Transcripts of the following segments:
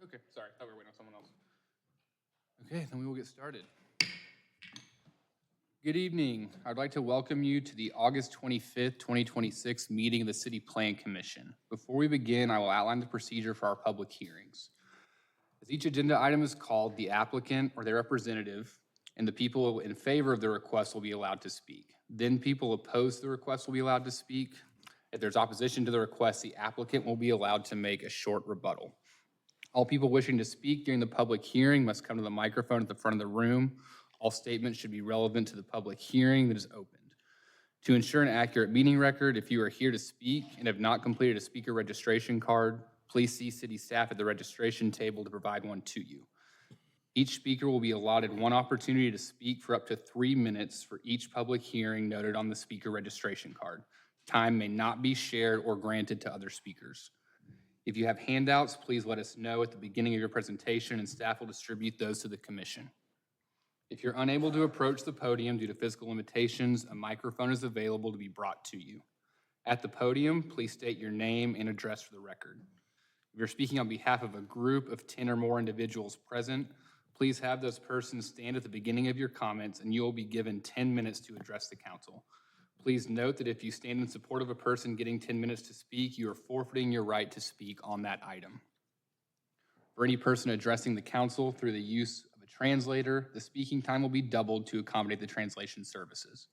Okay, sorry, I thought we were waiting on someone else. Okay, then we will get started. Good evening. I'd like to welcome you to the August 25th, 2026 meeting of the City Plan Commission. Before we begin, I will outline the procedure for our public hearings. As each agenda item is called, the applicant or their representative and the people in favor of the request will be allowed to speak. Then people opposed to the request will be allowed to speak. If there's opposition to the request, the applicant will be allowed to make a short rebuttal. All people wishing to speak during the public hearing must come to the microphone at the front of the room. All statements should be relevant to the public hearing that is opened. To ensure an accurate meeting record, if you are here to speak and have not completed a speaker registration card, please see city staff at the registration table to provide one to you. Each speaker will be allotted one opportunity to speak for up to 3 minutes for each public hearing noted on the speaker registration card. Time may not be shared or granted to other speakers. If you have handouts, please let us know at the beginning of your presentation and staff will distribute those to the commission. If you're unable to approach the podium due to physical limitations, a microphone is available to be brought to you. At the podium, please state your name and address for the record. If you're speaking on behalf of a group of 10 or more individuals present, please have those persons stand at the beginning of your comments and you will be given 10 minutes to address the council. Please note that if you stand in support of a person getting 10 minutes to speak, you are forfeiting your right to speak on that item. For any person addressing the council through the use of a translator, the speaking time will be doubled to accommodate the translation services.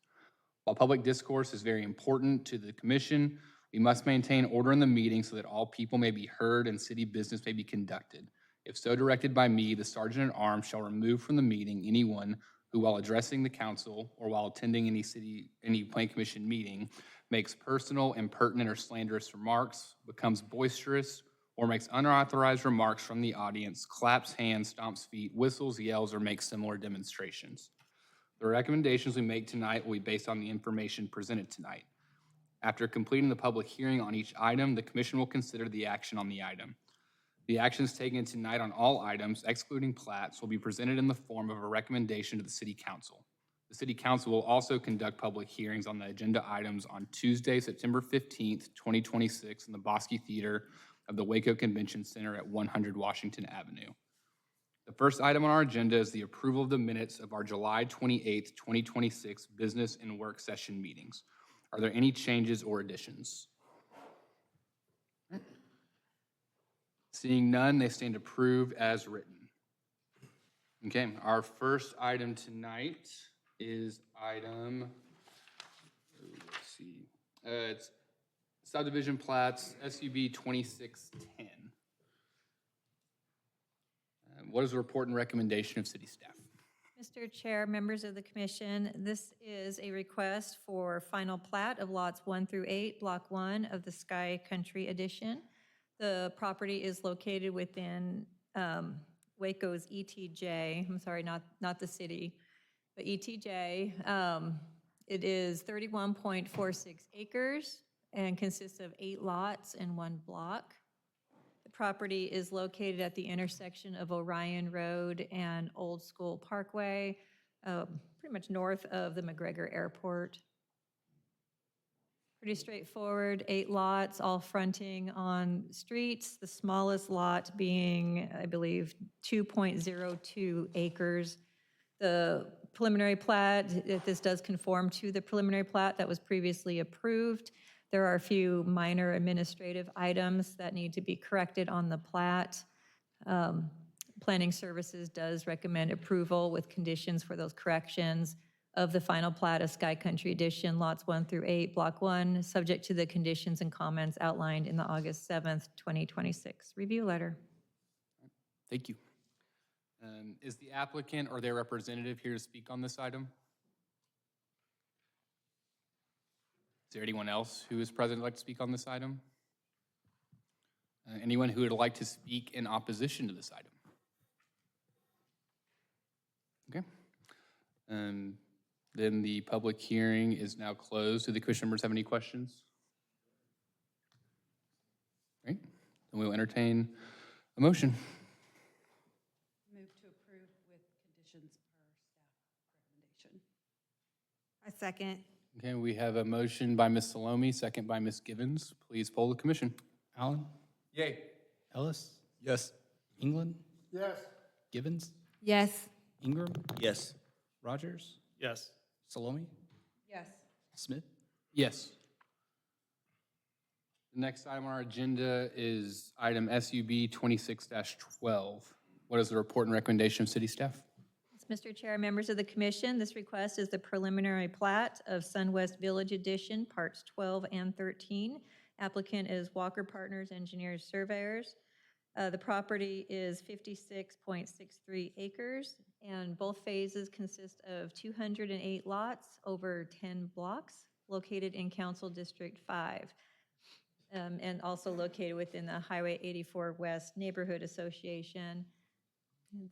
While public discourse is very important to the commission, we must maintain order in the meeting so that all people may be heard and city business may be conducted. If so directed by me, the Sergeant at Arms shall remove from the meeting anyone who, while addressing the council or while attending any plan commission meeting, makes personal, impertinent, or slanderous remarks, becomes boisterous, or makes unauthorized remarks from the audience, claps hands, stomps feet, whistles, yells, or makes similar demonstrations. The recommendations we make tonight will be based on the information presented tonight. After completing the public hearing on each item, the commission will consider the action on the item. The actions taken tonight on all items, excluding plats, will be presented in the form of a recommendation to the City Council. The City Council will also conduct public hearings on the agenda items on Tuesday, September 15th, 2026 in the Bosque Theater of the Waco Convention Center at 100 Washington Avenue. The first item on our agenda is the approval of the minutes of our July 28th, 2026 business and work session meetings. Are there any changes or additions? Seeing none, they stand approved as written. Okay, our first item tonight is item, let's see, it's subdivision plats, SUB 2610. What is the report and recommendation of city staff? Mr. Chair, members of the commission, this is a request for final plat of lots 1 through 8, block 1 of the Sky Country Edition. The property is located within Waco's ETJ. I'm sorry, not the city, but ETJ. It is 31.46 acres and consists of 8 lots in 1 block. The property is located at the intersection of Orion Road and Old School Parkway, pretty much north of the McGregor Airport. Pretty straightforward, 8 lots, all fronting on streets. The smallest lot being, I believe, 2.02 acres. The preliminary plat, if this does conform to the preliminary plat that was previously approved. There are a few minor administrative items that need to be corrected on the plat. Planning Services does recommend approval with conditions for those corrections of the final plat of Sky Country Edition, lots 1 through 8, block 1, subject to the conditions and comments outlined in the August 7th, 2026 review letter. Thank you. Is the applicant or their representative here to speak on this item? Is there anyone else who is present who would like to speak on this item? Anyone who would like to speak in opposition to this item? Okay. Then the public hearing is now closed. Do the commission members have any questions? Great. Then we will entertain a motion. Move to approve with conditions per staff recommendation. I second. Okay, we have a motion by Ms. Salome, second by Ms. Givens. Please poll the commission. Allen? Yay. Ellis? Yes. England, Yes. Givens, Yes. Ingram, Yes. Rogers, Yes. Salome, Yes. Smith. Yes. The next item on our agenda is item SUB 26-12. What is the report and recommendation of city staff? Mr. Chair, members of the commission, this request is the preliminary plat of SunWest Village Edition, parts 12 and 13. Applicant is Walker Partners Engineers Surveyors. The property is 56.63 acres, and both phases consist of 208 lots over 10 blocks located in Council District 5, and also located within the Highway 84 West Neighborhood Association.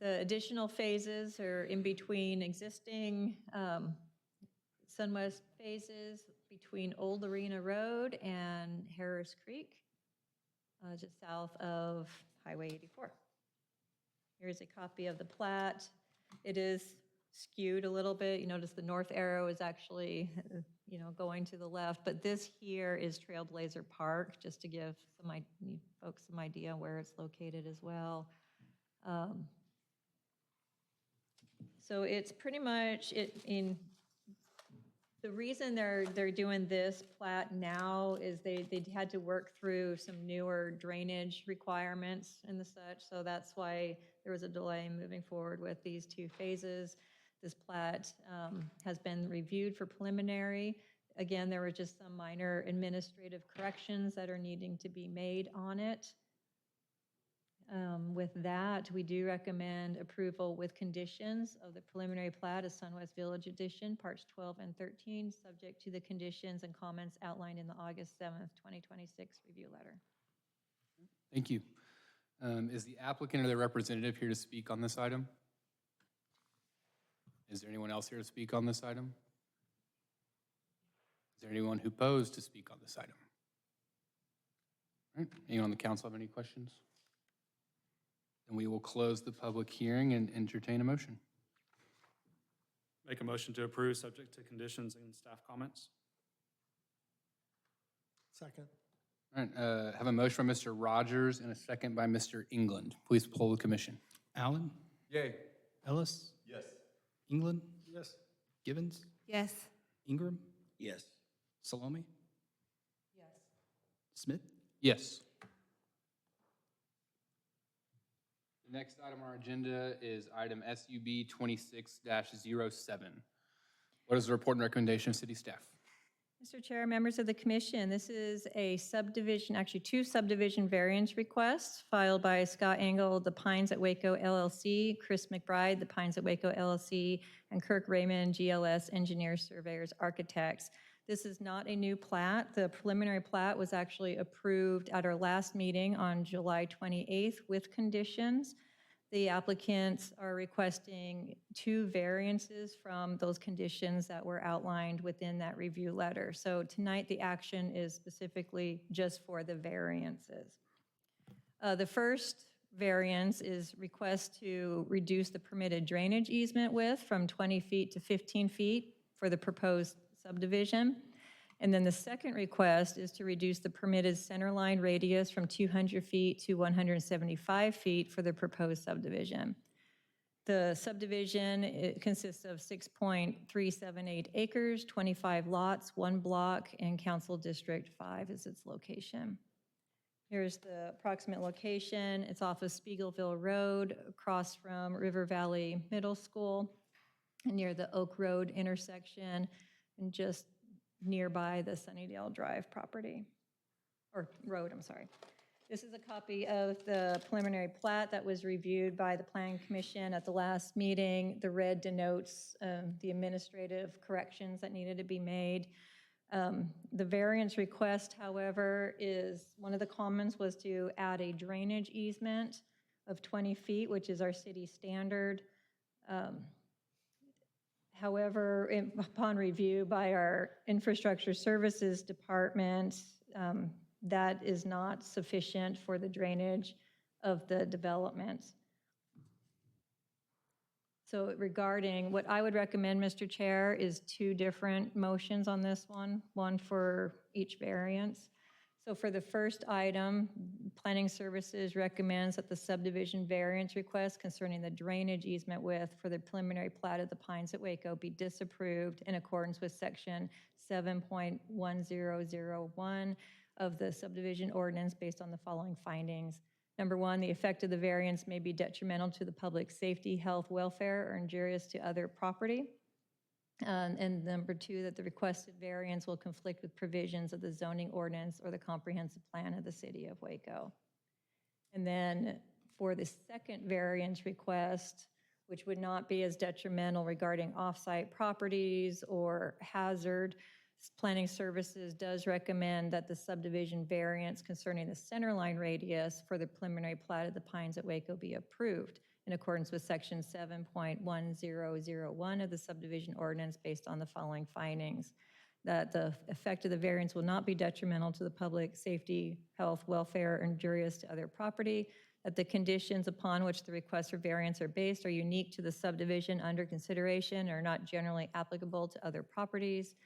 The additional phases are in between existing SunWest phases, between Old Arena Road and Harris Creek, just south of Highway 84. Here's a copy of the plat. It is skewed a little bit. You notice the north arrow is actually, going to the left, but this here is Trailblazer Park, just to give folks some idea where it's located as well. So it's pretty much, the reason they're doing this plat now is they had to work through some newer drainage requirements and the such, so that's why there was a delay moving forward with these two phases. This plat has been reviewed for preliminary. Again, there were just some minor administrative corrections that are needing to be made on it. With that, we do recommend approval with conditions of the preliminary plat of SunWest Village Edition, parts 12 and 13, subject to the conditions and comments outlined in the August 7th, 2026 review letter. Thank you. Is the applicant or their representative here to speak on this item? Is there anyone else here to speak on this item? Is there anyone who posed to speak on this item? All right, anyone on the council have any questions? Then we will close the public hearing and entertain a motion. Make a motion to approve, subject to conditions and staff comments. Second. All right, have a motion by Mr. Rogers and a second by Mr. England. Please poll the commission. Allen, Yay. Ellis, Yes. England, Yes. Givens, Yes. Ingram, Yes. Salome, Yes. Smith. Yes. The next item on our agenda is item SUB 26-07. What is the report and recommendation of city staff? Mr. Chair, members of the commission, this is a subdivision, actually two subdivision variance requests filed by Scott Engel, The Pines at Waco LLC, Chris McBride, The Pines at Waco LLC, and Kirk Raymond, GLS Engineers, Surveyors, Architects. This is not a new plat. The preliminary plat was actually approved at our last meeting on July 28th with conditions. The applicants are requesting two variances from those conditions that were outlined within that review letter. So tonight, the action is specifically just for the variances. The first variance is request to reduce the permitted drainage easement width from 20 feet to 15 feet for the proposed subdivision. And then the second request is to reduce the permitted centerline radius from 200 feet to 175 feet for the proposed subdivision. The subdivision, it consists of 6.378 acres, 25 lots, 1 block, and Council District 5 is its location. Here's the approximate location. It's off of Spiegelville Road, across from River Valley Middle School, near the Oak Road intersection, and just nearby the Sunnydale Drive property, or road, I'm sorry. This is a copy of the preliminary plat that was reviewed by the Planning Commission at the last meeting. The red denotes the administrative corrections that needed to be made. The variance request, however, is, one of the comments was to add a drainage easement of 20 feet, which is our city standard. However, upon review by our Infrastructure Services Department, that is not sufficient for the drainage of the development. So regarding, what I would recommend, Mr. Chair, is two different motions on this one for each variance. So for the first item, Planning Services recommends that the subdivision variance request concerning the drainage easement width for the preliminary plat of the Pines at Waco be disapproved in accordance with section 7.1001 of the subdivision ordinance based on the following findings. Number one, the effect of the variance may be detrimental to the public safety, health, welfare, or injurious to other property. And number two, that the requested variance will conflict with provisions of the zoning ordinance or the comprehensive plan of the city of Waco. And then for the second variance request, which would not be as detrimental regarding off-site properties or hazard, Planning Services does recommend that the subdivision variance concerning the centerline radius for the preliminary plat of the Pines at Waco be approved in accordance with section 7.1001 of the subdivision ordinance based on the following findings. That the effect of the variance will not be detrimental to the public safety, health, welfare, or injurious to other property. That the conditions upon which the requests for variance are based are unique to the subdivision under consideration and are not generally applicable to other properties.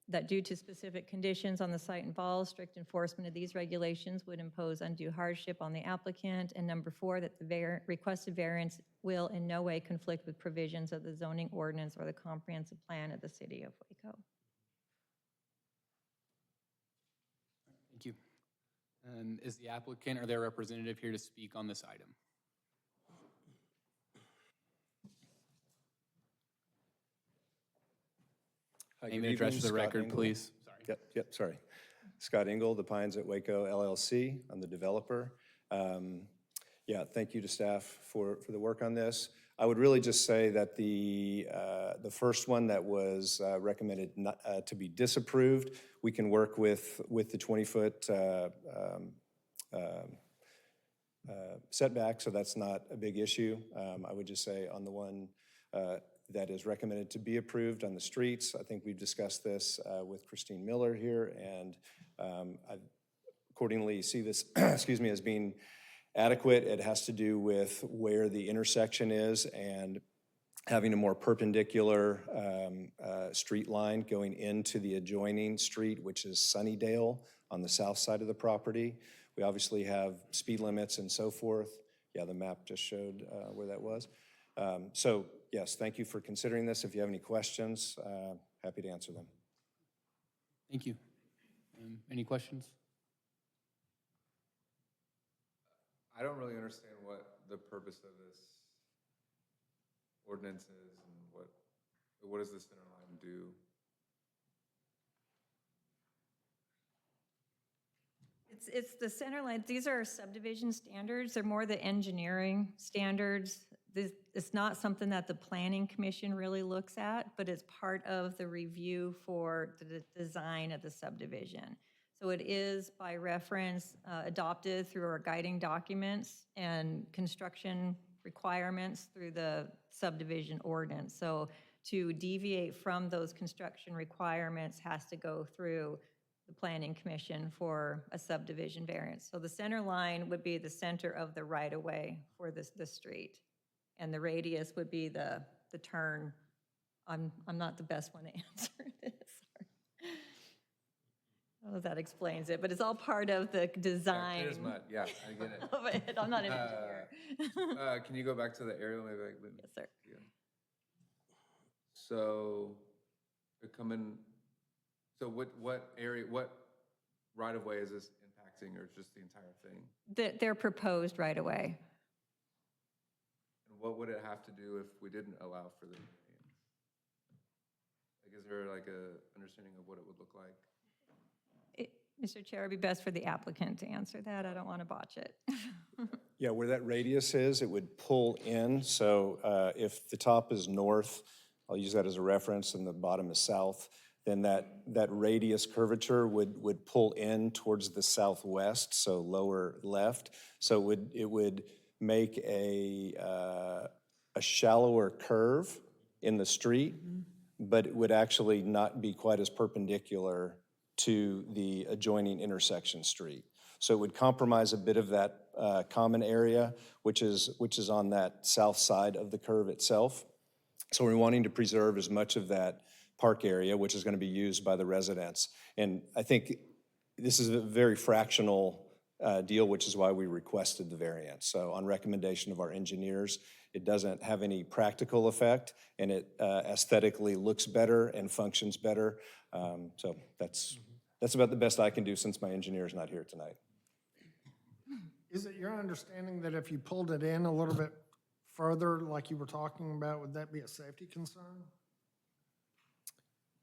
That due to specific conditions on the site involved, strict enforcement of these regulations would impose undue hardship on the applicant. And number four, that the requested variance will in no way conflict with provisions of the zoning ordinance or the comprehensive plan of the city of Waco. Thank you. Is the applicant or their representative here to speak on this item? Hi, Name good and address for evening, the Scott record, Engel. please. Sorry. Yep, sorry. Scott Engel, The Pines at Waco LLC. I'm the developer. Yeah, thank you to staff for the work on this. I would really just say that the first one that was recommended not, to be disapproved, we can work with the 20-foot setback, so that's not a big issue. I would just say on the one that is recommended to be approved on the streets, I think we've discussed this with Christine Miller here, and I accordingly see this, excuse me, as being adequate. It has to do with where the intersection is and having a more perpendicular street line going into the adjoining street, which is Sunnydale on the south side of the property. We obviously have speed limits and so forth. Yeah, the map just showed where that was. So yes, thank you for considering this. If you have any questions, happy to answer them. Thank you. Any questions? I don't really understand what the purpose of this ordinance is and what does the center line do? It's the center line. These are subdivision standards. They're more the engineering standards. It's not something that the Planning Commission really looks at, but it's part of the review for the design of the subdivision. So it is by reference adopted through our guiding documents and construction requirements through the subdivision ordinance. So to deviate from those construction requirements has to go through the Planning Commission for a subdivision variance. So the center line would be the center of the right-of-way for the street. And the radius would be the turn. I'm not the best one to answer this. Sorry. I don't know if that explains it, but it's all part of the design. Clear as mud, yeah, I get it. of it. I'm not an engineer. Can you go back to the aerial maybe? Yes, sir. Yeah. So, so what area, what right-of-way is this impacting, or just the entire thing? They're proposed right away. And what would it have to do if we didn't allow for the variance? Like, is there like a understanding of what it would look like? Mr. Chair, it'd be best for the applicant to answer that. I don't want to botch it. Yeah, where that radius is, it would pull in. So if the top is north, I'll use that as a reference, and the bottom is south, then that radius curvature would pull in towards the southwest, so lower left. So it would make a shallower curve in the street, but it would actually not be quite as perpendicular to the adjoining intersection street. So it would compromise a bit of that common area, which is on that south side of the curve itself. So we're wanting to preserve as much of that park area, which is going to be used by the residents. And I think this is a very fractional deal, which is why we requested the variance. So on recommendation of our engineers, it doesn't have any practical effect, and it aesthetically looks better and functions better. So that's about the best I can do since my engineer's not here tonight. Is it your understanding that if you pulled it in a little bit further, like you were talking about, would that be a safety concern?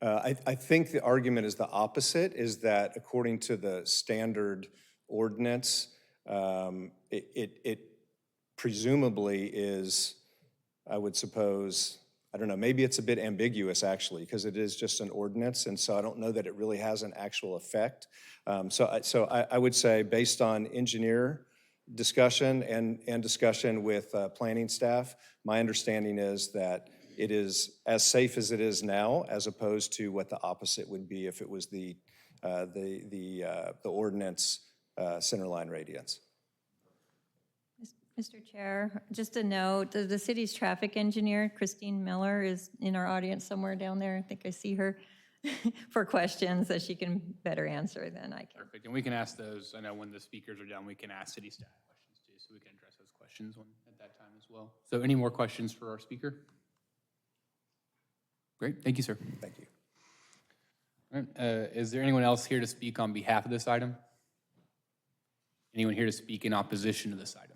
I think the argument is the opposite, is that according to the standard ordinance, it presumably is, I would suppose, I don't know, maybe it's a bit ambiguous actually, because it is just an ordinance, and so I don't know that it really has an actual effect. So I would say, based on engineer discussion and discussion with planning staff, my understanding is that it is as safe as it is now, as opposed to what the opposite would be if it was the ordinance centerline radiance. Mr. Chair, just a note, the city's traffic engineer, Christine Miller, is in our audience somewhere down there. I think I see her for questions that she can better answer than I can. Perfect, and we can ask those, I know when the speakers are done, we can ask city staff questions too, so we can address those questions at that time as well. So any more questions for our speaker? Great, thank you, sir. Thank you. All right, is there anyone else here to speak on behalf of this item? Anyone here to speak in opposition to this item?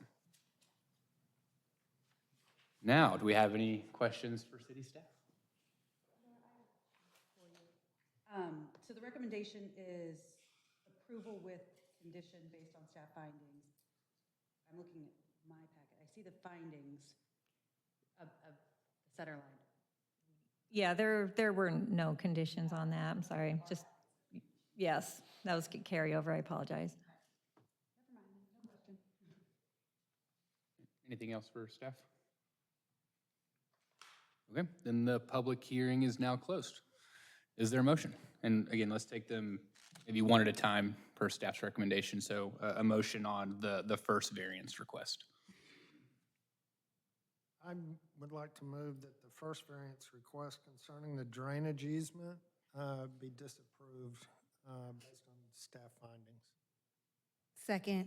Now, do we have any questions for city staff? So the recommendation is approval with condition based on staff findings. I'm looking at my packet. I see the findings of the center line. Yeah, there were no conditions on that, I'm sorry, just, yes, that was carryover, I apologize. Anything else for staff? Okay, then the public hearing is now closed. Is there a motion? And again, let's take them maybe one at a time per staff's recommendation. So a motion on the first variance request. I would like to move that the first variance request concerning the drainage easement be disapproved based on staff findings. Second.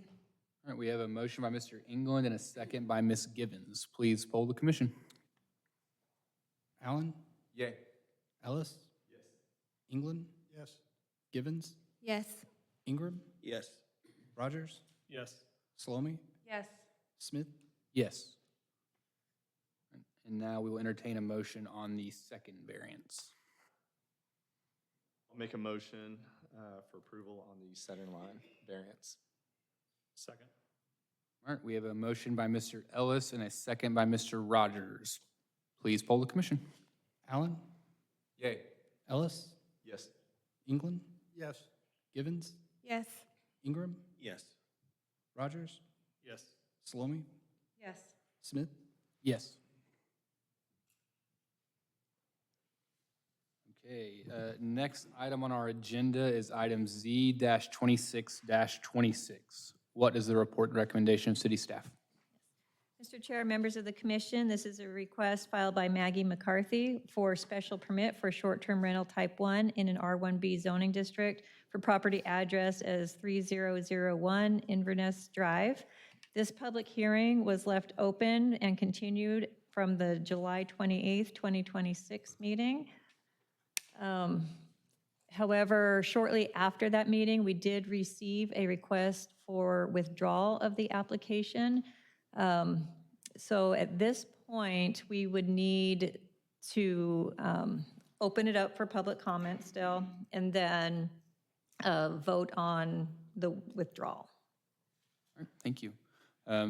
All right, we have a motion by Mr. England and a second by Ms. Givens. Please poll the commission. Allen? Yay. Ellis? Yes. England? Yes. Givens? Yes. Ingram? Yes. Rogers? Yes. Salome? Yes. Smith? Yes. And now we will entertain a motion on the second variance. I'll make a motion for approval on the center line variance. Second. All right, we have a motion by Mr. Ellis and a second by Mr. Rogers. Please poll the commission. Allen? Yay. Ellis? Yes. England? Yes. Givens? Yes. Ingram? Yes. Rogers? Yes. Salome? Yes. Smith? Yes. Okay, next item on our agenda is item Z-26-26. What is the report and recommendation of city staff? Mr. Chair, members of the commission, this is a request filed by Maggie McCarthy for special permit for short-term rental type 1 in an R1B zoning district for property address as 3001 Inverness Drive. This public hearing was left open and continued from the July 28th, 2026 meeting. However, shortly after that meeting, we did receive a request for withdrawal of the application. So at this point, we would need to open it up for public comment still, and then vote on the withdrawal. All right, thank you.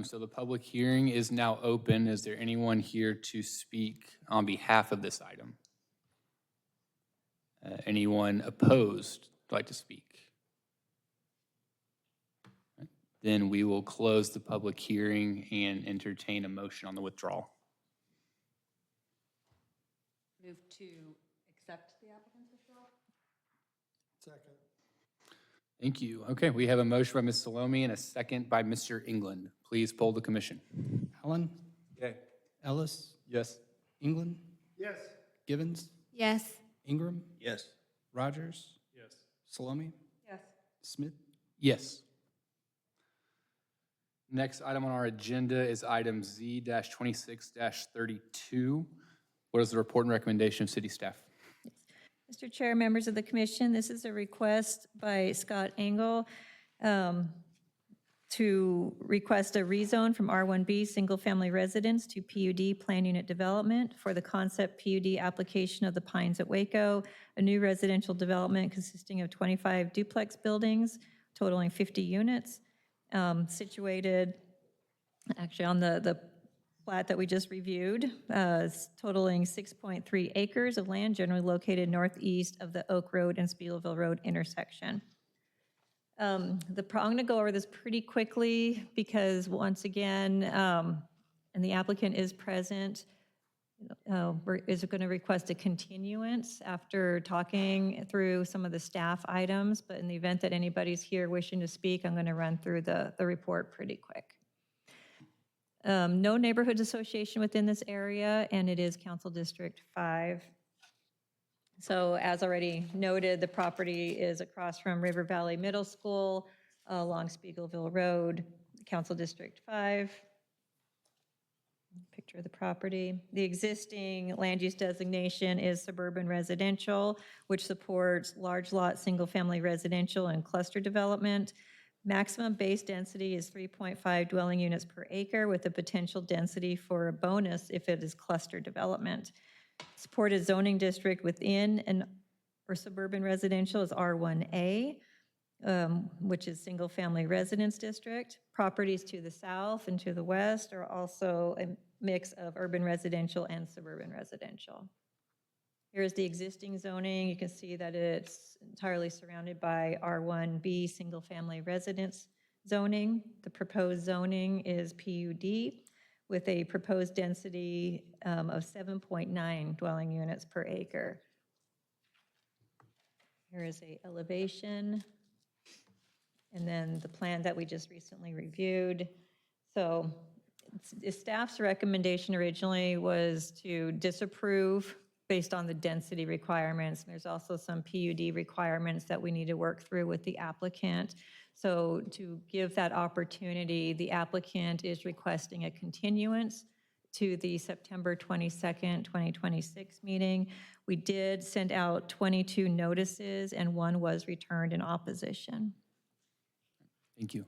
So the public hearing is now open. Is there anyone here to speak on behalf of this item? Anyone opposed would like to speak? All right, then we will close the public hearing and entertain a motion on the withdrawal. Move to accept the applicant's withdrawal? Second. Thank you. Okay, we have a motion by Ms. Salome and a second by Mr. England. Please poll the commission. Allen? Yay. Ellis? Yes. England? Yes. Givens? Yes. Ingram? Yes. Rogers? Yes. Salome? Yes. Smith, Yes. Next item on our agenda is item Z-26-32. What is the report and recommendation of city staff? Mr. Chair, members of the commission, this is a request by Scott Engel to request a rezone from R1B Single Family Residence to PUD Plan Unit Development for the concept PUD application of the Pines at Waco, a new residential development consisting of 25 duplex buildings totaling 50 units, situated actually on the plat that we just reviewed, totaling 6.3 acres of land generally located northeast of the Oak Road and Spielville Road intersection. I'm going to go over this pretty quickly because once again, and the applicant is present, is going to request a continuance after talking through some of the staff items, but in the event that anybody's here wishing to speak, I'm going to run through the report pretty quick. No neighborhood association within this area, and it is Council District 5. So as already noted, the property is across from River Valley Middle School along Spiegelville Road, Council District 5. Picture of the property. The existing land use designation is suburban residential, which supports large lot, single-family residential and cluster development. Maximum base density is 3.5 dwelling units per acre with a potential density for a bonus if it is cluster development. Supported zoning district within or suburban residential is R1A, which is single-family residence district. Properties to the south and to the west are also a mix of urban residential and suburban residential. Here's the existing zoning. You can see that it's entirely surrounded by R1B single-family residence zoning. The proposed zoning is PUD with a proposed density of 7.9 dwelling units per acre. Here is a elevation, and then the plan that we just recently reviewed. So staff's recommendation originally was to disapprove based on the density requirements. And there's also some PUD requirements that we need to work through with the applicant. So to give that opportunity, the applicant is requesting a continuance to the September 22nd, 2026 meeting. We did send out 22 notices and one was returned in opposition. Thank you.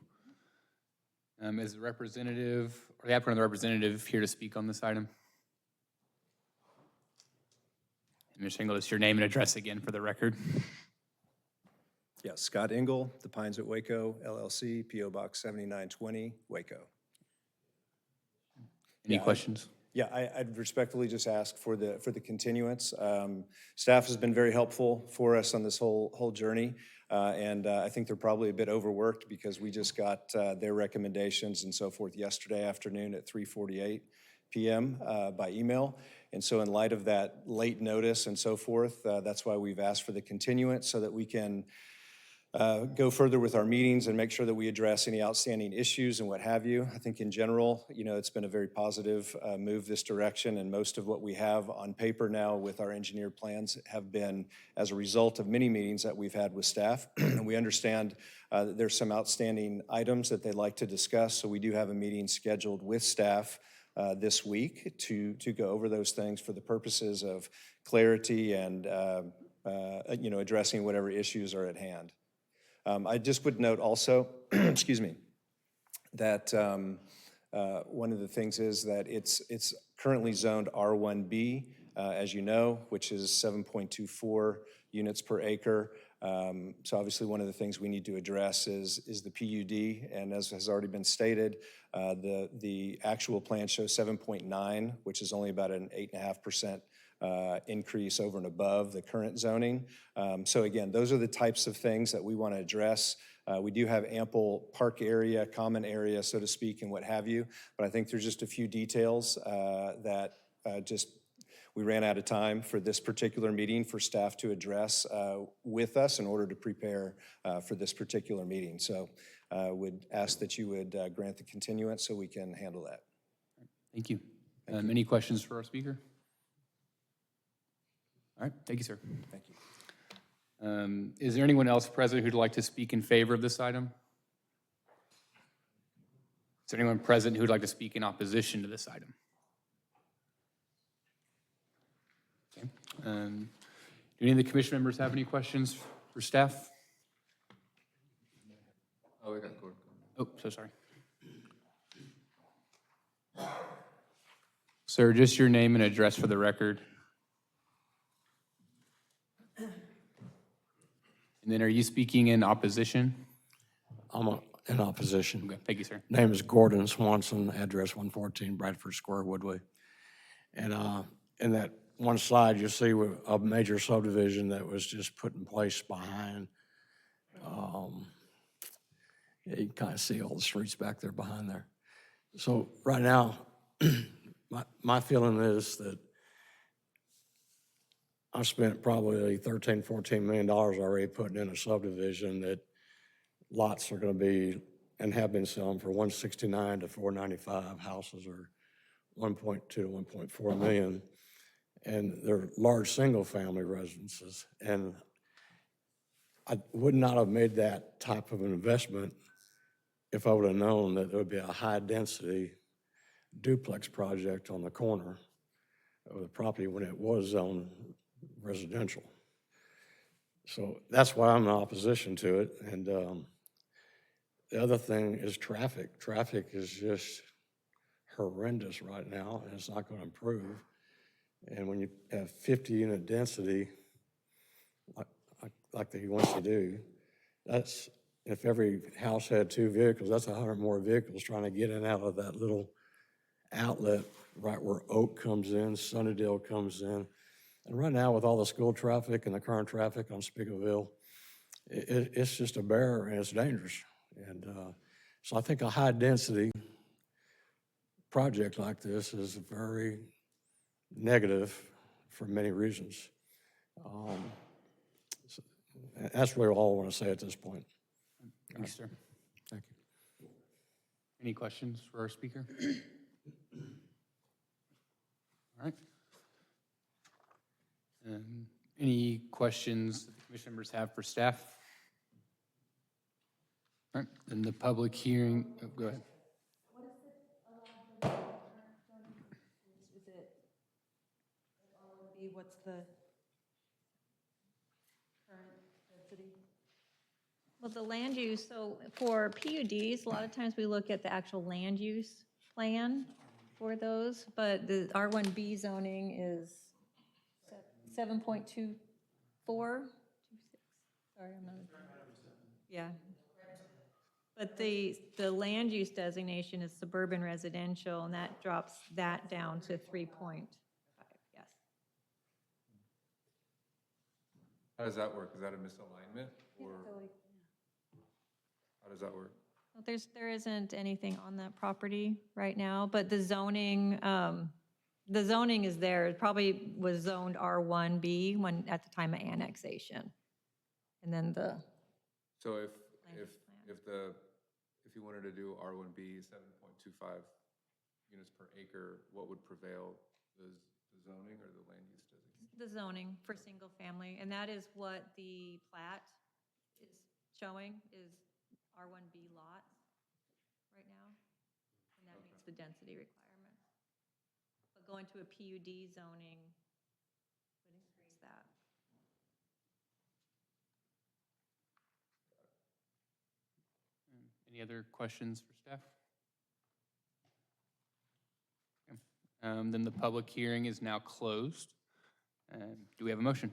Is the representative, or the applicant or the representative here to speak on this item? Mr. Engel, just your name and address again for the record. Yeah, Scott Engel, The Pines at Waco, LLC, PO Box 7920, Waco. Any Yeah, questions? Yeah, I'd respectfully just ask for the continuance. Staff has been very helpful for us on this whole journey, and I think they're probably a bit overworked because we just got their recommendations and so forth yesterday afternoon at 3:48 p.m. By email. And so in light of that late notice and so forth, that's why we've asked for the continuance so that we can go further with our meetings and make sure that we address any outstanding issues and what have you. I think in general, it's been a very positive move this direction, and most of what we have on paper now with our engineered plans have been as a result of many meetings that we've had with staff. And we understand that there's some outstanding items that they'd like to discuss, so we do have a meeting scheduled with staff this week to go over those things for the purposes of clarity and addressing whatever issues are at hand. I just would note also, excuse me, that one of the things is that it's currently zoned R1B, as you know, which is 7.24 units per acre. So obviously one of the things we need to address is the PUD, and as has already been stated, the actual plan shows 7.9, which is only about an 8.5% increase over and above the current zoning. So again, those are the types of things that we want to address. We do have ample park area, common area, so to speak, and what have you, but I think there's just a few details that we ran out of time for this particular meeting for staff to address with us in order to prepare for this particular meeting. So would ask that you would grant the continuance so we can handle that. Thank you. Any questions for our speaker? All right, thank you, sir. Thank you. Is there anyone else present who'd like to speak in favor of this item? Is there anyone present who'd like to speak in opposition to this item? Okay. Do any of the commission members have any questions for staff? Oh, we got Gordon. Oh, so sorry. Sir, just your name and address for the record. And then are you speaking in opposition? I'm in opposition. Okay, thank you, sir. Name is Gordon Swanson, address 114 Bradford Square, Woodway. And in that one slide, you see a major subdivision that was just put in place behind. Yeah, you can kind of see all the streets back there behind there. So right now, my feeling is that I've spent probably $13-14 million already putting in a subdivision that lots are going to be and have been selling for $169 to $495. Houses are $1.2 to $1.4 million, and they're large single-family residences. And I would not have made that type of an investment if I would have known that there would be a high-density duplex project on the corner of the property when it was zoned residential. So that's why I'm in opposition to it. And the other thing is traffic. Traffic is just horrendous right now, and it's not going to improve. And when you have 50-unit density, like he wants to do, that's, if every house had 2 vehicles, that's 100 more vehicles trying to get in and out of that little outlet right where Oak comes in, Sunnydale comes in. And right now, with all the school traffic and the current traffic on Spiegelville, it's just a bear and it's dangerous. And so I think a high-density project like this is very negative for many reasons. So that's really all I want to say at this point. Thank you, sir. Thank you. Any questions for our speaker? All right. Any questions that the commission members have for staff? All right, then the public hearing, oh, go ahead. Is it, what's the current density? Well, the land use, so for PUDs, a lot of times we look at the actual land use plan for those, but the R1B zoning is 7.24. Sorry, I'm not. Yeah. But the land use designation is suburban residential, and that drops that down to 3.5, yes. How does that work? Is that a misalignment, or how does that work? Well, there isn't anything on that property right now, but the zoning is there. It probably was zoned R1B when, at the time of annexation. And then the, So if plan. if you wanted to do R1B 7.25 units per acre, what would prevail, the zoning or the land use designation? the zoning for single family, and that is what the plat is showing, is R1B lots right now. And that meets the density requirements. But going to a PUD zoning would increase that. Any other questions for staff? Okay. Then the public hearing is now closed. Do we have a motion?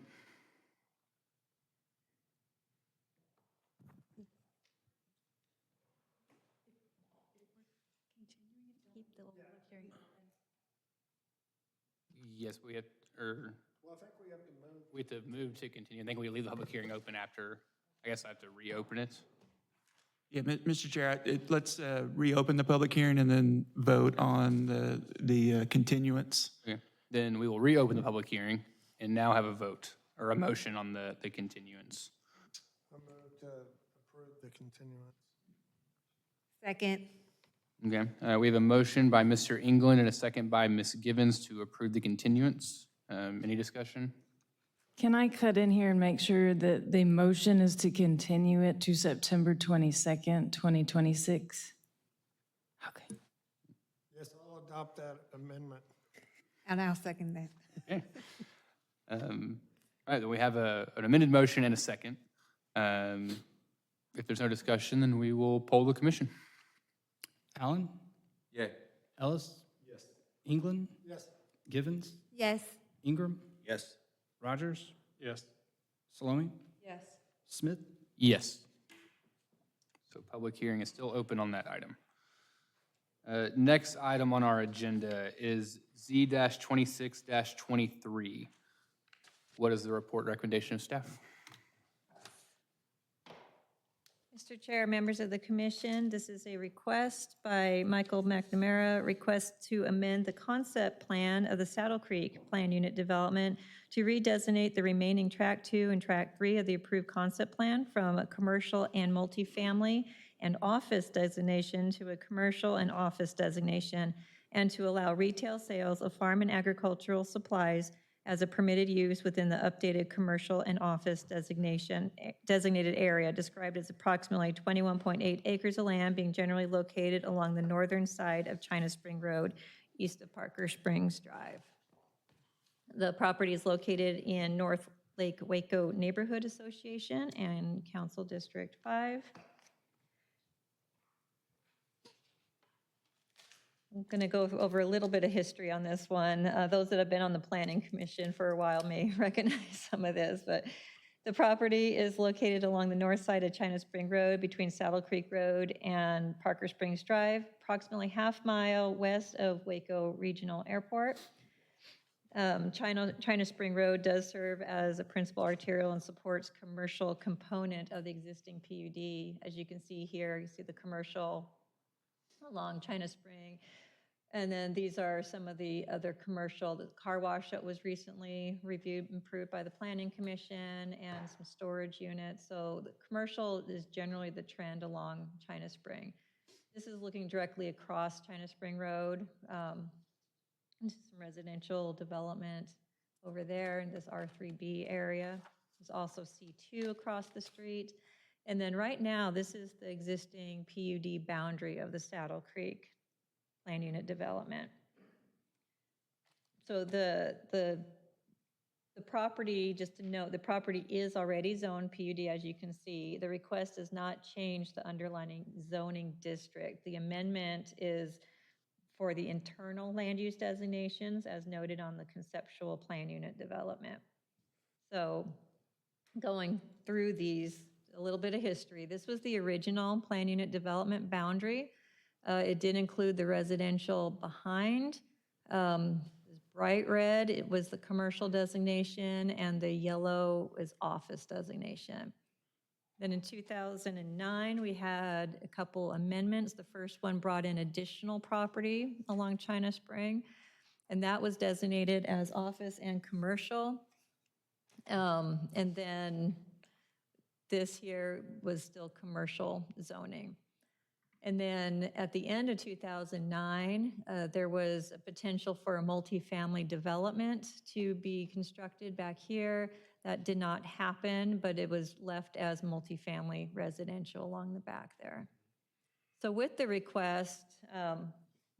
Keep the public hearing open. Yes, we have, or Well, I think we have to move. we have to move to continue. I think we leave the public hearing open after, I guess I have to reopen it. Yeah, Mr. Chair, let's reopen the public hearing and then vote on the continuance. Okay. Then we will reopen the public hearing and now have a vote or a motion on the continuance. I move to approve the continuance. Second. Okay, we have a motion by Mr. England and a second by Ms. Givens to approve the continuance. Any discussion? Can I cut in here and make sure that the motion is to continue it to September 22nd, 2026? Okay. Yes, I'll adopt that amendment. And I'll second that. Okay. All right, then we have an amended motion and a second. If there's no discussion, then we will poll the commission. Allen? Yay. Ellis? Yes. England? Yes. Givens? Yes. Ingram? Yes. Rogers? Yes. Salome? Yes. Smith? Yes. So public hearing is still open on that item. Next item on our agenda is Z-26-23. What is the report recommendation of staff? Mr. Chair, members of the commission, this is a request by Michael McNamara, request to amend the concept plan of the Saddle Creek Plan Unit Development to redesignate the remaining Track 2 and Track 3 of the approved concept plan from a commercial and multifamily and office designation to a commercial and office designation, and to allow retail sales of farm and agricultural supplies as a permitted use within the updated commercial and office designated area described as approximately 21.8 acres of land being generally located along the northern side of China Spring Road, east of Parker Springs Drive. The property is located in North Lake Waco Neighborhood Association and Council District 5. I'm going to go over a little bit of history on this one. Those that have been on the Planning Commission for a while may recognize some of this, but the property is located along the north side of China Spring Road between Saddle Creek Road and Parker Springs Drive, approximately half-mile west of Waco Regional Airport. China Spring Road does serve as a principal arterial and supports commercial component of the existing PUD. As you can see here, you see the commercial along China Spring. And then these are some of the other commercial, the car wash that was recently reviewed and approved by the Planning Commission, and some storage units. So the commercial is generally the trend along China Spring. This is looking directly across China Spring Road. Into some residential development over there in this R3B area. There's also C2 across the street. And then right now, this is the existing PUD boundary of the Saddle Creek Plan Unit Development. So the property, just to note, the property is already zoned PUD, as you can see. The request does not change the underlying zoning district. The amendment is for the internal land use designations as noted on the conceptual plan unit development. So going through these, a little bit of history. This was the original plan unit development boundary. It did include the residential behind. Bright red, it was the commercial designation, and the yellow is office designation. Then in 2009, we had a couple amendments. The first one brought in additional property along China Spring, and that was designated as office and commercial. And then this here was still commercial zoning. And then at the end of 2009, there was a potential for a multifamily development to be constructed back here. That did not happen, but it was left as multifamily residential along the back there. So with the request,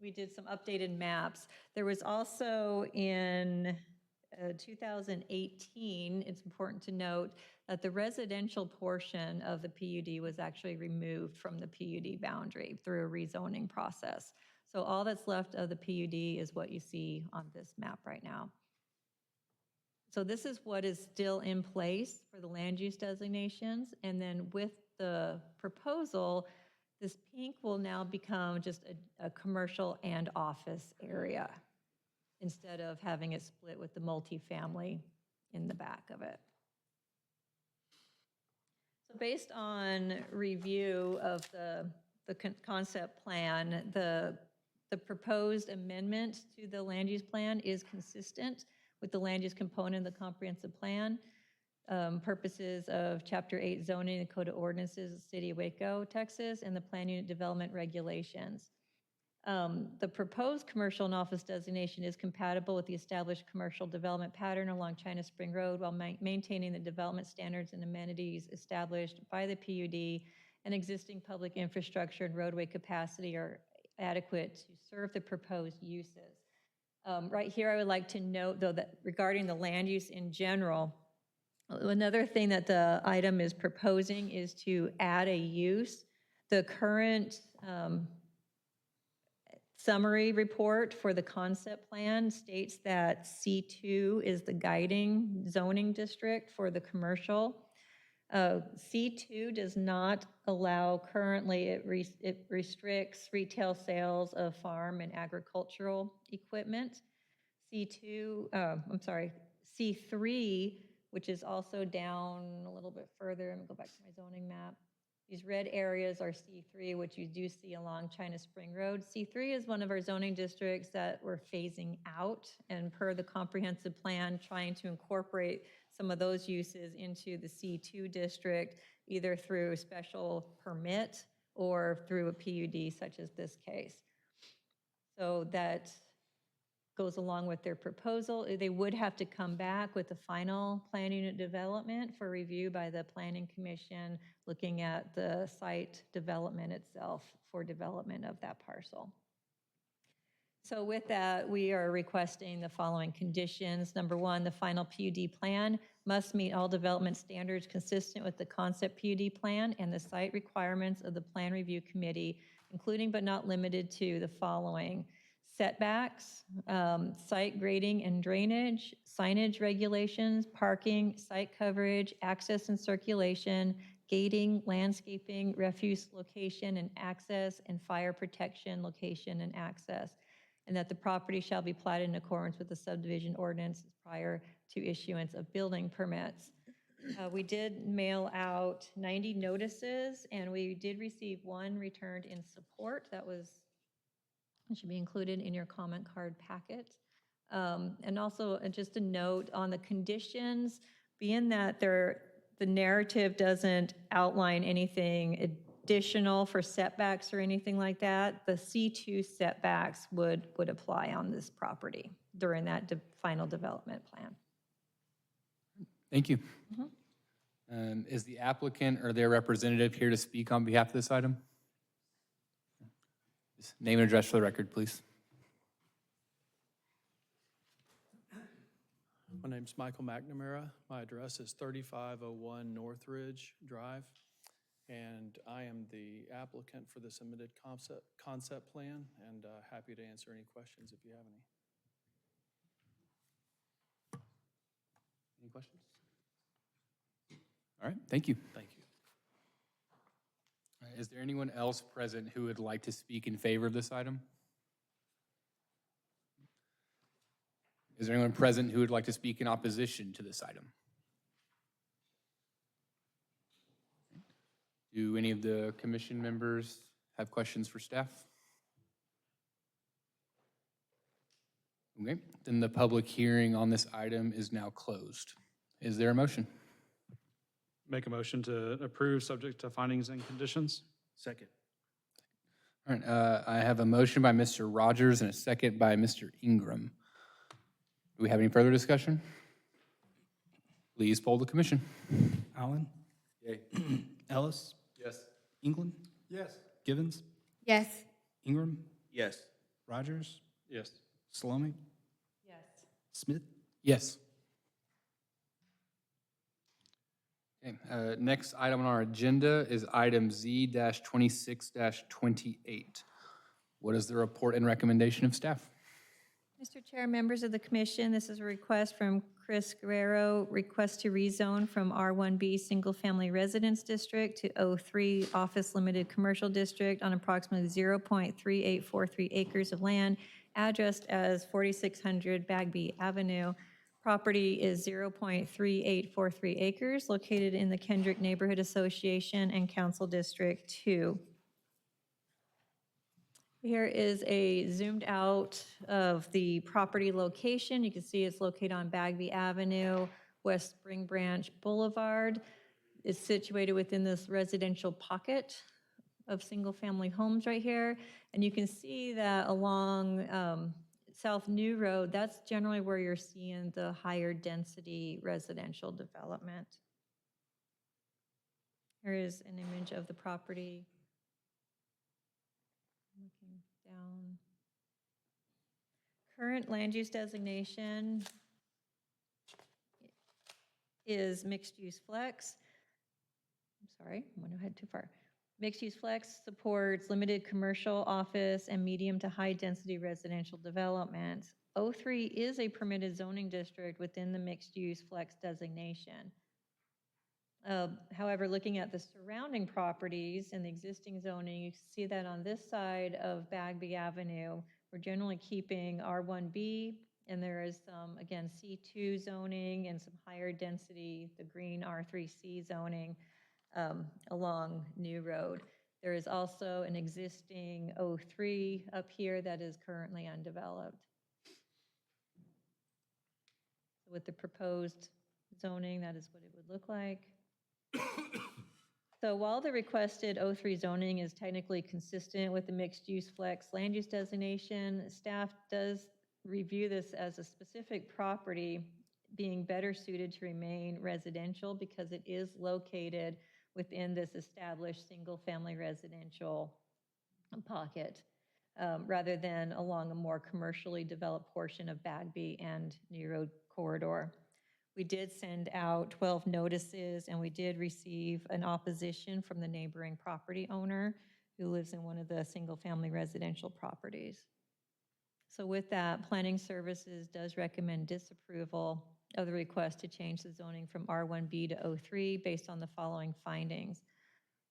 we did some updated maps. There was also in 2018, it's important to note that the residential portion of the PUD was actually removed from the PUD boundary through a rezoning process. So all that's left of the PUD is what you see on this map right now. So this is what is still in place for the land use designations. And then with the proposal, this pink will now become just a commercial and office area instead of having it split with the multifamily in the back of it. So based on review of the concept plan, the proposed amendment to the land use plan is consistent with the land use component of the comprehensive plan, purposes of Chapter 8 zoning, the Code of Ordinances of the City of Waco, Texas, and the Plan Unit Development Regulations. The proposed commercial and office designation is compatible with the established commercial development pattern along China Spring Road while maintaining the development standards and amenities established by the PUD, and existing public infrastructure and roadway capacity are adequate to serve the proposed uses. Right here, I would like to note, though, that regarding the land use in general, another thing that the item is proposing is to add a use. The current summary report for the concept plan states that C2 is the guiding zoning district for the commercial. C2 does not allow currently, it restricts retail sales of farm and agricultural equipment. C3, which is also down a little bit further, I'm gonna go back to my zoning map. These red areas are C3, which you do see along China Spring Road. C3 is one of our zoning districts that we're phasing out, and per the comprehensive plan, trying to incorporate some of those uses into the C2 district, either through a special permit or through a PUD, such as this case. So that goes along with their proposal. They would have to come back with the final plan unit development for review by the Planning Commission, looking at the site development itself for development of that parcel. So with that, we are requesting the following conditions. Number one, the final PUD plan must meet all development standards consistent with the concept PUD plan and the site requirements of the Plan Review Committee, including but not limited to the following: setbacks, site grading and drainage, signage regulations, parking, site coverage, access and circulation, gating, landscaping, refuse location and access, and fire protection location and access. And that the property shall be platted in accordance with the subdivision ordinance prior to issuance of building permits. We did mail out 90 notices, and we did receive one returned in support. That should be included in your comment card packet. And also, just a note on the conditions, being that the narrative doesn't outline anything additional for setbacks or anything like that, the C2 setbacks would apply on this property during that final development plan. Thank you. Is the applicant or their representative here to speak on behalf of this item? Just name and address for the record, please. My name's Michael McNamara. My address is 3501 Northridge Drive, and I am the applicant for the submitted concept plan, and happy to answer any questions if you have any. Any questions? All right, thank you. Thank you. All right, is there anyone else present who would like to speak in favor of this item? Is there anyone present who would like to speak in opposition to this item? Do any of the commission members have questions for staff? Okay, then the public hearing on this item is now closed. Is there a motion? Make a motion to approve, subject to findings and conditions. Second. All right, I have a motion by Mr. Rogers and a second by Mr. Ingram. Do we have any further discussion? Please poll the commission. Allen? Yay. Ellis? Yes. England? Yes. Givens? Yes. Ingram? Yes. Rogers? Yes. Salome? Yes. Smith? Yes. Okay, next item on our agenda is item Z-26-28. What is the report and recommendation of staff? Mr. Chair, members of the commission, this is a request from Chris Guerrero, request to rezone from R1B Single Family Residence District to O3 Office Limited Commercial District on approximately 0.3843 acres of land, addressed as 4600 Bagby Avenue. Property is 0.3843 acres, located in the Kendrick Neighborhood Association and Council District 2. Here is a zoomed out of the property location. You can see it's located on Bagby Avenue, West Spring Branch Boulevard. It's situated within this residential pocket of single-family homes right here. And you can see that along South New Road, that's generally where you're seeing the higher density residential development. Here is an image of the property. Looking down. Current land use designation is mixed-use flex. I'm sorry, I went ahead too far. Mixed-use flex supports limited commercial, office, and medium to high-density residential development. O3 is a permitted zoning district within the mixed-use flex designation. However, looking at the surrounding properties and the existing zoning, you can see that on this side of Bagby Avenue, we're generally keeping R1B, and there is some, again, C2 zoning and some higher density, the green R3C zoning along New Road. There is also an existing O3 up here that is currently undeveloped. With the proposed zoning, that is what it would look like. So while the requested O3 zoning is technically consistent with the mixed-use flex land use designation, staff does review this as a specific property being better suited to remain residential because it is located within this established single-family residential pocket, rather than along a more commercially developed portion of Bagby and New Road corridor. We did send out 12 notices, and we did receive an opposition from the neighboring property owner who lives in one of the single-family residential properties. So with that, Planning Services does recommend disapproval of the request to change the zoning from R1B to O3 based on the following findings.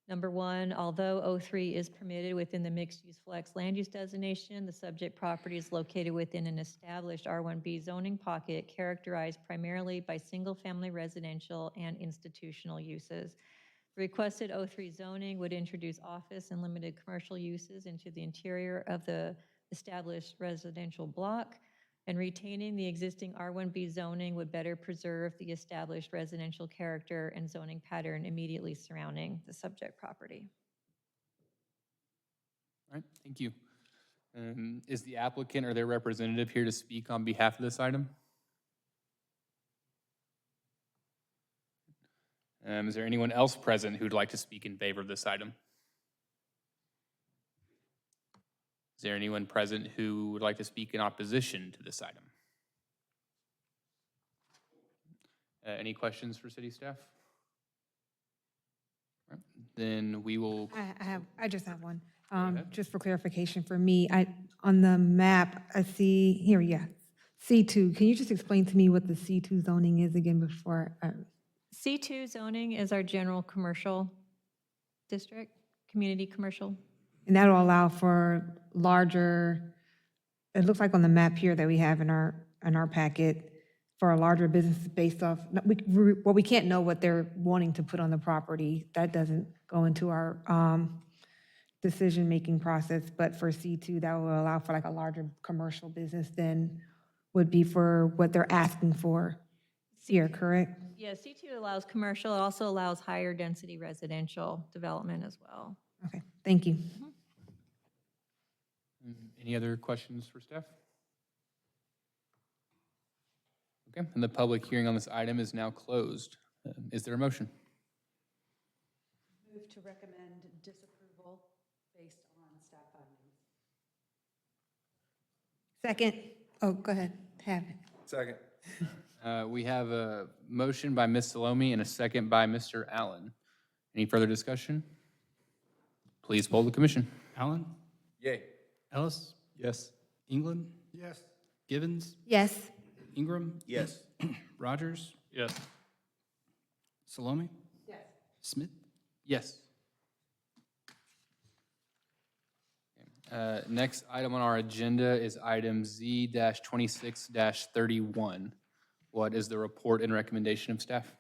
Number one, although O3 is permitted within the mixed-use flex land use designation, the subject property is located within an established R1B zoning pocket characterized primarily by single-family residential and institutional uses. The requested O3 zoning would introduce office and limited commercial uses into the interior of the established residential block, and retaining the existing R1B zoning would better preserve the established residential character and zoning pattern immediately surrounding the subject property. All right, thank you. Is the applicant or their representative here to speak on behalf of this item? Is there anyone else present who'd like to speak in favor of this item? Is there anyone present who would like to speak in opposition to this item? Any questions for city staff? All right, then we will. I just have one. ahead. Just for clarification for me, on the map, I see, here, yeah, C2. Can you just explain to me what the C2 zoning is again before? C2 zoning is our general commercial district, community commercial. And that'll allow for larger, it looks like on the map here that we have in our packet, for a larger business based off, we can't know what they're wanting to put on the property. That doesn't go into our decision-making process, but for C2, that will allow for like a larger commercial business than would be for what they're asking for here, correct? Yeah, C2 allows commercial, it also allows higher density residential development as well. Okay, thank you. Any other questions for staff? Okay, and the public hearing on this item is now closed. Is there a motion? Move to recommend disapproval based on staff findings. Second, oh, go ahead, have it. Second. We have a motion by Ms. Salome and a second by Mr. Allen. Any further discussion? Please poll the commission. Allen? Yay. Ellis? Yes. England? Yes. Givens? Yes. Ingram? Yes. Rogers? Yes. Salome? Yes. Smith? Yes. Next item on our agenda is item Z-26-31. What is the report and recommendation of staff?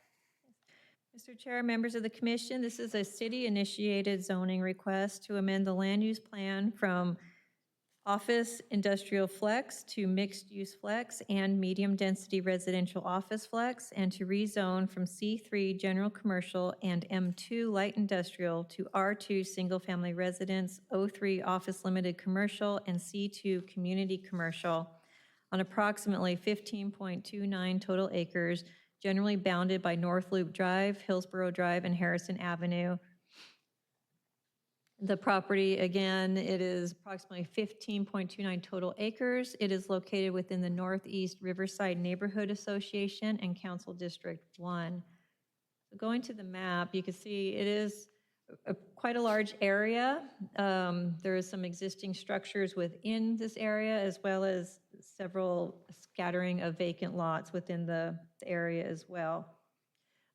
Mr. Chair, members of the commission, this is a city-initiated zoning request to amend the land use plan from office industrial flex to mixed-use flex and medium-density residential office flex, and to rezone from C3 general commercial and M2 light industrial to R2 single-family residence, O3 office limited commercial, and C2 community commercial on approximately 15.29 total acres, generally bounded by North Loop Drive, Hillsborough Drive, and Harrison Avenue. The property, again, it is approximately 15.29 total acres. It is located within the Northeast Riverside Neighborhood Association and Council District 1. So going to the map, you can see it is quite a large area. There is some existing structures within this area, as well as several scattering of vacant lots within the area as well.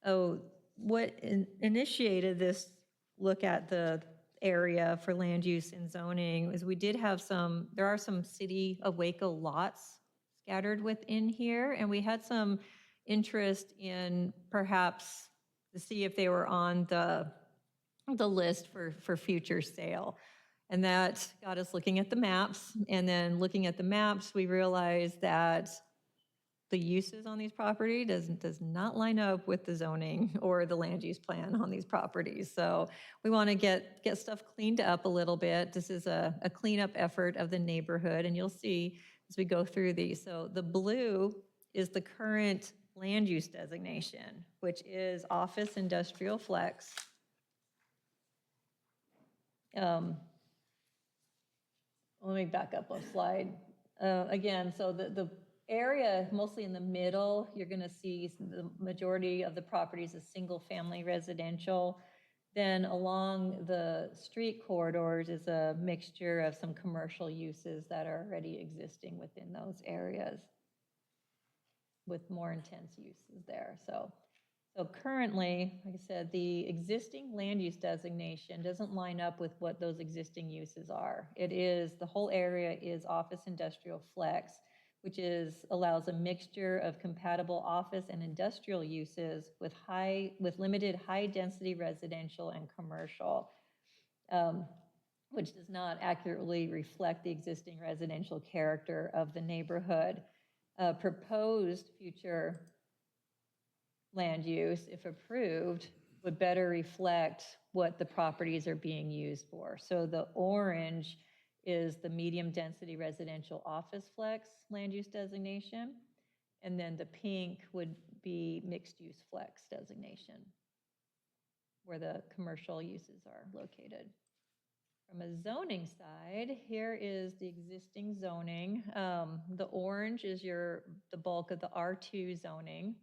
Oh, what initiated this look at the area for land use and zoning is we did have there are some City of Waco lots scattered within here, and we had some interest in perhaps to see if they were on the list for future sale. And that got us looking at the maps, and then looking at the maps, we realized that the uses on these properties does not line up with the zoning or the land use plan on these properties. So we want to get stuff cleaned up a little bit. This is a cleanup effort of the neighborhood, and you'll see as we go through these. So the blue is the current land use designation, which is office industrial flex. Let me back up a slide. Again, so the area mostly in the middle, you're going to see the majority of the properties is single-family residential. Then along the street corridors is a mixture of some commercial uses that are already existing within those areas with more intense uses there. So currently, like I said, the existing land use designation doesn't line up with what those existing uses are. The whole area is office industrial flex, which allows a mixture of compatible office and industrial uses with limited high-density residential and commercial, which does not accurately reflect the existing residential character of the neighborhood. Proposed future land use, if approved, would better reflect what the properties are being used for. So the orange is the medium-density residential office flex land use designation, and then the pink would be mixed-use flex designation, where the commercial uses are located. From a zoning side, here is the existing zoning. The orange is the bulk of the R2 zoning,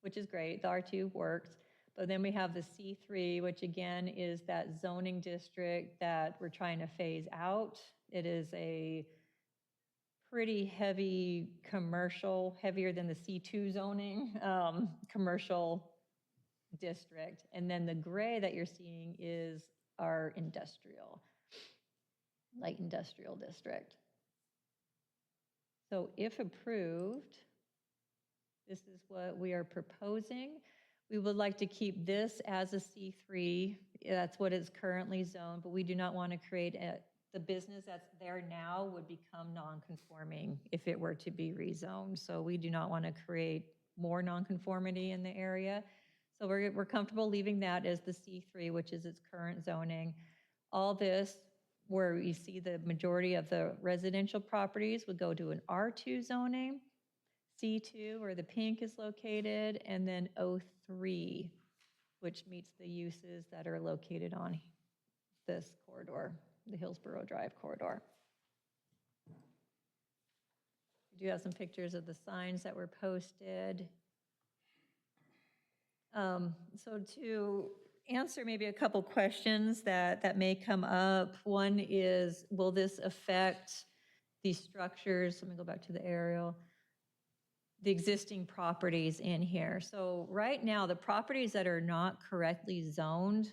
which is great. The R2 works. But then we have the C3, which again is that zoning district that we're trying to phase out. It is a pretty heavy commercial, heavier than the C2 zoning, commercial district. And then the gray that you're seeing is our light industrial district. So if approved, this is what we are proposing. We would like to keep this as a C3. That's what is currently zoned, but we do not want to create the business that's there now would become non-conforming if it were to be rezoned. So we do not want to create more non-conformity in the area. So we're comfortable leaving that as the C3, which is its current zoning. All this, where you see the majority of the residential properties, would go to an R2 zoning. C2, where the pink is located, and then O3, which meets the uses that are located on this corridor, the Hillsborough Drive corridor. We do have some pictures of the signs that were posted. So to answer maybe a couple questions that may come up, one is, will this affect these structures? Let me go back to the aerial. The existing properties in here. So right now, the properties that are not correctly zoned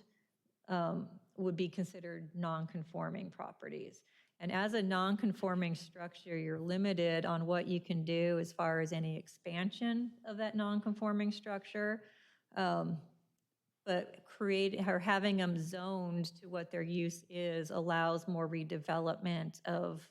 would be considered non-conforming properties. And as a non-conforming structure, you're limited on what you can do as far as any expansion of that non-conforming structure. But having them zoned to what their use is allows more redevelopment of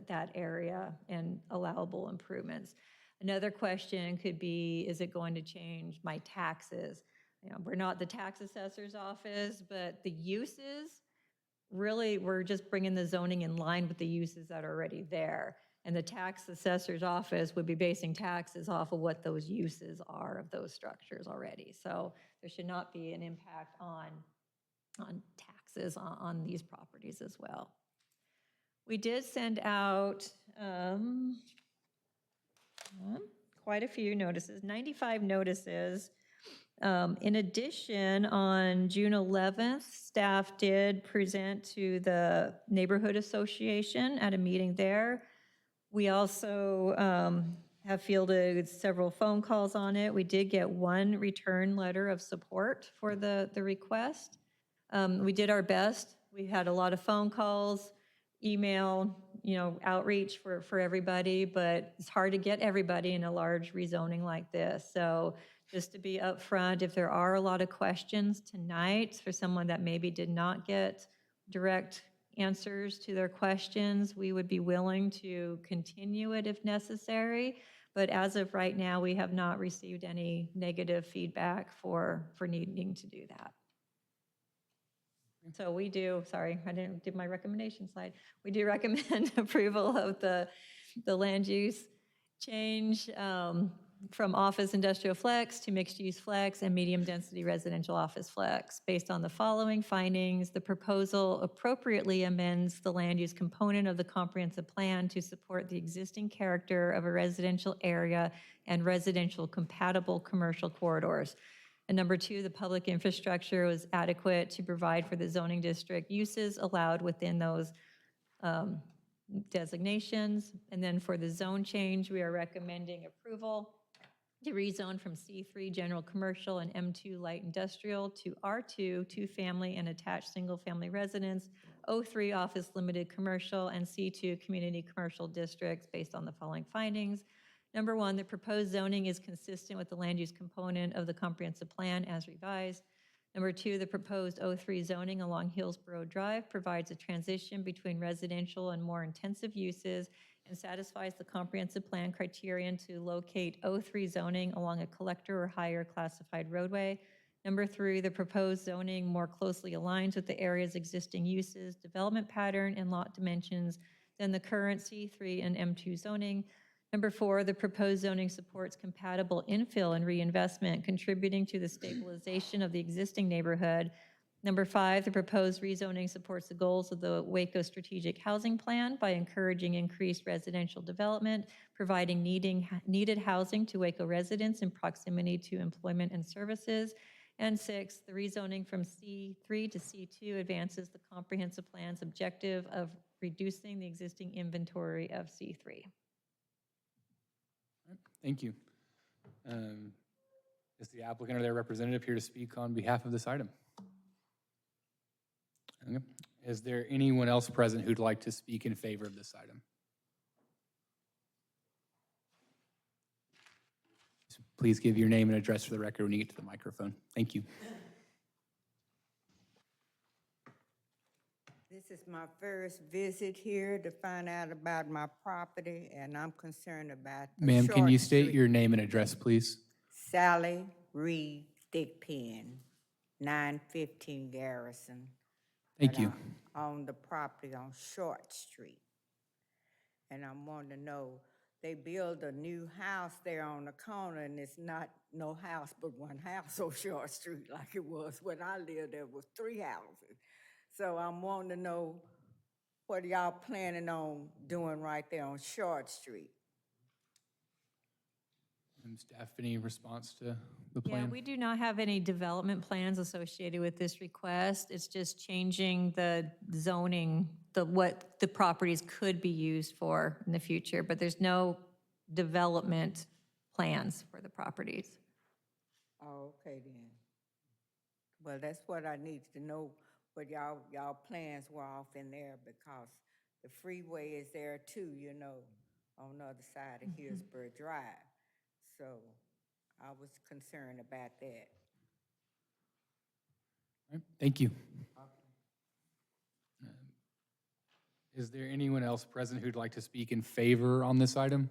that area and allowable improvements. Another question could be, is it going to change my taxes? You know, we're not the tax assessor's office, but the uses, really, we're just bringing the zoning in line with the uses that are already there. And the tax assessor's office would be basing taxes off of what those uses are of those structures already. So there should not be an impact on taxes on these properties as well. We did send out quite a few notices, 95 notices. In addition, on June 11th, staff did present to the Neighborhood Association at a meeting there. We also have fielded several phone calls on it. We did get one return letter of support for the request. We did our best. We had a lot of phone calls, email, outreach for everybody, but it's hard to get everybody in a large rezoning like this. So just to be upfront, if there are a lot of questions tonight for someone that maybe did not get direct answers to their questions, we would be willing to continue it if necessary. But as of right now, we have not received any negative feedback for needing to do that. So we do, sorry, I didn't do my recommendation slide. We do recommend approval of the land use change from office industrial flex to mixed use flex and medium density residential office flex. Based on the following findings, the proposal appropriately amends the land use component of the comprehensive plan to support the existing character of a residential area and residential compatible commercial corridors. And number two, the public infrastructure was adequate to provide for the zoning district uses allowed within those designations. And then for the zone change, we are recommending approval to rezone from C3 general commercial and M2 light industrial to R2 two-family and attached single-family residence, O3 office limited commercial, and C2 community commercial districts based on the following findings. Number one, the proposed zoning is consistent with the land use component of the comprehensive plan as revised. Number two, the proposed O3 zoning along Hillsborough Drive provides a transition between residential and more intensive uses and satisfies the comprehensive plan criterion to locate O3 zoning along a collector or higher classified roadway. Number three, the proposed zoning more closely aligns with the area's existing uses, development pattern, and lot dimensions than the current C3 and M2 zoning. Number four, the proposed zoning supports compatible infill and reinvestment, contributing to the stabilization of the existing neighborhood. Number five, the proposed rezoning supports the goals of the Waco Strategic Housing Plan by encouraging increased residential development, providing needed housing to Waco residents in proximity to employment and services. And six, the rezoning from C3 to C2 advances the comprehensive plan's objective of reducing the existing inventory of C3. Thank you. Is the applicant or their representative here to speak on behalf of this item? Okay. Is there anyone else present who'd like to speak in favor of this item? Please give your name and address for the record when you get to the microphone. Thank you. This is my first visit here to find out about my property, and I'm concerned about the Ma'am, can you short state street. your name and address, please? Sally Reed Thickpen, 915 Garrison. Thank But you. I own the property on Short Street. And I want to know, they build a new house there on the corner, and it's not no house but one house on Short Street like it was when I lived there was 3 houses. So I'm wanting to know what y'all planning on doing right there on Short Street. Staff, any response to the Yeah, plan? we do not have any development plans associated with this request. It's just changing the zoning, what the properties could be used for in the future, but there's no development plans for the properties. Oh, okay then. Well, that's what I need to know, what y'all plans were off in there, because the freeway is there too, on the other side of Hillsborough Drive. So I was concerned about that. All right, thank you. Is there anyone else present who'd like to speak in favor on this item?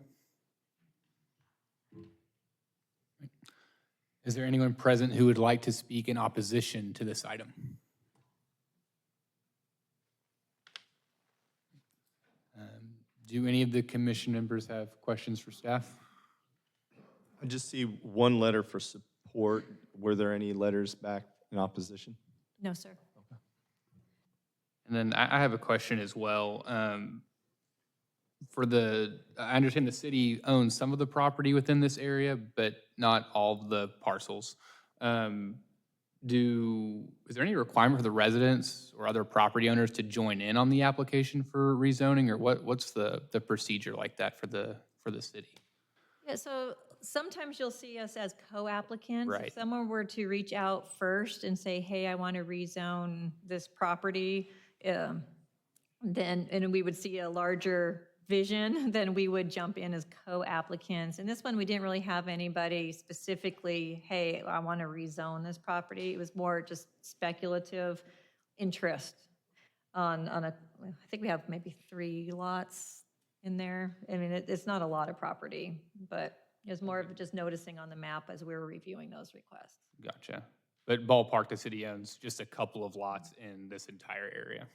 Is there anyone present who would like to speak in opposition to this item? Do any of the commission members have questions for staff? I just see one letter for support. Were there any letters back in opposition? No, sir. And then I have a question as well. I understand the city owns some of the property within this area, but not all of the parcels. Is there any requirement for the residents or other property owners to join in on the application for rezoning, or what's the procedure like that for the city? Yeah, so sometimes you'll see us as co-applicants. Right. If someone were to reach out first and say, hey, I want to rezone this property, and we would see a larger vision, then we would jump in as co-applicants. And this one, we didn't really have anybody specifically, hey, I want to rezone this property. It was more just speculative interest on I think we have maybe 3 lots in there. I mean, it's not a lot of property, but it was more of just noticing on the map as we were reviewing those requests. Gotcha. But ballpark, the city owns just a couple of lots in this entire area?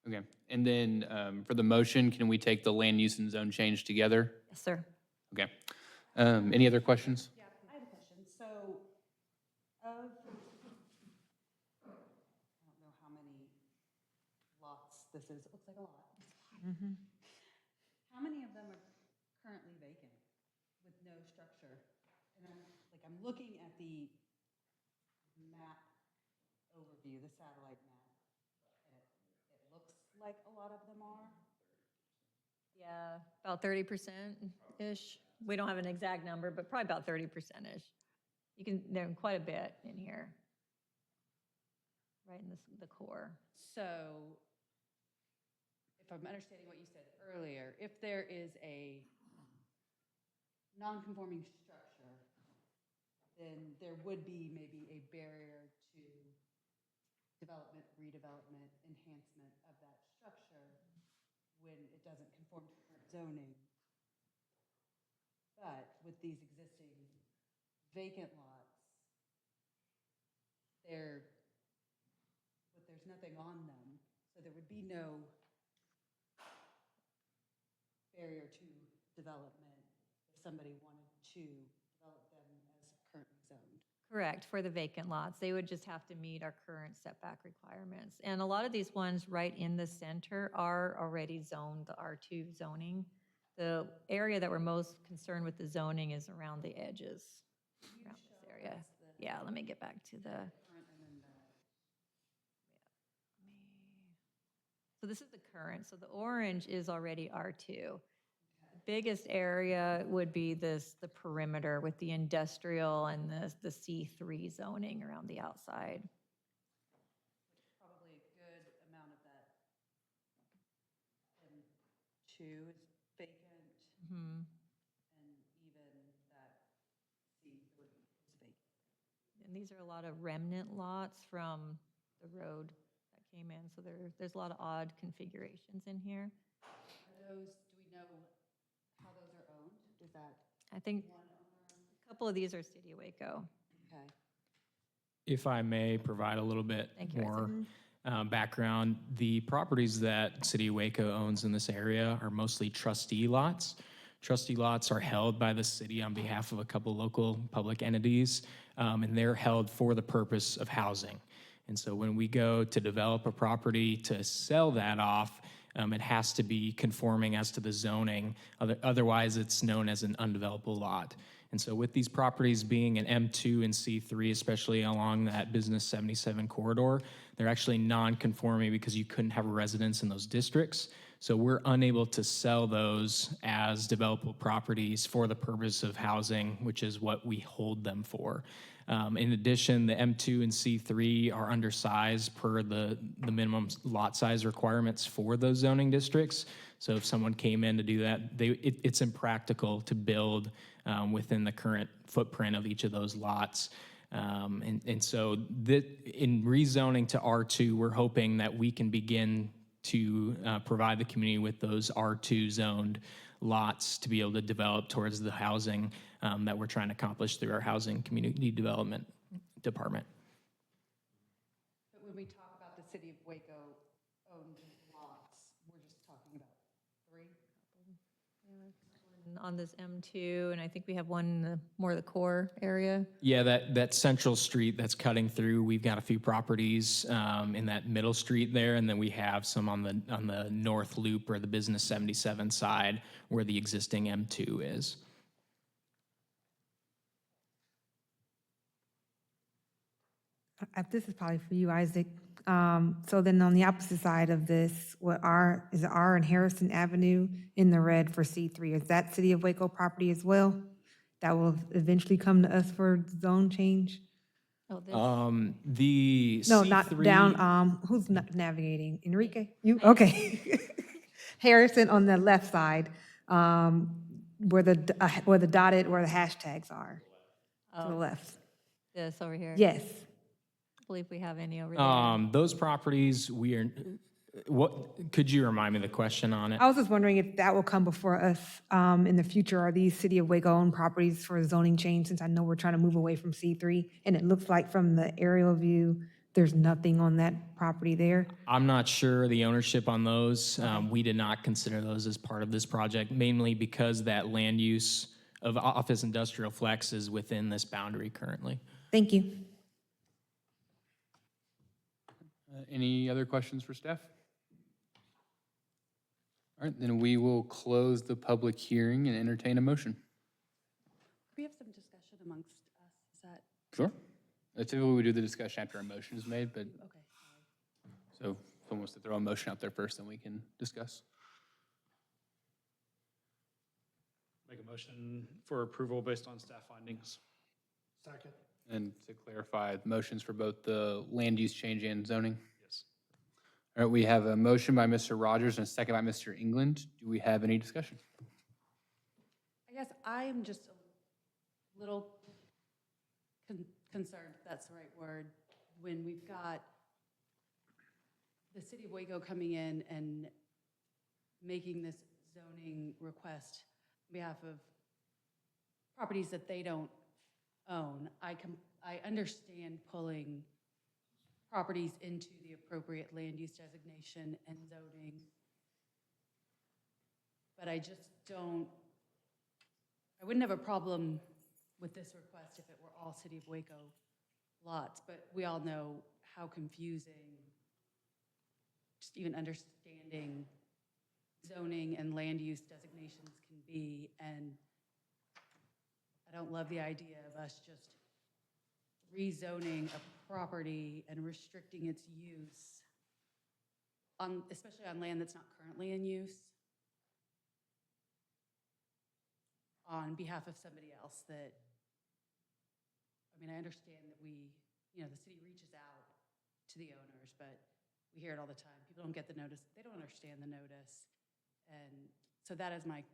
Okay, and then for the motion, can we take the land use and zone change together? Yes, sir. Okay. Any other questions? Yeah, I have a question. So of, I don't know how many lots this is. It looks like a lot. How many of them are currently vacant with no structure? And I'm looking at the map overview, the satellite map, and it looks like a lot of them are. Yeah, about 30%-ish. We don't have an exact number, but probably about 30%-ish. There's quite a bit in here, right in the core. So if I'm understanding what you said earlier, if there is a non-conforming structure, then there would be maybe a barrier to development, redevelopment, enhancement of that structure when it doesn't conform to current zoning. But with these existing vacant lots, there's nothing on them, so there would be no barrier to development if somebody wanted to develop them as currently zoned. Correct, for the vacant lots. They would just have to meet our current setback requirements. And a lot of these ones right in the center are already zoned, the R2 zoning. The area that we're most concerned with the zoning is around the edges, around this area. Yeah, let me get back to the, so this is the current. So the orange is already R2. The biggest area would be the perimeter with the industrial and the C3 zoning around the outside. Probably a good amount of that M2 is vacant, and even that C3 is vacant. And these are a lot of remnant lots from the road that came in. So there's a lot of odd configurations in here. Do we know how those are owned? Is that I think one owner? a couple of these are City of Waco. Okay. If I may provide a little bit Thank you, more background, the properties that City of Waco owns in this area are mostly trustee lots. Trustee lots are held by the city on behalf of a couple local public entities, and they're held for the purpose of housing. And so when we go to develop a property to sell that off, it has to be conforming as to the zoning. Otherwise, it's known as an undevelopable lot. And so with these properties being an M2 and C3, especially along that Business 77 corridor, they're actually non-conforming because you couldn't have a residence in those districts. So we're unable to sell those as developable properties for the purpose of housing, which is what we hold them for. In addition, the M2 and C3 are undersized per the minimum lot size requirements for those zoning districts. So if someone came in to do that, it's impractical to build within the current footprint of each of those lots. And so in rezoning to R2, we're hoping that we can begin to provide the community with those R2 zoned lots to be able to develop towards the housing that we're trying to accomplish through our Housing Community Development Department. But when we talk about the city of Waco owned lots, we're just talking about 3? On this M2, and I think we have one in the, more of the core area. Yeah, that central street that's cutting through, we've got a few properties in that middle street there, and then we have some on the north loop or the Business 77 side where the existing M2 is. This is probably for you, Isaac. So then on the opposite side of this, is R and Harrison Avenue in the red for C3? Is that City of Waco property as well? That will eventually come to us for zone change? Oh, this, The No, C3, not down, who's navigating? Enrique? You, okay. Harrison on the left side, where the dotted, where the hashtags are, to the left. this over here. Yes. I believe we have any over there. Those properties, what, could you remind me the question on it? I was just wondering if that will come before us in the future. Are these City of Waco owned properties for zoning change, since I know we're trying to move away from C3? And it looks like from the aerial view, there's nothing on that property there. I'm not sure the ownership on those. We did not consider those as part of this project, mainly because that land use of office industrial flex is within this boundary currently. Thank you. Any other questions for staff? All right, then we will close the public hearing and entertain a motion. We have some discussion amongst us, is that, Sure. Typically, we do the discussion after a motion is made, but, okay, sorry. so if someone wants to throw a motion out there first, then we can discuss. Make a motion for approval based on staff findings. Second. And to clarify, motions for both the land use change and zoning? Yes. All right, we have a motion by Mr. Rogers and a second by Mr. England. Do we have any discussion? I guess I am just a little concerned, if that's the right word, when we've got the city of Waco coming in and making this zoning request on behalf of properties that they don't own. I understand pulling properties into the appropriate land use designation and zoning, but I just don't, I wouldn't have a problem with this request if it were all City of Waco lots, but we all know how confusing just even understanding zoning and land use designations can be, and I don't love the idea of us just rezoning a property and restricting its use on, especially on land that's not currently in use, on behalf of somebody else that, I mean, I understand that we, you know, the city reaches out to the owners, but we hear it all the time. People don't get the notice. They don't understand the notice. And so that is my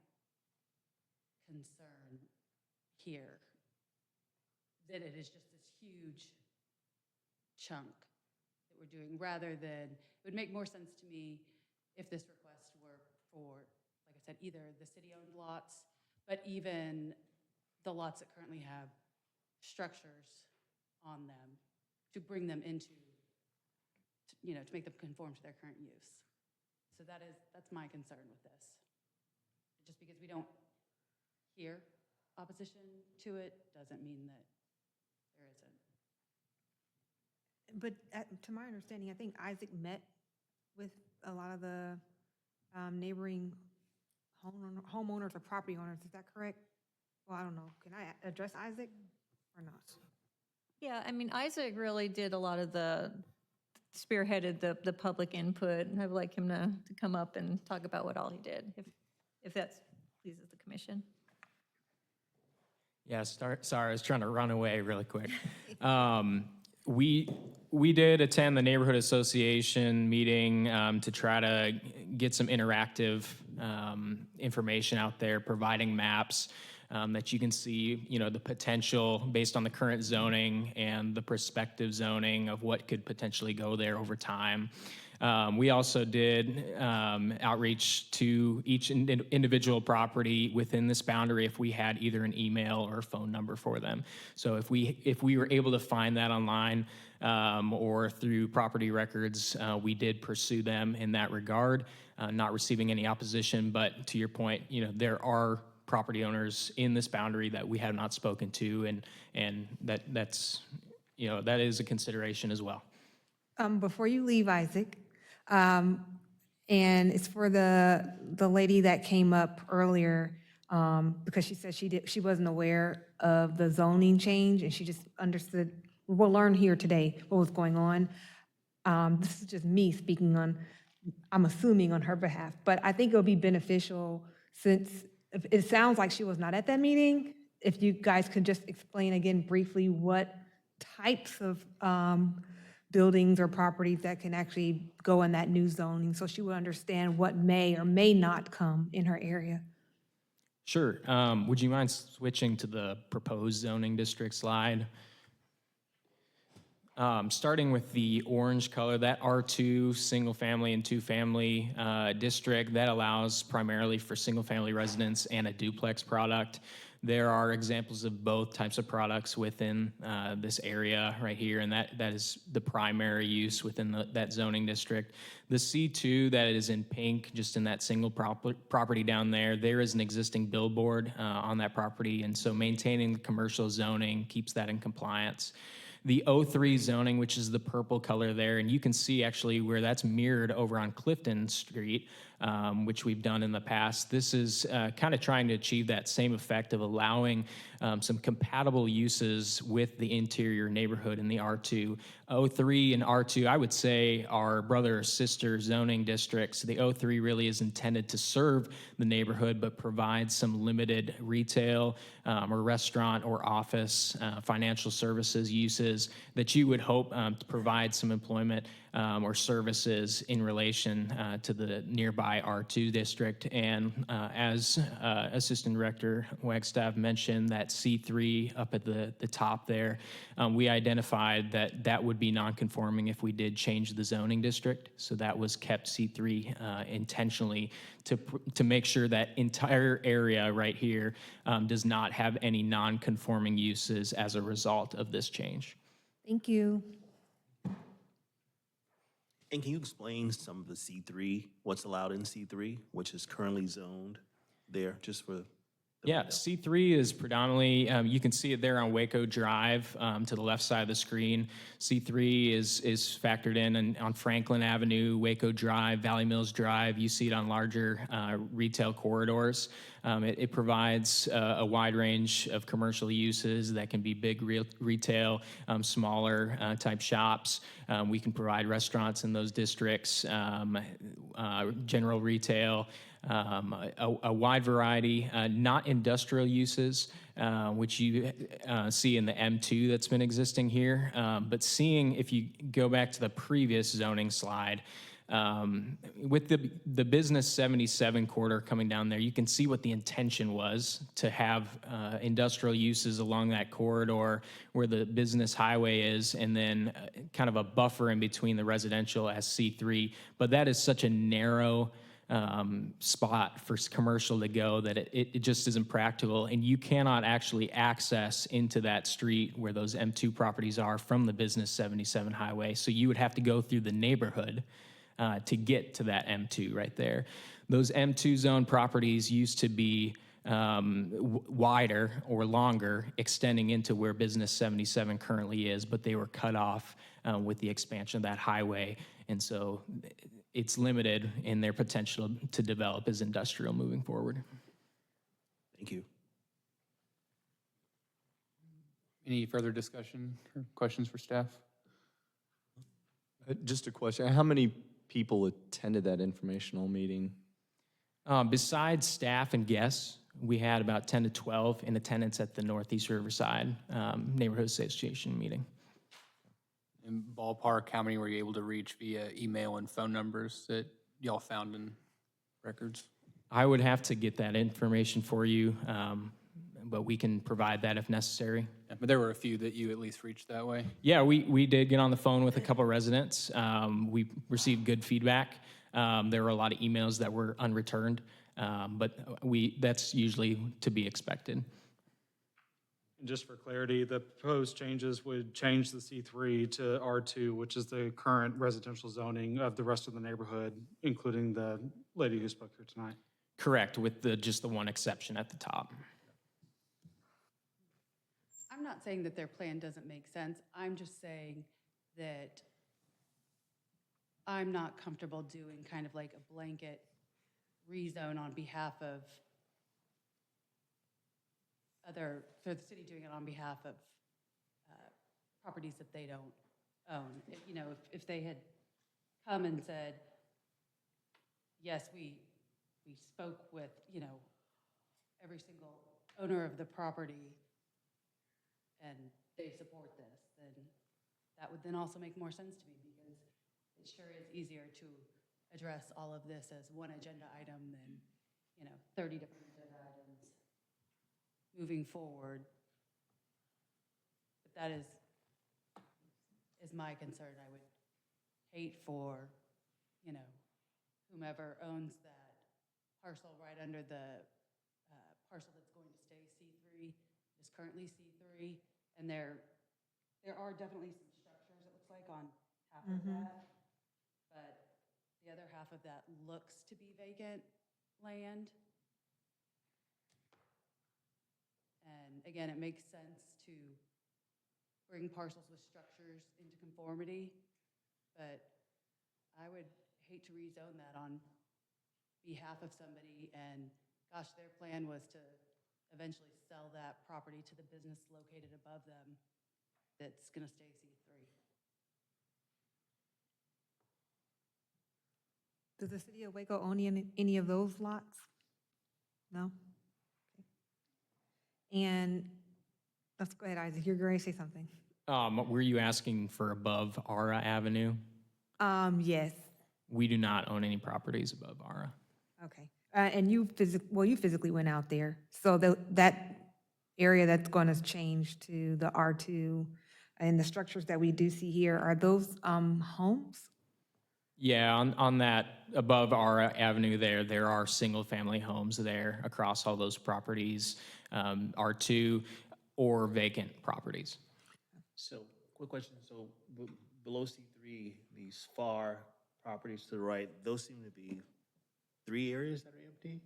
concern here, that it is just this huge chunk that we're doing, rather than, it would make more sense to me if this request were for, like I said, either the city-owned lots, but even the lots that currently have structures on them, to bring them into, you know, to make them conform to their current use. So that's my concern with this. Just because we don't hear opposition to it doesn't mean that there isn't. But to my understanding, I think Isaac met with a lot of the neighboring homeowners or property owners. Is that correct? Well, I don't know. Can I address Isaac or not? Yeah, I mean, Isaac really did a lot of spearheaded the public input, and I'd like him to come up and talk about what all he did, if that pleases the commission. Yeah, sorry, I was trying to run away really quick. We did attend the neighborhood association meeting to try to get some interactive information out there, providing maps that you can see, you know, the potential based on the current zoning and the prospective zoning of what could potentially go there over time. We also did outreach to each individual property within this boundary if we had either an email or a phone number for them. So if we were able to find that online or through property records, we did pursue them in that regard, not receiving any opposition. But to your point, there are property owners in this boundary that we have not spoken to, and that's that is a consideration as well. Before you leave, Isaac, and it's for the lady that came up earlier, because she said she wasn't aware of the zoning change, and she just understood, we'll learn here today what was going on. This is just me speaking on, I'm assuming on her behalf, but I think it'll be beneficial, since it sounds like she was not at that meeting, if you guys could just explain again briefly what types of buildings or properties that can actually go in that new zoning, so she would understand what may or may not come in her area. Sure. Would you mind switching to the proposed zoning district slide? Starting with the orange color, that R2 single-family and two-family district, that allows primarily for single-family residents and a duplex product. There are examples of both types of products within this area right here, and that is the primary use within that zoning district. The C2 that is in pink, just in that single property down there, there is an existing billboard on that property, and so maintaining the commercial zoning keeps that in compliance. The O3 zoning, which is the purple color there, and you can see actually where that's mirrored over on Clifton Street, which we've done in the past. This is kind of trying to achieve that same effect of allowing some compatible uses with the interior neighborhood in the R2. O3 and R2, I would say, are brother or sister zoning districts. The O3 really is intended to serve the neighborhood, but provide some limited retail or restaurant or office financial services uses that you would hope to provide some employment or services in relation to the nearby R2 district. And as Assistant Director Wagstaff mentioned, that C3 up at the top there, we identified that would be non-conforming if we did change the zoning district. So that was kept C3 intentionally to make sure that entire area right here does not have any non-conforming uses as a result of this change. Thank you. And can you explain some of the C3, what's allowed in C3, which is currently zoned there, just for? Yeah, C3 is predominantly, you can see it there on Waco Drive to the left side of the screen. C3 is factored in on Franklin Avenue, Waco Drive, Valley Mills Drive. You see it on larger retail corridors. It provides a wide range of commercial uses that can be big retail, smaller type shops. We can provide restaurants in those districts, general retail, a wide variety, not industrial uses, which you see in the M2 that's been existing here. But seeing, if you go back to the previous zoning slide, with the business 77 corridor coming down there, you can see what the intention was to have industrial uses along that corridor where the business highway is, and then kind of a buffer in between the residential as C3. But that is such a narrow spot for commercial to go that it just isn't practical, and you cannot actually access into that street where those M2 properties are from the business 77 highway. So you would have to go through the neighborhood to get to that M2 right there. Those M2 zone properties used to be wider or longer, extending into where business 77 currently is, but they were cut off with the expansion of that highway. And so it's limited in their potential to develop as industrial moving forward. Thank you. Any further discussion or questions for staff? Just a question. How many people attended that informational meeting? Besides staff and guests, we had about 10 to 12 in attendance at the Northeast Riverside Neighborhood Association meeting. In ballpark, how many were you able to reach via email and phone numbers that y'all found in records? I would have to get that information for you, but we can provide that if necessary. Yeah, but there were a few that you at least reached that way. Yeah, we did get on the phone with a couple residents. We received good feedback. There were a lot of emails that were unreturned, but that's usually to be expected. And just for clarity, the proposed changes would change the C3 to R2, which is the current residential zoning of the rest of the neighborhood, including the lady who spoke here tonight. Correct, with just the one exception at the top. I'm not saying that their plan doesn't make sense. I'm just saying that I'm not comfortable doing kind of like a blanket rezone on behalf of for the city doing it on behalf of properties that they don't own. You know, if they had come and said, yes, we spoke with, you know, every single owner of the property and they support this, then that would then also make more sense to me, because it sure is easier to address all of this as one agenda item than, you know, 30 different agenda items moving forward. But that is my concern. I would hate for, you know, whomever owns that parcel right under the parcel that's going to stay C3, is currently C3, and there are definitely some structures, it looks like, on half of that, but the other half of that looks to be vacant land. And again, it makes sense to bring parcels with structures into conformity, but I would hate to rezone that on behalf of somebody, and gosh, their plan was to eventually sell that property to the business located above them that's gonna stay C3. Does the city of Waco own any of those lots? No? And, let's go ahead, Isaac, you're going to say something. Were you asking for above Ara Avenue? Yes, We do not own any properties above Ara. okay. And you physically went out there, so that area that's going to change to the R2 and the structures that we do see here, are those homes? Yeah, on that above Ara Avenue there are single-family homes there across all those properties, R2 or vacant properties. So, quick question, so below C3, these far properties to the right, those seem to be 3 areas that are empty?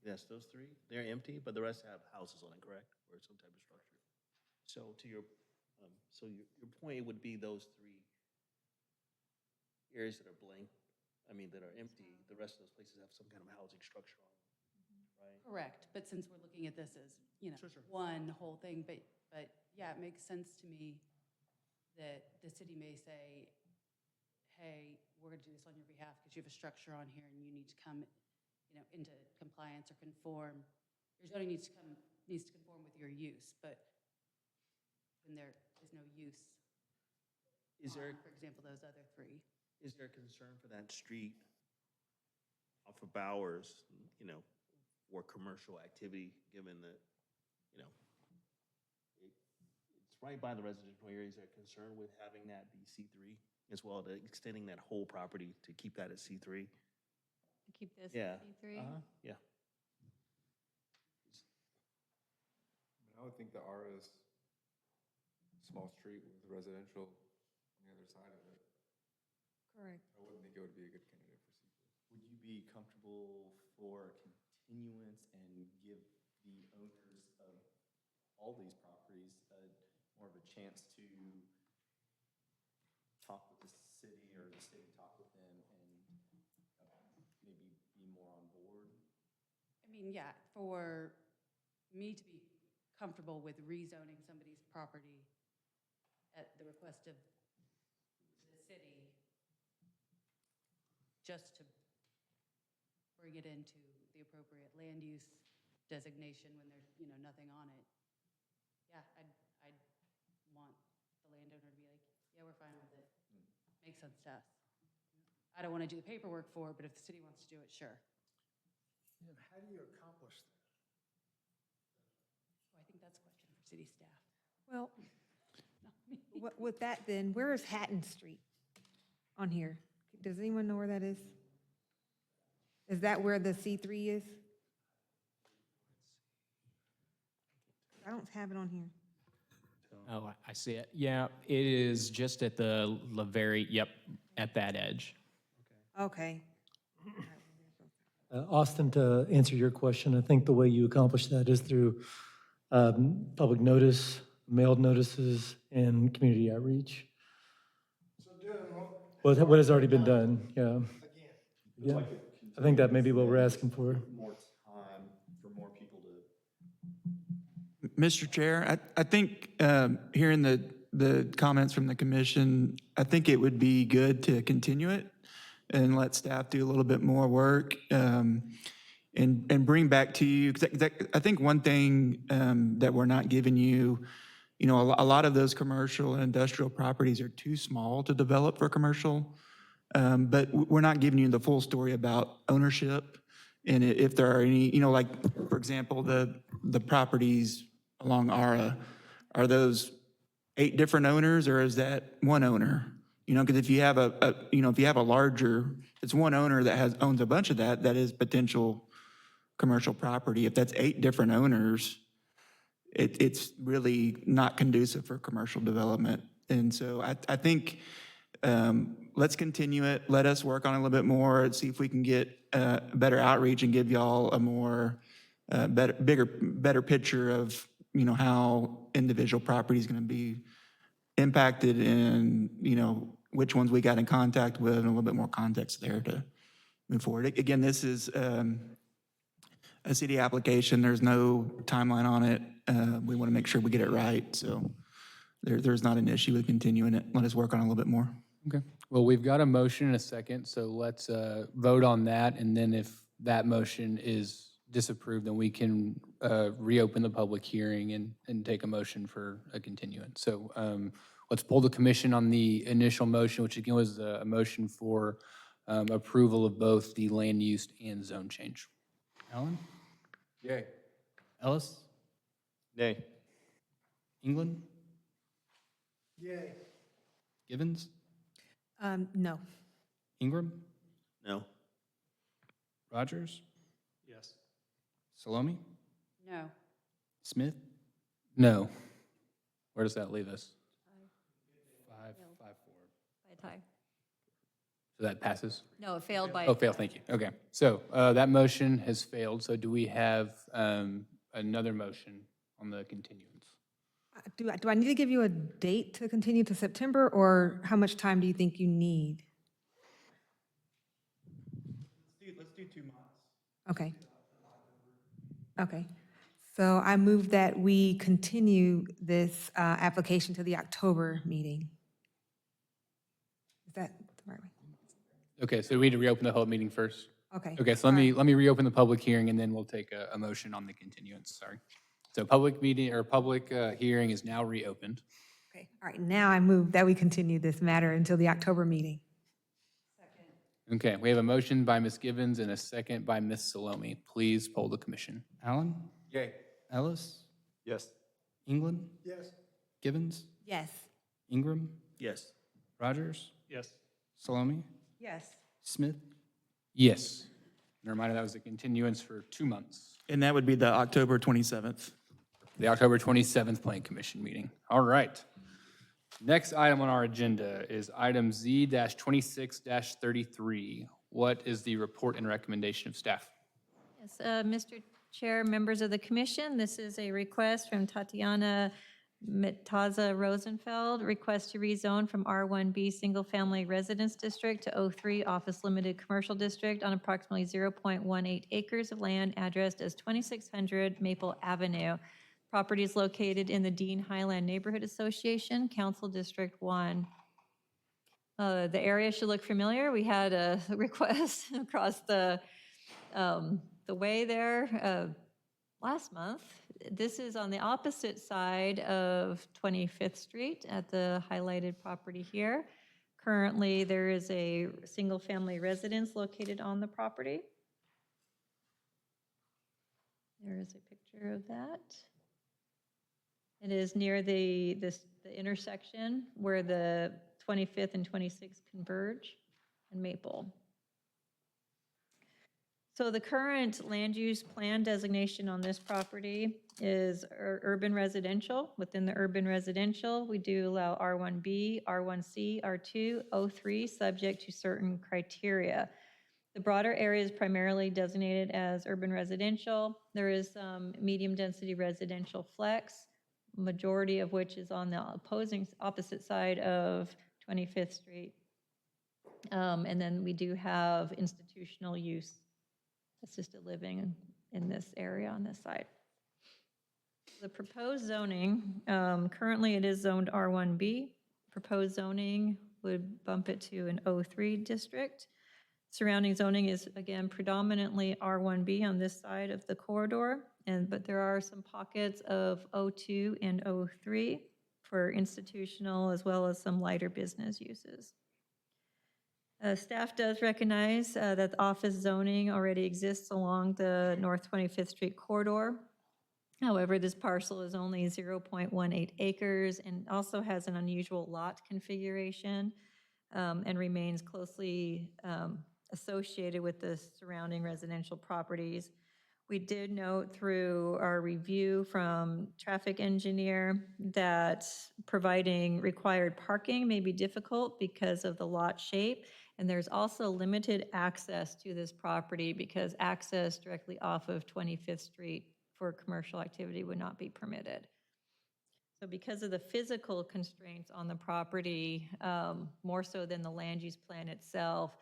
Yes, those 3, they're empty, but the rest have houses on it, correct? Or some type of structure? So to your point would be those 3 areas that are blank, that are empty, the rest of those places have some kind of housing structure on them, right? Correct, but since we're looking at this as, you know, one whole thing, but yeah, it makes sense to me that the city may say, hey, we're gonna do this on your behalf because you have a structure on here and you need to come, you know, into compliance or conform. Your zoning needs to conform with your use, but when there is no use on, for example, those other 3. Is there a concern for that street off of Bowers, for commercial activity, given that, it's right by the residential area? Is there a concern with having that be C3 as well, to extending that whole property to keep that at C3? Keep this Yeah. C3? Yeah. I would think the R is a small street with residential on the other side of it. Correct. I wouldn't think it would be a good candidate for C3. Would you be comfortable for continuance and give the owners of all these properties more of a chance to talk with the city, or the city talk with them, and maybe be more on board? I mean, yeah, for me to be comfortable with rezoning somebody's property at the request of the city, just to bring it into the appropriate land use designation when there's, you know, nothing on it. Yeah, I'd want the landowner to be like, yeah, we're fine with it. Makes sense to us. I don't want to do the paperwork for it, but if the city wants to do it, sure. How do you accomplish that? I city staff. Well, with that then, where is Hatton Street on here? Does anyone know where that is? Is that where the C3 is? I don't have it on here. Oh, I see it. Yeah, it is just at the very, yep, at that edge. Okay. Austin, to answer your question, I think the way you accomplish that is through public notice, mailed notices, and community outreach. What has already been done, yeah. Yeah, I think that may be what we're asking for. More time for more people to. Mr. Chair, I think, hearing the comments from the commission, I think it would be good to continue it and let staff do a little bit more work, and bring back to you, 'cause I think one thing that we're not giving you, you know, a lot of those commercial and industrial properties are too small to develop for commercial, but we're not giving you the full story about ownership, and if there are any, you know, like, for example, the properties along ARA, are those 8 different owners, or is that one owner? You know, because if you have if you have a larger, it's one owner that owns a bunch of that is potential commercial property. If that's 8 different owners, it's really not conducive for commercial development. And so I think, let's continue it. Let us work on it a little bit more and see if we can get better outreach and give y'all a more better picture of, you know, how individual property is going to be impacted, and, you know, which ones we got in contact with, and a little bit more context there to move forward. Again, this is a city application. There's no timeline on it. We want to make sure we get it right. So there's not an issue with continuing it. Let us work on it a little bit more. Okay. Well, we've got a motion and a second, so let's vote on that. And then if that motion is disapproved, then we can reopen the public hearing and take a motion for a continuance. So let's poll the commission on the initial motion, which again was a motion for approval of both the land use and zone change. Allen? Yay. Ellis? Nay. England? Yay. Givens? No. Ingram? No. Rogers? Yes. Salome? No. Smith? No. Where does that leave us? 5-4. By a tie. So that passes? No, it failed by. Oh, failed, thank you. Okay. So that motion has failed. So do we have another motion on the continuance? Do I need to give you a date to continue to September, or how much time do you think you need? Let's do 2 months. Okay. Okay. So I move that we continue this application to the October meeting. Is that the right way? Okay, so we need to reopen the whole meeting first? Okay. Okay, so let me reopen the public hearing, and then we'll take a motion on the continuance, sorry. So public meeting, or public hearing is now reopened. Okay. All right. Now I move that we continue this matter until the October meeting. Okay, we have a motion by Ms. Givens and a second by Ms. Salome. Please poll the commission. Allen? Yay. Ellis? Yes. England? Yes. Givens? Yes. Ingram? Yes. Rogers? Yes. Salome? Yes. Smith? Yes. And a reminder, that was a continuance for 2 months. And that would be the October 27th. The October 27th Plan Commission meeting. All right. Next item on our agenda is item Z-26-33. What is the report and recommendation of staff? Yes, Mr. Chair, members of the commission, this is a request from Tatiana Mitaza Rosenfeld, request to rezone from R1B Single Family Residence District to O3 Office Limited Commercial District on approximately 0.18 acres of land addressed as 2600 Maple Avenue. Property is located in the Dean Highland Neighborhood Association, Council District 1. The area should look familiar. We had a request across the way there last month. This is on the opposite side of 25th Street at the highlighted property here. Currently, there is a single-family residence located on the property. There is a picture of that. It is near the intersection where the 25th and 26th converge in Maple. So the current land use plan designation on this property is urban residential. Within the urban residential, we do allow R1B, R1C, R2, O3, subject to certain criteria. The broader area is primarily designated as urban residential. There is some medium-density residential flex, majority of which is on the opposite side of 25th Street. And then we do have institutional use, assisted living in this area on this side. The proposed zoning, currently it is zoned R1B. Proposed zoning would bump it to an O3 district. Surrounding zoning is, again, predominantly R1B on this side of the corridor, but there are some pockets of O2 and O3 for institutional as well as some lighter business uses. Staff does recognize that the office zoning already exists along the North 25th Street corridor. However, this parcel is only 0.18 acres and also has an unusual lot configuration and remains closely associated with the surrounding residential properties. We did note through our review from traffic engineer that providing required parking may be difficult because of the lot shape. And there's also limited access to this property because access directly off of 25th Street for commercial activity would not be permitted. So because of the physical constraints on the property, more so than the land use plan itself,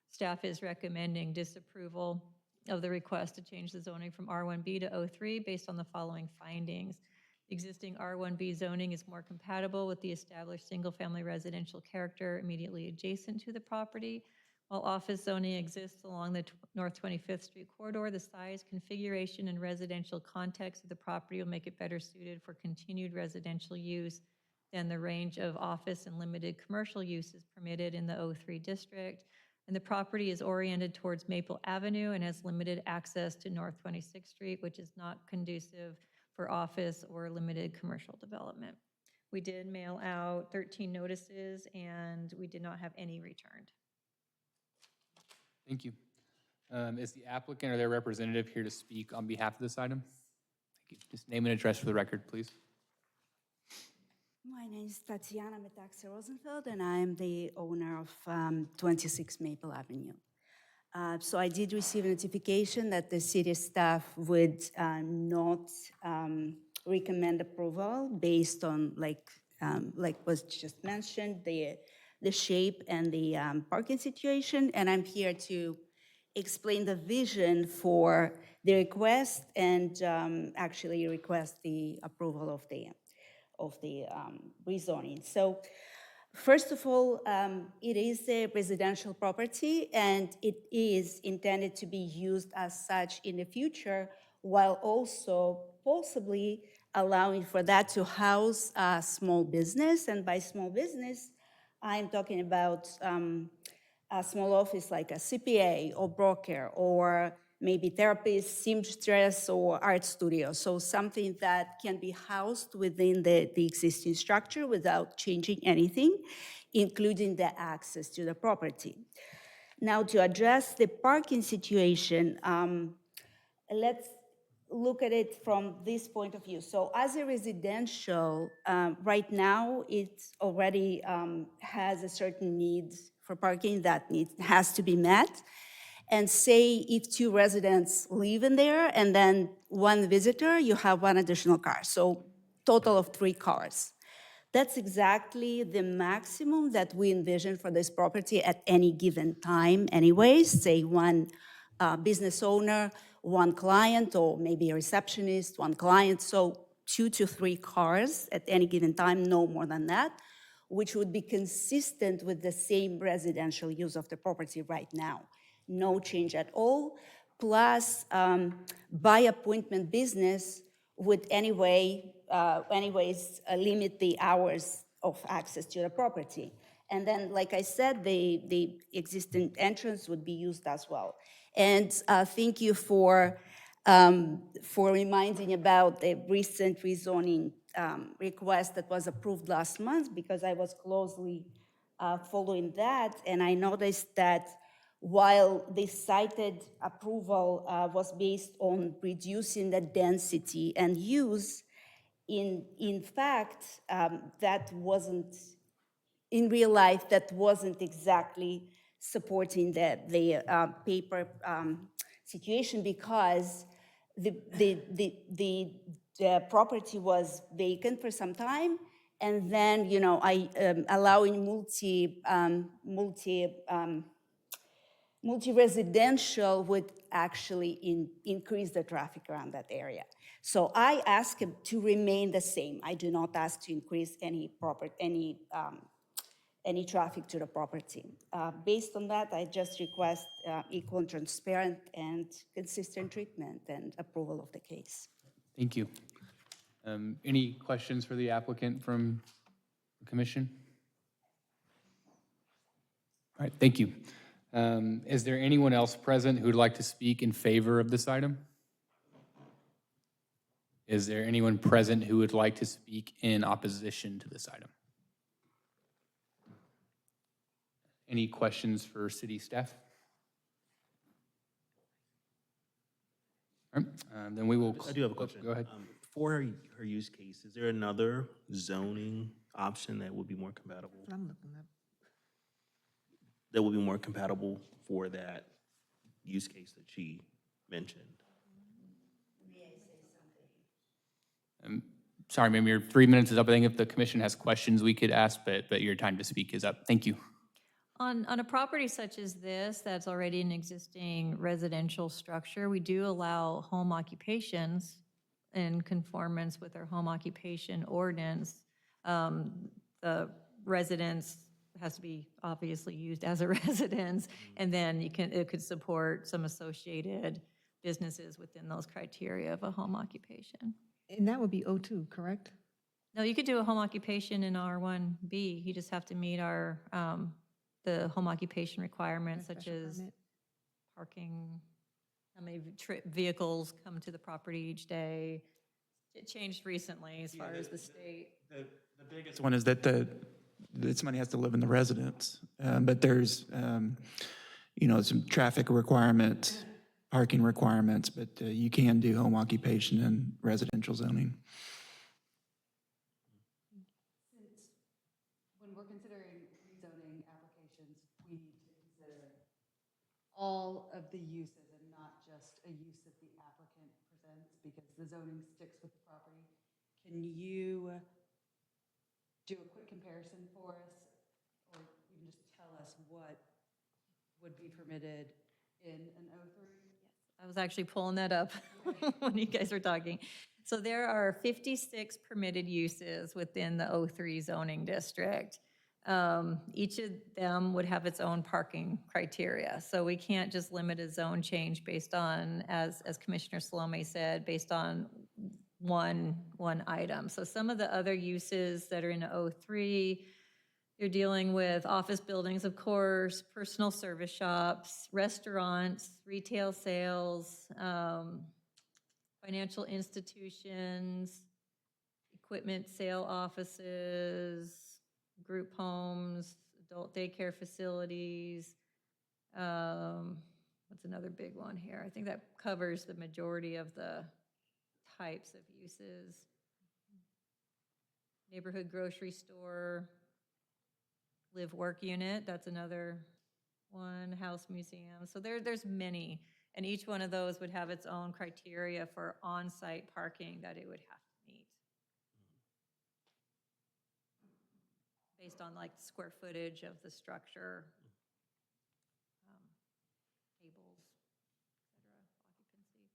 staff is recommending disapproval of the request to change the zoning from R1B to O3 based on the following findings. Existing R1B zoning is more compatible with the established single-family residential character immediately adjacent to the property. While office zoning exists along the North 25th Street corridor, the size, configuration, and residential context of the property will make it better suited for continued residential use than the range of office and limited commercial uses permitted in the O3 district. And the property is oriented towards Maple Avenue and has limited access to North 26th Street, which is not conducive for office or limited commercial development. We did mail out 13 notices and we did not have any returned. Thank you. Is the applicant or their representative here to speak on behalf of this item? Thank you. Just name and address for the record, please. My name is Tatiana Metaxa Rosenfeld, and I am the owner of 26 Maple Avenue. So I did receive a notification that the city staff would not recommend approval based on, like was just mentioned, the shape and the parking situation. And I'm here to explain the vision for the request and actually request the approval of the rezoning. So first of all, it is a residential property and it is intended to be used as such in the future, while also possibly allowing for that to house a small business. And by small business, I'm talking about a small office like a CPA or broker or maybe therapist, seamstress, or art studio. So something that can be housed within the existing structure without changing anything, including the access to the property. Now, to address the parking situation, let's look at it from this point of view. So as a residential, right now, it already has a certain need for parking that has to be met. And say if two residents live in there and then one visitor, you have one additional car. So total of 3 cars. That's exactly the maximum that we envision for this property at any given time anyways. Say one business owner, one client, or maybe a receptionist, one client. So 2 to 3 cars at any given time, no more than that, which would be consistent with the same residential use of the property right now. No change at all, plus by appointment business would anyways limit the hours of access to the property. And then, like I said, the existing entrance would be used as well. And thank you for for reminding about the recent rezoning request that was approved last month, because I was closely following that, and I noticed that while the cited approval was based on reducing the density and use, in fact, that wasn't, in real life, that wasn't exactly supporting the paper situation, because the property was vacant for some time, and then, you know, allowing multi-residential would actually increase the traffic around that area. So I ask him to remain the same. I do not ask to increase any traffic to the property. Based on that, I just request equal and transparent and consistent treatment and approval of the case. Thank you. Any questions for the applicant from the commission? All right, thank you. Is there anyone else present who would like to speak in favor of this item? Is there anyone present who would like to speak in opposition to this item? Any questions for city staff? All right, then we will. I do have a question. Go ahead. For her use case, is there another zoning option that would be more compatible? That would be more compatible for that use case that she mentioned? Sorry, ma'am, your 3 minutes is up. I think if the commission has questions, we could ask, but your time to speak is up. Thank you. On a property such as this, that's already an existing residential structure, we do allow home occupations in conformance with our home occupation ordinance. The residence has to be obviously used as a residence, and then it could support some associated businesses within those criteria of a home occupation. And that would be O2, correct? No, you could do a home occupation in R1B. You just have to meet our, the home occupation requirements, such as parking, how many vehicles come to the property each day. It changed recently as far as the state. The biggest one is that somebody has to live in the residence, but there's, you know, some traffic requirements, parking requirements, but you can do home occupation in residential zoning. When we're considering rezoning applications, we need to consider all of the uses and not just a use that the applicant presents, because the zoning sticks with the property. Can you do a quick comparison for us, or even just tell us what would be permitted in an O3? I was actually pulling that up when you guys were talking. So there are 56 permitted uses within the O3 zoning district. Each of them would have its own parking criteria. So we can't just limit a zone change based on, as Commissioner Salome said, based on one item. So some of the other uses that are in O3, you're dealing with office buildings, of course, personal service shops, restaurants, retail sales, financial institutions, equipment sale offices, group homes, adult daycare facilities. What's another big one here? I think that covers the majority of the types of uses. Neighborhood grocery store, live-work unit, that's another one, house museum. So there's many, and each one of those would have its own criteria for on-site parking that it would have to meet. Based on like square footage of the structure, tables, et cetera, occupancy.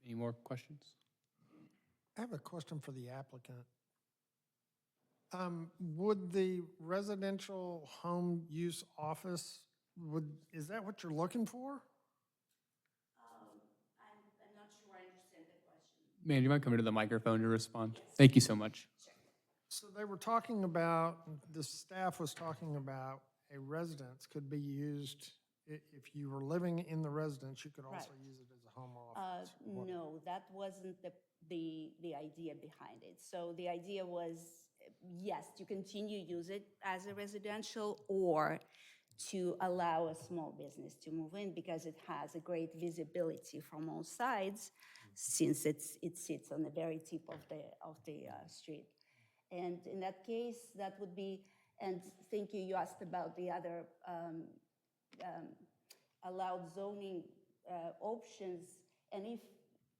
Any more questions? I have a question for the applicant. Would the residential home use office, is that what you're looking for? I'm not sure I understand the question. Man, you might come into the microphone to respond. Thank you so much. So they were talking about, the staff was talking about a residence could be used if you were living in the residence, you could also Right. use it as a home office? No, that wasn't the idea behind it. So the idea was, yes, to continue use it as a residential or to allow a small business to move in because it has a great visibility from all sides since it sits on the very tip of the street. And in that case, that would be, and thank you, you asked about the other allowed zoning options. And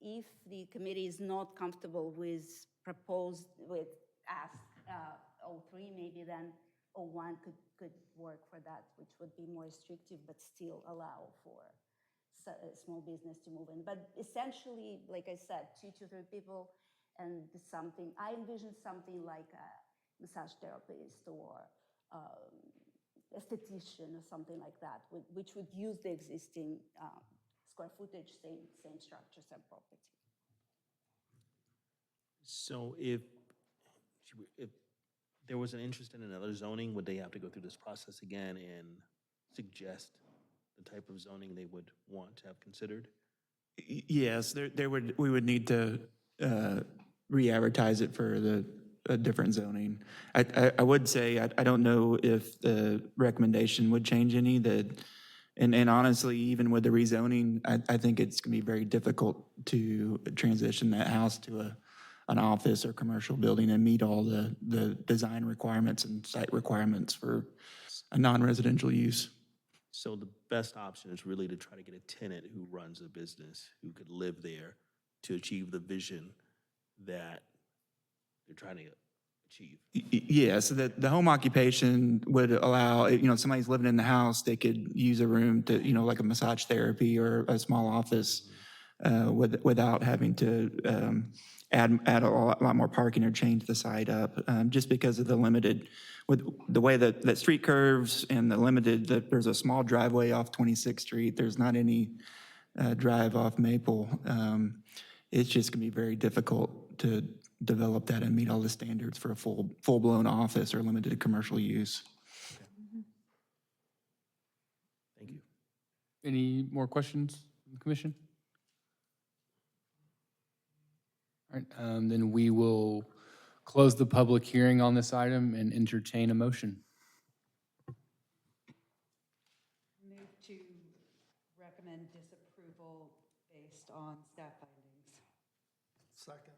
if the committee is not comfortable with proposed, with ask 03, maybe then 01 could work for that, which would be more restrictive, but still allow for a small business to move in. But essentially, like I said, 2 to 3 people and something, I envision something like a massage therapist or esthetician or something like that, which would use the existing square footage, same structure, same property. So if there was an interest in another zoning, would they have to go through this process again and suggest the type of zoning they would want to have considered? Yes, we would need to re-advertise it for a different zoning. I would say, I don't know if the recommendation would change any, and honestly, even with the rezoning, I think it's gonna be very difficult to transition that house to an office or commercial building and meet all the design requirements and site requirements for a non-residential use. So the best option is really to try to get a tenant who runs a business, who could live there to achieve the vision that they're trying to achieve. Yeah, so the home occupation would allow, if somebody's living in the house, they could use a room to, like a massage therapy or a small office without having to add a lot more parking or change the site up, just because of the limited, with the way that street curves and the limited, there's a small driveway off 26th Street, there's not any drive off Maple. It's just gonna be very difficult to develop that and meet all the standards for a full-blown office or limited commercial use. Thank you. Any more questions from the commission? All right, then we will close the public hearing on this item and entertain a motion. Move to recommend disapproval based on staff findings. Second.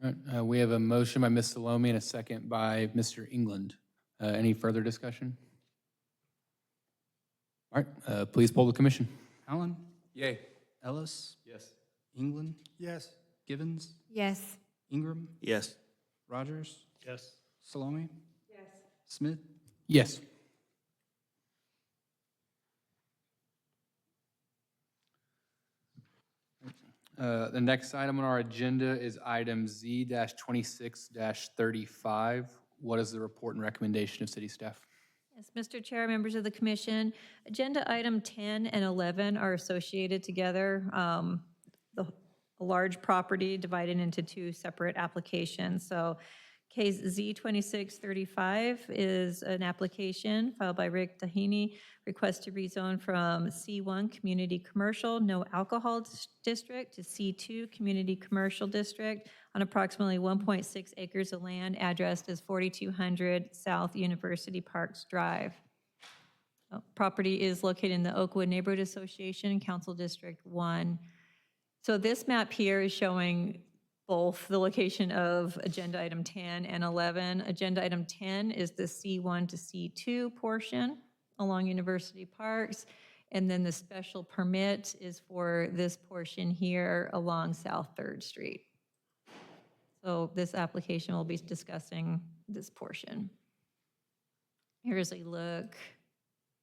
All right, we have a motion by Ms. Salome and a second by Mr. England. Any further discussion? All right, please poll the commission. Allen? Yay. Ellis? Yes. England? Yes. Givens? Yes. Ingram? Yes. Rogers? Yes. Salome? Yes. Smith? Yes. The next item on our agenda is item Z-26-35. What is the report and recommendation of city staff? Yes, Mr. Chair, members of the commission, agenda item 10 and 11 are associated together. A large property divided into 2 separate applications. So case Z-26-35 is an application filed by Rick Dahini, request to rezone from C1 Community Commercial, No Alcohol District to C2 Community Commercial District on approximately 1.6 acres of land addressed as 4200 South University Parks Drive. Property is located in the Oakwood Neighborhood Association, Council District 1. So this map here is showing both the location of agenda item 10 and 11. Agenda item 10 is the C1 to C2 portion along University Parks, and then the special permit is for this portion here along South 3rd Street. So this application will be discussing this portion. Here's a look.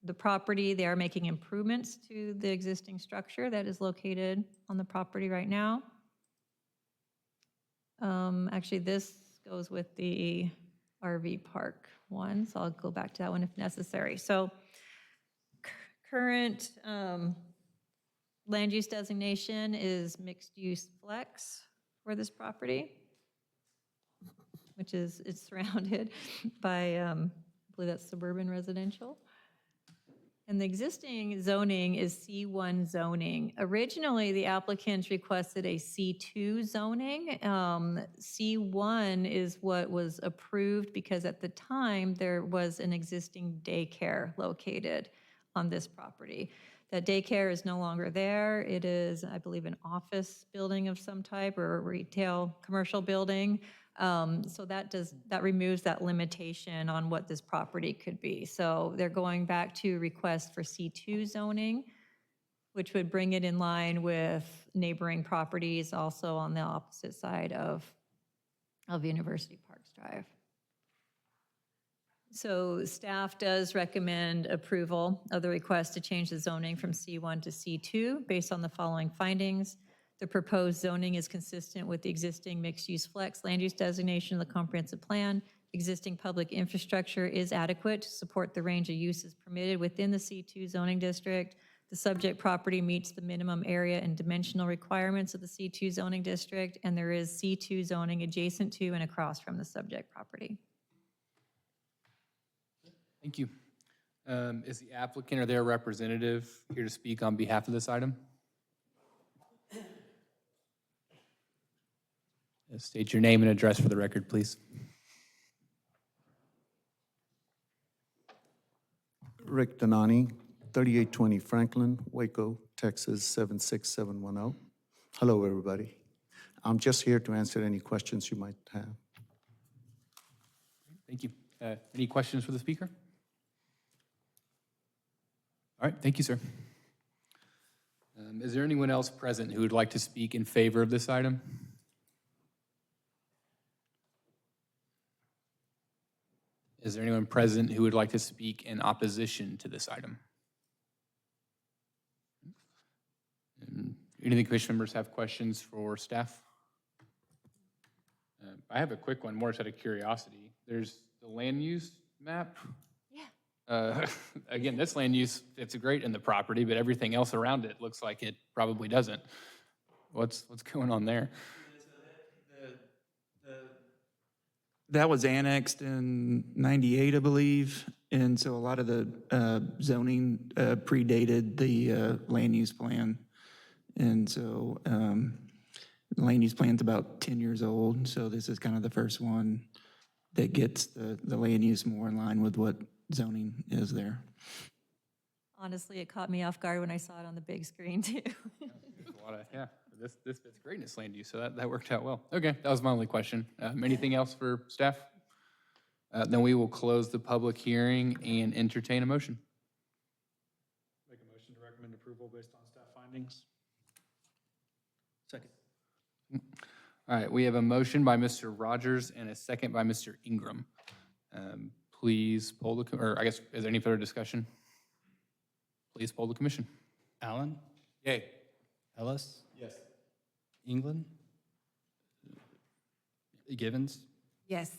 The property, they are making improvements to the existing structure that is located on the property right now. Actually, this goes with the RV park one, so I'll go back to that one if necessary. So current land use designation is mixed use flex for this property, which is, it's surrounded by, I believe that's suburban residential. And the existing zoning is C1 zoning. Originally, the applicants requested a C2 zoning. C1 is what was approved because at the time, there was an existing daycare located on this property. That daycare is no longer there. It is, I believe, an office building of some type or a retail, commercial building. So that removes that limitation on what this property could be. So they're going back to request for C2 zoning, which would bring it in line with neighboring properties also on the opposite side of University Parks Drive. So staff does recommend approval of the request to change the zoning from C1 to C2 based on the following findings. The proposed zoning is consistent with the existing mixed-use flex land use designation of the comprehensive plan. Existing public infrastructure is adequate to support the range of uses permitted within the C2 zoning district. The subject property meets the minimum area and dimensional requirements of the C2 zoning district, and there is C2 zoning adjacent to and across from the subject property. Thank you. Is the applicant or their representative here to speak on behalf of this item? State your name and address for the record, please. Rick Donani, 3820 Franklin, Waco, Texas 76710. Hello, everybody. I'm just here to answer any questions you might have. Thank you. Any questions for the speaker? All right, thank you, sir. Is there anyone else present who would like to speak in favor of this item? Is there anyone present who would like to speak in opposition to this item? Any of the commission members have questions for staff? I have a quick one, more just out of curiosity. There's the land use map. Again, this land use, it's great in the property, but everything else around it looks like it probably doesn't. What's going on there? That was annexed in 98, I believe, and so a lot of the zoning predated the land use plan. And so the land use plan's about 10 years old, so this is kind of the first one that gets the land use more in line with what zoning is there. Honestly, it caught me off guard when I saw it on the big screen too. There's a lot of, yeah, this fits great in its land use, so that worked out well. Okay, that was my only question. Anything else for staff? Then we will close the public hearing and entertain a motion. Make a motion to recommend approval based on staff findings. Second. All right, we have a motion by Mr. Rogers and a second by Mr. Ingram. Please poll the, or I guess, is there any further discussion? Please poll the commission. Allen? Yay. Ellis? Yes. England? Givens? Yes.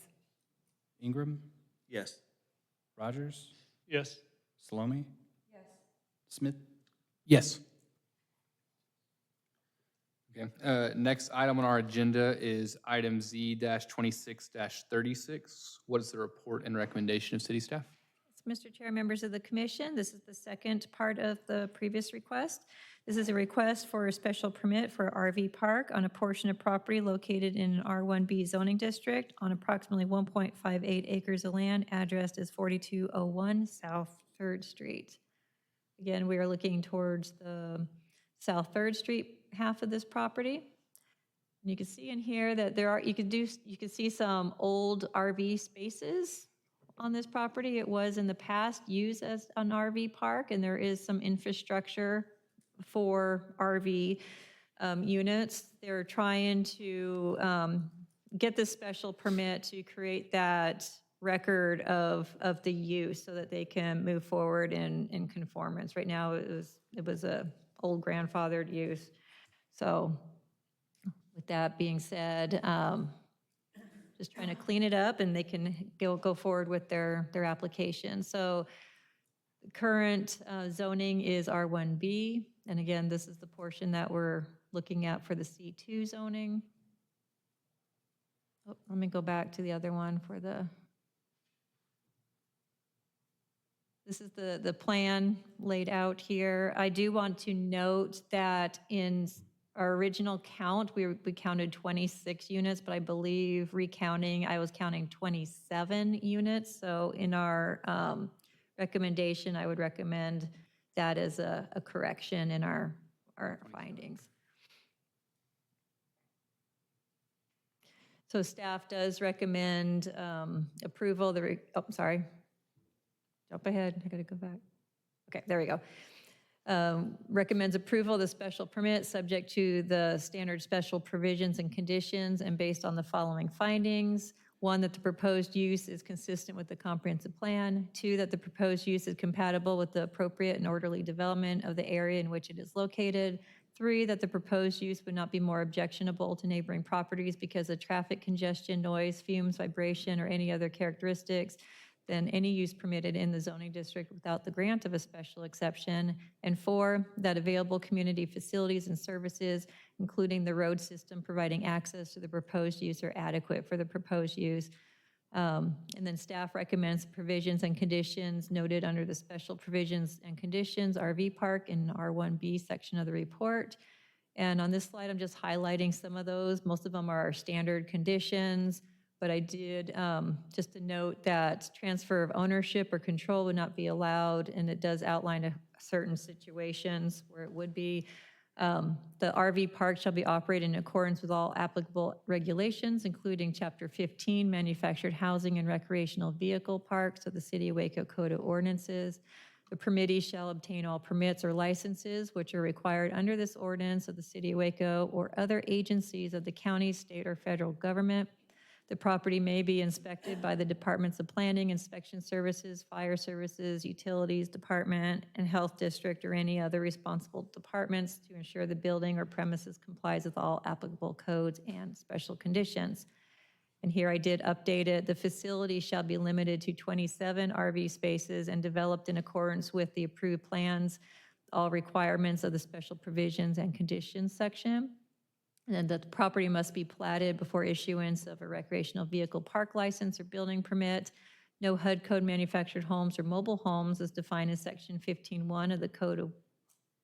Ingram? Yes. Rogers? Yes. Salome? Yes. Smith? Yes. Okay, next item on our agenda is item Z-26-36. What is the report and recommendation of city staff? Mr. Chair, members of the commission, this is the second part of the previous request. This is a request for a special permit for RV park on a portion of property located in an R1B zoning district on approximately 1.58 acres of land addressed as 4201 South 3rd Street. Again, we are looking towards the South 3rd Street half of this property. And you can see in here that there are, you can see some old RV spaces on this property. It was in the past used as an RV park, and there is some infrastructure for RV units. They're trying to get this special permit to create that record of the use so that they can move forward in conformance. Right now, it was a old grandfathered use. So with that being said, just trying to clean it up and they can go forward with their application. So the current zoning is R1B. And again, this is the portion that we're looking at for the C2 zoning. Oh, let me go back to the other one for the This is the plan laid out here. I do want to note that in our original count, we counted 26 units, but I believe recounting, I was counting 27 units. So in our recommendation, I would recommend that as a correction in our findings. So staff does recommend approval, sorry. Jump ahead, I gotta go back. Okay, there we go. Recommends approval of the special permit subject to the standard special provisions and conditions and based on the following findings. 1, that the proposed use is consistent with the comprehensive plan. 2, that the proposed use is compatible with the appropriate and orderly development of the area in which it is located. 3, that the proposed use would not be more objectionable to neighboring properties because of traffic congestion, noise, fumes, vibration, or any other characteristics than any use permitted in the zoning district without the grant of a special exception. And 4, that available community facilities and services, including the road system providing access to the proposed use, are adequate for the proposed use. And then staff recommends provisions and conditions noted under the special provisions and conditions, RV park in R1B section of the report. And on this slide, I'm just highlighting some of those. Most of them are our standard conditions. But I did, just to note that transfer of ownership or control would not be allowed, and it does outline certain situations where it would be. The RV park shall be operated in accordance with all applicable regulations, including Chapter 15, Manufactured Housing and Recreational Vehicle Parks of the City of Waco Code of Ordinances. The permittee shall obtain all permits or licenses which are required under this ordinance of the City of Waco or other agencies of the county, state, or federal government. The property may be inspected by the Departments of Planning, Inspection Services, Fire Services, Utilities Department, and Health District, or any other responsible departments to ensure the building or premises complies with all applicable codes and special conditions. And here I did update it. The facility shall be limited to 27 RV spaces and developed in accordance with the approved plans, all requirements of the special provisions and conditions section. And that the property must be platted before issuance of a recreational vehicle park license or building permit. No HUD code manufactured homes or mobile homes as defined in section 15.1 of the Code of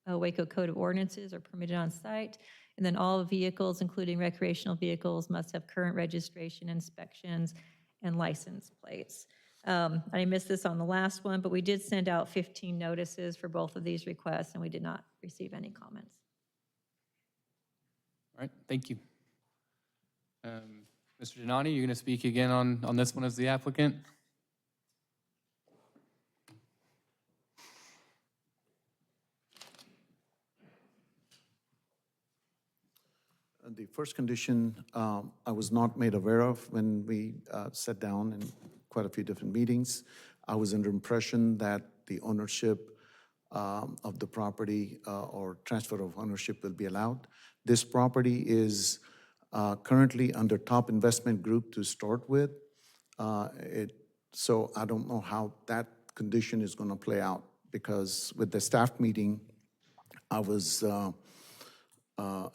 Waco Code of Ordinances are permitted on site. And then all vehicles, including recreational vehicles, must have current registration, inspections, and license plates. I missed this on the last one, but we did send out 15 notices for both of these requests, and we did not receive any comments. All right, thank you. Mr. Donati, you're going to speak again on this one as the applicant? The first condition I was not made aware of when we sat down in quite a few different meetings. I was under impression that the ownership of the property or transfer of ownership will be allowed. This property is currently under Top Investment Group to start with. So I don't know how that condition is going to play out, because with the staff meeting, I was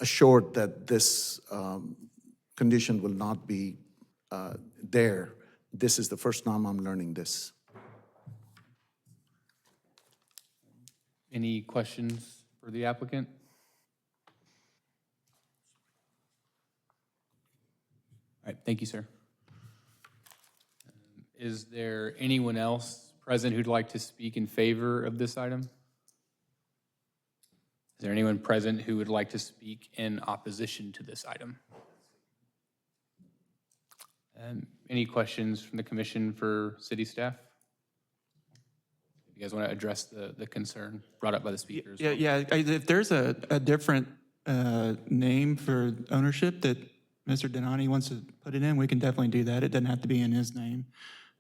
assured that this condition will not be there. This is the first time I'm learning this. Any questions for the applicant? All right, thank you, sir. Is there anyone else present who'd like to speak in favor of this item? Is there anyone present who would like to speak in opposition to this item? Any questions from the commission for city staff? You guys want to address the concern brought up by the speakers? Yeah, if there's a different name for ownership that Mr. Donati wants to put it in, we can definitely do that. It doesn't have to be in his name.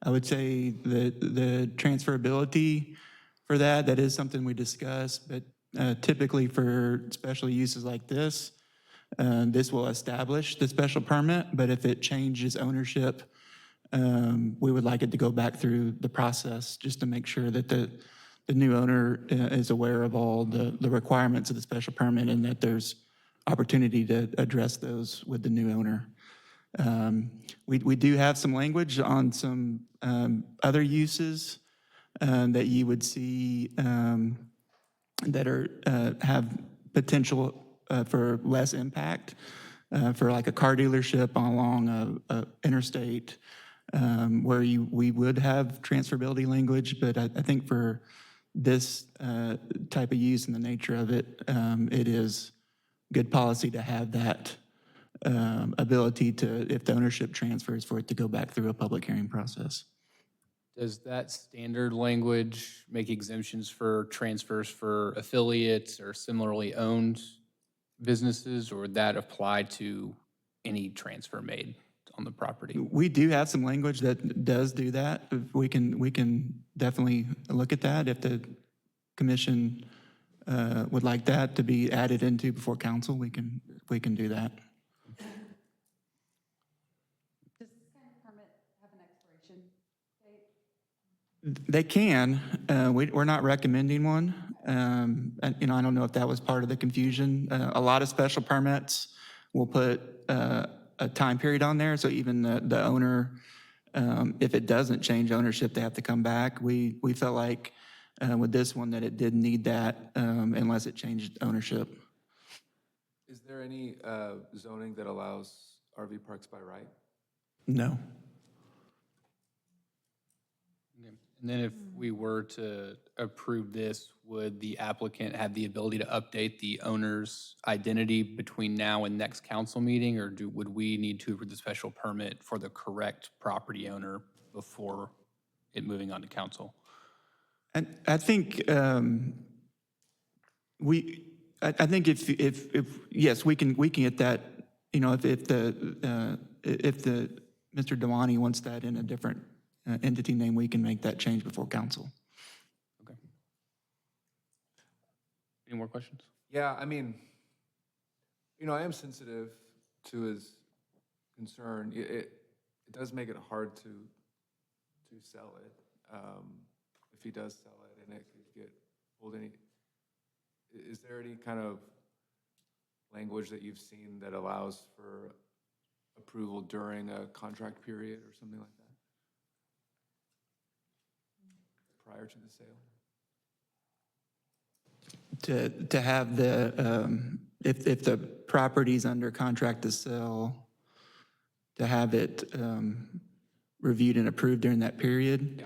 I would say the transferability for that is something we discussed, but typically for special uses like this, this will establish the special permit, but if it changes ownership, we would like it to go back through the process just to make sure that the new owner is aware of all the requirements of the special permit and that there's opportunity to address those with the new owner. We do have some language on some other uses that you would see that are, have potential for less impact, for like a car dealership along a interstate, where we would have transferability language, but I think for this type of use and the nature of it, it is good policy to have that ability to, if the ownership transfers, for it to go back through a public hearing process. Does that standard language make exemptions for transfers for affiliates or similarly owned businesses, or would that apply to any transfer made on the property? We do have some language that does do that. We can definitely look at that if the commission would like that to be added into before council. We can do that. Does this kind of permit have an expiration date? They can. We're not recommending one. And, I don't know if that was part of the confusion. A lot of special permits will put a time period on there, so even the owner, if it doesn't change ownership, they have to come back. We felt like with this one that it didn't need that unless it changed ownership. Is there any zoning that allows RV parks by right? No. And then if we were to approve this, would the applicant have the ability to update the owner's identity between now and next council meeting, or would we need to approve the special permit for the correct property owner before it moving on to council? And I think I think if yes, we can get that. If the Mr. Dewaney wants that in a different entity name, we can make that change before council. Okay. Any more questions? Yeah, I mean, I am sensitive to his concern. It does make it hard to sell it. If he does sell it and it could get pulled in, is there any kind of language that you've seen that allows for approval during a contract period or something like that? Prior to the sale? To have the, if the property's under contract to sell, to have it reviewed and approved during that period.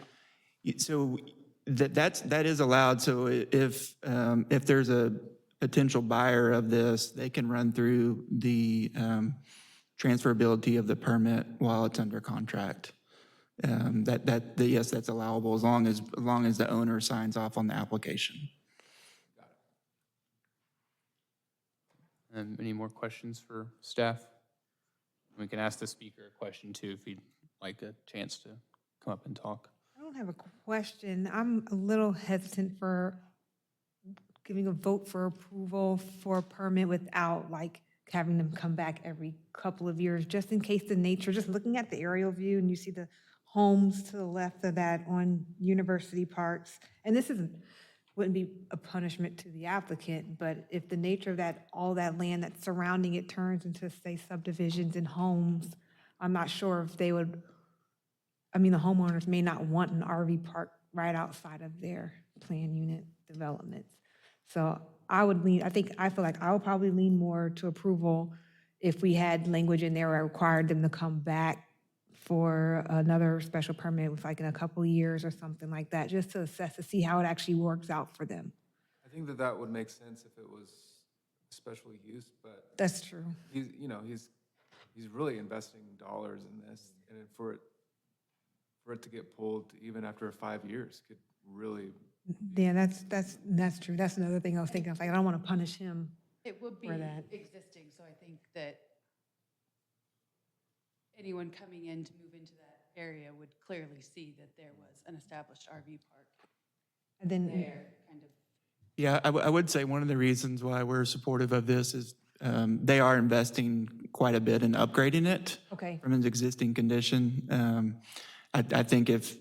Yeah. So that is allowed. So if there's a potential buyer of this, they can run through the transferability of the permit while it's under contract. Yes, that's allowable as long as the owner signs off on the application. Any more questions for staff? We can ask the speaker a question too, if he'd like a chance to come up and talk. I don't have a question. I'm a little hesitant for giving a vote for approval for a permit without having them come back every couple of years, just in case the nature, just looking at the aerial view and you see the homes to the left of that on University Parks. And this wouldn't be a punishment to the applicant, but if the nature of all that land that's surrounding it turns into, say, subdivisions and homes, I'm not sure if they would, the homeowners may not want an RV park right outside of their planned unit developments. So I feel like I would probably lean more to approval if we had language in there where I required them to come back for another special permit with in a couple of years or something like that, just to assess to see how it actually works out for them. I think that would make sense if it was special use, but That's true. he's really investing dollars in this, and for it to get pulled even after 5 years could really. Yeah, that's true. That's another thing I was thinking. I was like, I don't want to punish him. It would be For that. existing, so I think that anyone coming in to move into that area would clearly see that there was an established RV park And then, there, kind of. Yeah, I would say one of the reasons why we're supportive of this is they are investing quite a bit in upgrading it okay. from its existing condition. I think if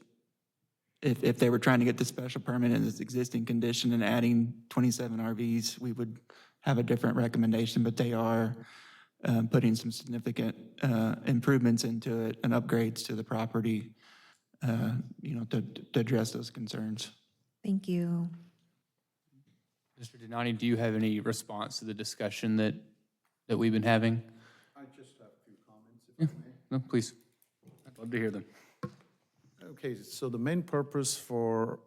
they were trying to get the special permit in its existing condition and adding 27 RVs, we would have a different recommendation, but they are putting some significant improvements into it and upgrades to the property to address those concerns. Thank you. Mr. Denani, do you have any response to the discussion that we've been having? I just have a few comments, if I may. No, please. I'd love to hear them. Okay, so the main purpose for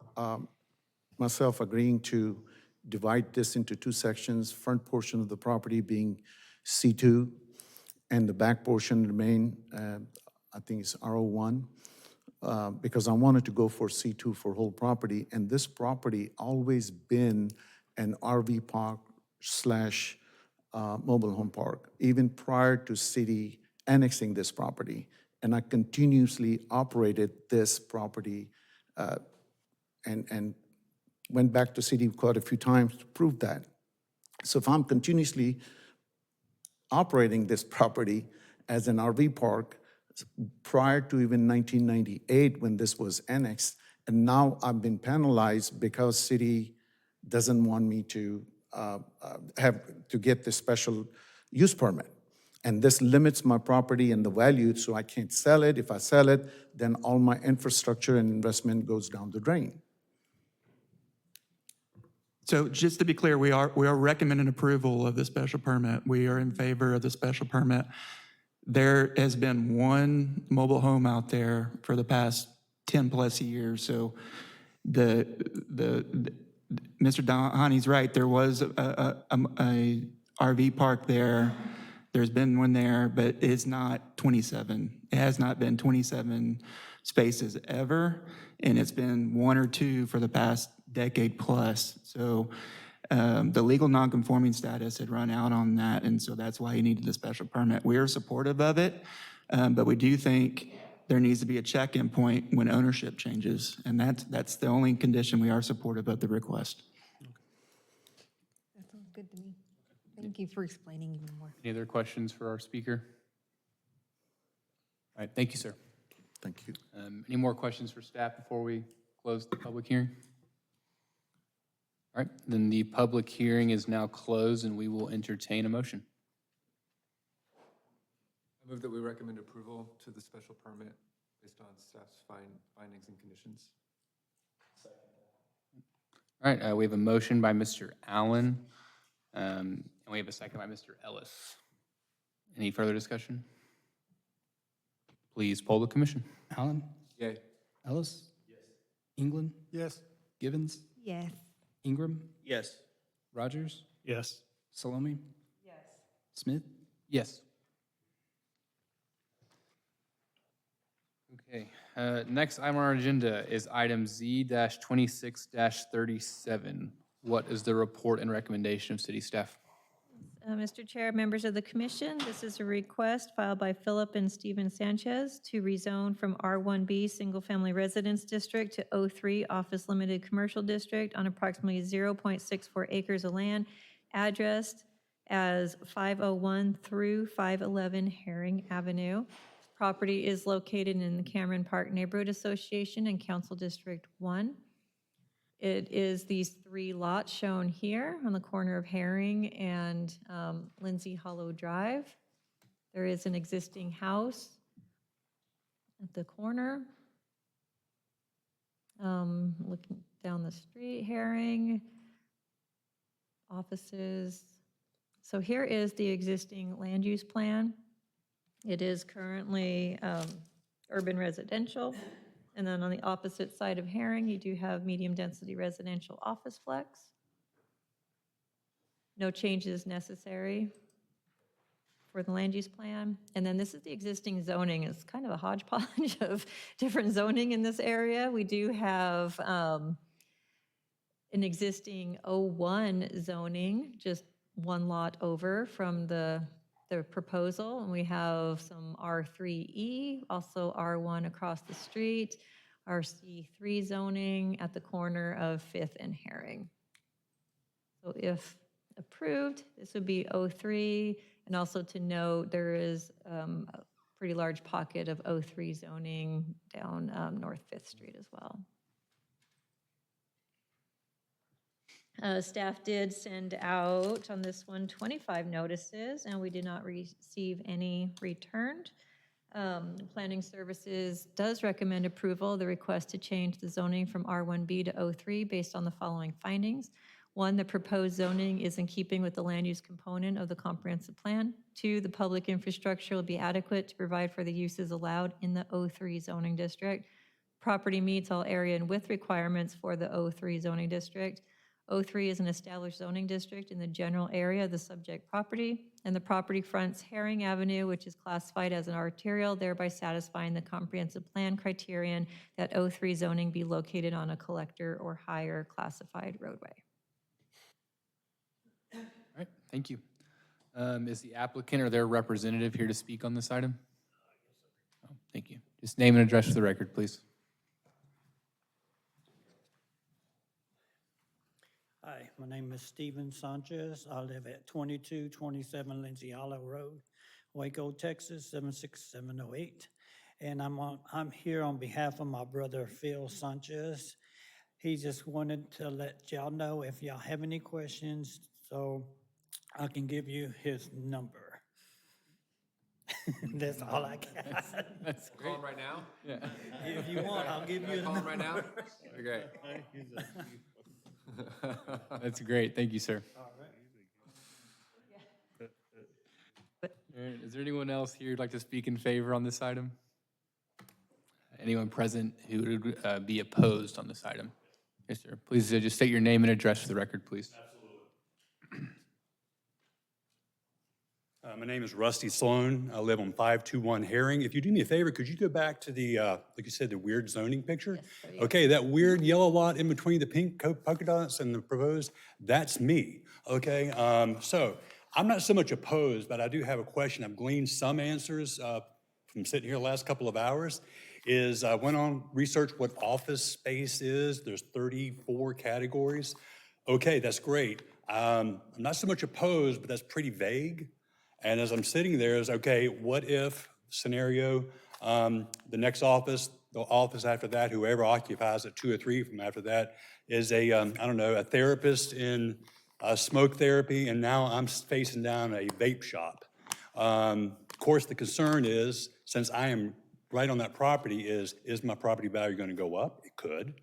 myself agreeing to divide this into two sections, front portion of the property being C2, and the back portion remain, I think it's R01, because I wanted to go for C2 for whole property, and this property always been an RV park slash mobile home park, even prior to city annexing this property. And I continuously operated this property and went back to city quite a few times to prove that. So if I'm continuously operating this property as an RV park prior to even 1998 when this was annexed, and now I've been penalized because city doesn't want me to have to get this special use permit. And this limits my property and the value, so I can't sell it. If I sell it, then all my infrastructure and investment goes down the drain. So just to be clear, we are recommending approval of the special permit. We are in favor of the special permit. There has been one mobile home out there for the past 10-plus years, so Mr. Dhani's right. There was a RV park there. There's been one there, but it's not 27. It has not been 27 spaces ever, and it's been one or two for the past decade plus. So the legal nonconforming status had run out on that, and so that's why he needed the special permit. We are supportive of it, but we do think there needs to be a check-in point when ownership changes, and that's the only condition we are supportive of the request. That sounds good to me. Thank you for explaining even more. Any other questions for our speaker? All right, thank you, sir. Thank you. Any more questions for staff before we close the public hearing? All right, then the public hearing is now closed and we will entertain a motion. I move that we recommend approval to the special permit based on staff's findings and conditions. All right, we have a motion by Mr. Allen, and we have a second by Mr. Ellis. Any further discussion? Please poll the commission. Allen? Yay. Ellis? Yes. England? Yes. Givens? Yes. Ingram? Yes. Rogers? Yes. Salome? Yes. Smith? Yes. Okay, next item on our agenda is item Z-26-37. What is the report and recommendation of city staff? Mr. Chair, members of the commission, this is a request filed by Philip and Stephen Sanchez to rezone from R1B Single Family Residence District to O3 Office Limited Commercial District on approximately 0.64 acres of land addressed as 501 through 511 Herring Avenue. Property is located in the Cameron Park Neighborhood Association in Council District 1. It is these three lots shown here on the corner of Herring and Lindsay Hollow Drive. There is an existing house at the corner. Looking down the street, Herring, offices. So here is the existing land use plan. It is currently urban residential. And then on the opposite side of Herring, you do have medium-density residential office flex. No changes necessary for the land use plan. And then this is the existing zoning. It's kind of a hodgepodge of different zoning in this area. We do have an existing O1 zoning, just one lot over from the proposal, and we have some R3E, also R1 across the street, RC3 zoning at the corner of 5th and Herring. So if approved, this would be O3, and also to note there is a pretty large pocket of O3 zoning down North 5th Street as well. Staff did send out on this one 25 notices, and we did not receive any returned. Planning Services does recommend approval of the request to change the zoning from R1B to O3 based on the following findings. 1, the proposed zoning is in keeping with the land use component of the comprehensive plan. 2, the public infrastructure will be adequate to provide for the uses allowed in the O3 zoning district. Property meets all area and width requirements for the O3 zoning district. O3 is an established zoning district in the general area of the subject property, and the property fronts Herring Avenue, which is classified as an arterial, thereby satisfying the comprehensive plan criterion that O3 zoning be located on a collector or higher classified roadway. All right, thank you. Is the applicant or their representative here to speak on this item? Oh, thank you. Just name and address for the record, please. Hi, my name is Steven Sanchez. I live at 2227 Lindsay Hollow Road, Waco, Texas, 76708. And I'm here on behalf of my brother Phil Sanchez. He just wanted to let y'all know if y'all have any questions, so I can give you his number. That's all I got. That's great. Call him right now? Yeah. If you want, I'll give you a Call him right number. now? Okay. That's great. Thank you, sir. All right. All right, is there anyone else here who'd like to speak in favor on this item? Anyone present who would be opposed on this item? Yes, sir. Please just state your name and address for the record, please. My name is Rusty Sloan. I live on 521 Herring. If you do me a favor, could you go back to the, like you said, the weird zoning picture? Yes, Okay, that weird yellow lot in between the pink polka dots and the proposed, that's me, okay? So I'm not so much opposed, but I do have a question. I've gleaned some answers from sitting here the last couple of hours. I went on research what office space is. There's 34 categories. Okay, that's great. I'm not so much opposed, but that's pretty vague. And as I'm sitting there is, okay, what if scenario, the next office, the office after that, whoever occupies it, 2 or 3 from after that, is a, I don't know, a therapist in smoke therapy, and now I'm facing down a vape shop. Of course, the concern is, since I am right on that property, is my property value going to go up? It could,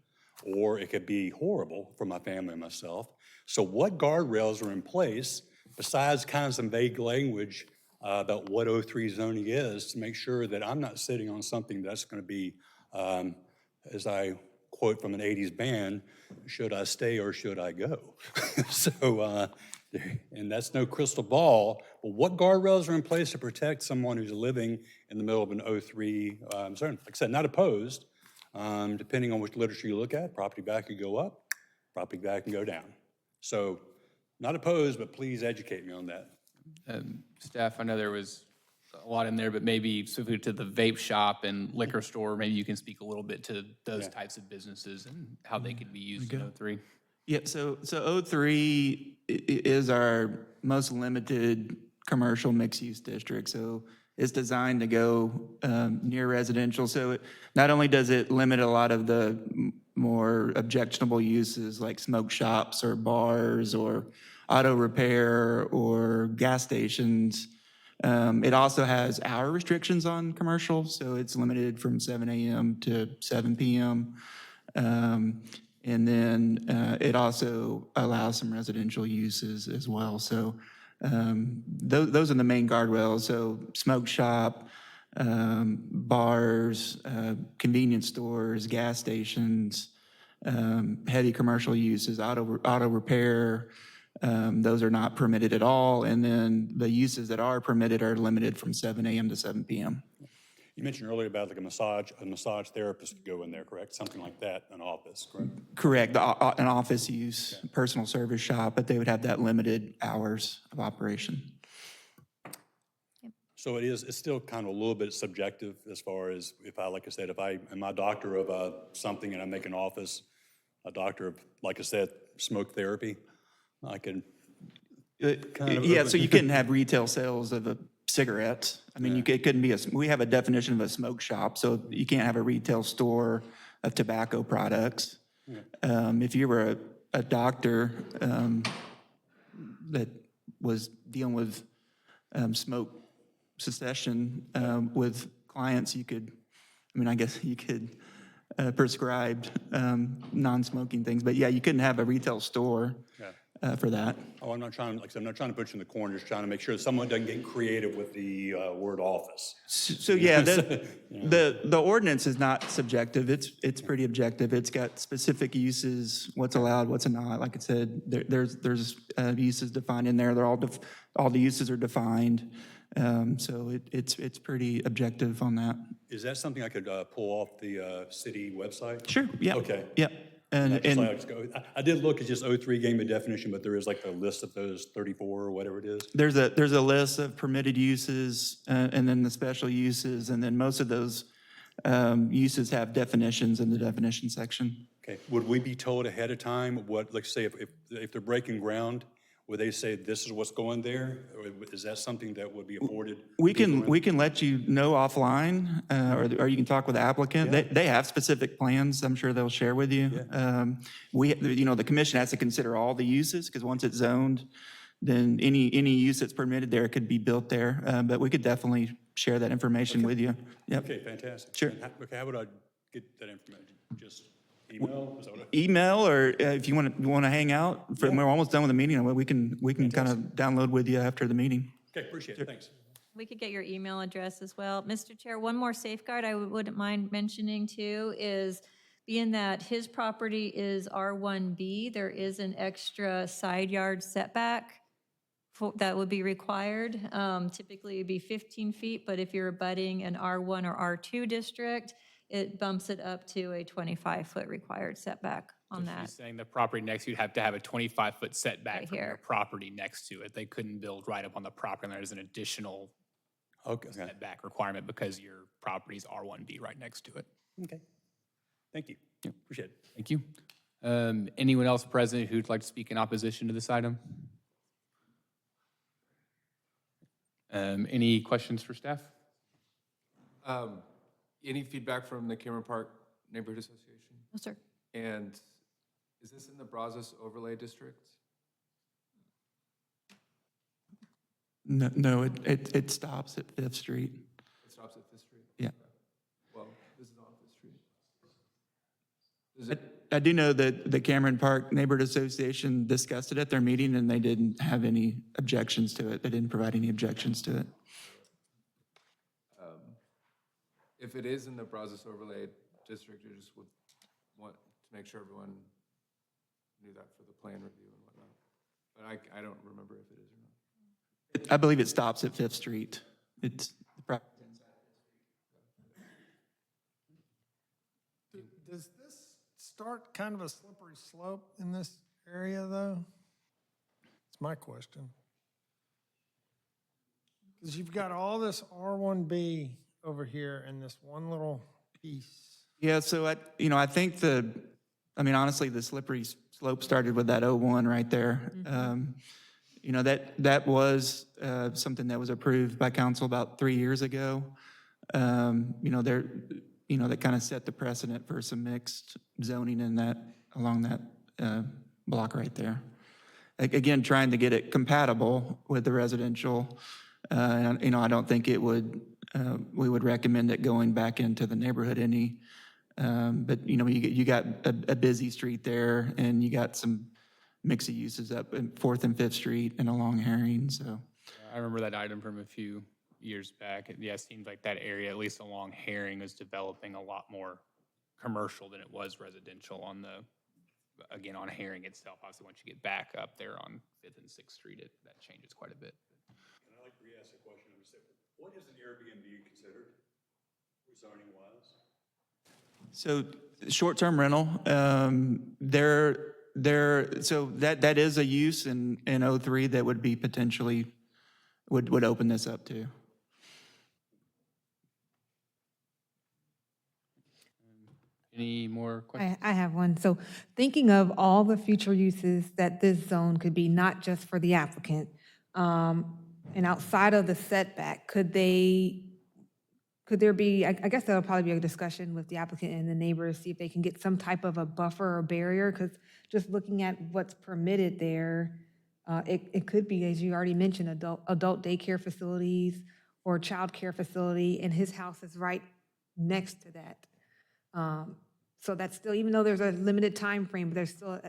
or it could be horrible for my family and myself. So what guardrails are in place besides kind of some vague language about what O3 zoning is to make sure that I'm not sitting on something that's going to be, as I quote from an 80s band, should I stay or should I go? So, and that's no crystal ball, but what guardrails are in place to protect someone who's living in the middle of an O3 zone? Like I said, not opposed. Depending on which literature you look at, property value could go up, property value can go down. So, not opposed, but please educate me on that. Staff, I know there was a lot in there, but maybe specifically to the vape shop and liquor store, maybe you can speak a little bit to those types of businesses and how they could be used in O3. Yeah, so O3 is our most limited commercial mixed-use district. So it's designed to go near residential. So not only does it limit a lot of the more objectionable uses like smoke shops or bars or auto repair or gas stations, it also has hour restrictions on commercial. So it's limited from 7 a.m. to 7 p.m. And then it also allows some residential uses as well. So those are the main guardrails. So smoke shop, bars, convenience stores, gas stations, heavy commercial uses, auto repair, those are not permitted at all. And then the uses that are permitted are limited from 7 a.m. to 7 p.m. You mentioned earlier about like a massage therapist could go in there, correct? Something like that, an office, correct? Correct, an office use, personal service shop, but they would have that limited hours of operation. So it's still kind of a little bit subjective as far as if I, like I said, if I am a doctor of something and I make an office, a doctor of, like I said, smoke therapy, I can kind of. Yeah, so you couldn't have retail sales of cigarettes. I mean, it couldn't be we have a definition of a smoke shop, so you can't have a retail store of tobacco products. If you were a doctor that was dealing with smoke cessation with clients, you could, I mean, I guess you could prescribe non-smoking things, but yeah, you couldn't have a retail store for that. Oh, I'm not trying, like I said, I'm not trying to put you in the corner, just trying to make sure that someone doesn't get creative with the word office. So yeah, the ordinance is not subjective, it's pretty objective. It's got specific uses, what's allowed, what's not. Like I said, there's uses defined in there. They're all the uses are defined. So it's pretty objective on that. Is that something I could pull off the city website? Sure, yeah. Okay. Yeah. I did look at just O3 gave me a definition, but there is like a list of those 34 or whatever it is. There's a list of permitted uses and then the special uses, and then most of those uses have definitions in the definition section. Okay, would we be told ahead of time what, like say, if they're breaking ground, would they say this is what's going there? Or is that something that would be afforded? We can let you know offline, or you can talk with the applicant. Yeah. They have specific plans I'm sure they'll share with you. The commission has to consider all the uses, because once it's zoned, then any use that's permitted there could be built there. But we could definitely share that information with you. Yep. Okay, fantastic. Sure. And okay, how would I get that information? Just email? Is that what Email, or if you want to hang out, we're almost done with the meeting. We can kind of download with you after the meeting. Okay, appreciate it, thanks. We could get your email address as well. Mr. Chair, one more safeguard I wouldn't mind mentioning too is, being that his property is R1B, there is an extra side yard setback that would be required. Typically it'd be 15 feet, but if you're abutting an R1 or R2 district, it bumps it up to a 25-foot required setback on that. She's saying the property next to you have to have a 25-foot setback Right from your here. property next to it. They couldn't build right up on the property, and there's an additional setback requirement because your property's R1B right next to it. Okay. Thank you. Appreciate it. Thank you. Anyone else present who'd like to speak in opposition to this item? Any questions for staff? Any feedback from the Cameron Park Neighborhood Association? No, sir. And is this in the Brazos Overlay District? No, it stops at Fifth Street. It stops at Fifth Street? Yeah. Well, this is on Fifth Street. Is it, I do know that the Cameron Park Neighborhood Association discussed it at their meeting, and they didn't have any objections to it. They didn't provide any objections to it. if it is in the Brazos Overlay District, you just would want to make sure everyone knew that for the plan review and whatnot. But I don't remember if it is or not. I believe it stops at Fifth Street. It's the property. Does this start kind of a slippery slope in this area, though? It's my question. Because you've got all this R1B over here and this one little piece. Yeah, so I think honestly, the slippery slope started with that 01 right there. That was something that was approved by council about 3 years ago. That kind of set the precedent for some mixed zoning along that block right there. Again, trying to get it compatible with the residential. I don't think we would recommend it going back into the neighborhood any. But you got a busy street there, and you got some mix of uses up in 4th and 5th Street and along Herring. So I remember that item from a few years back. It seemed like that area, at least along Herring, was developing a lot more commercial than it was residential on Herring itself. Obviously, once you get back up there on 5th and 6th Street, that changes quite a bit. And I'd like to re-ask a question. What is an Airbnb considered, zoning-wise? So short-term rental, so that is a use in 03 that would be potentially, would open this up to. Any more questions? I have one. So thinking of all the future uses that this zone could be, not just for the applicant, and outside of the setback, could there be, I guess that'll probably be a discussion with the applicant and the neighbors, see if they can get some type of a buffer or barrier, because just looking at what's permitted there, it could be, as you already mentioned, adult daycare facilities or childcare facility, and his house is right next to that. So that's still, even though there's a limited time frame, but there's still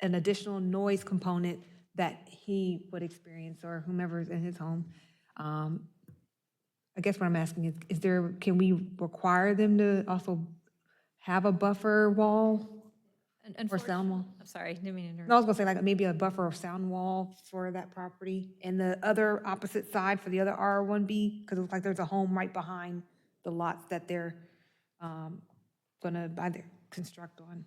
an additional noise component that he would experience or whomever's in his home. I guess what I'm asking is there, can we require them to also have a buffer wall or sound wall? I'm sorry, didn't mean to interrupt. No, I was gonna say like maybe a buffer or sound wall for that property and the other opposite side for the other R1B, because it looks like there's a home right behind the lots that they're gonna either construct on.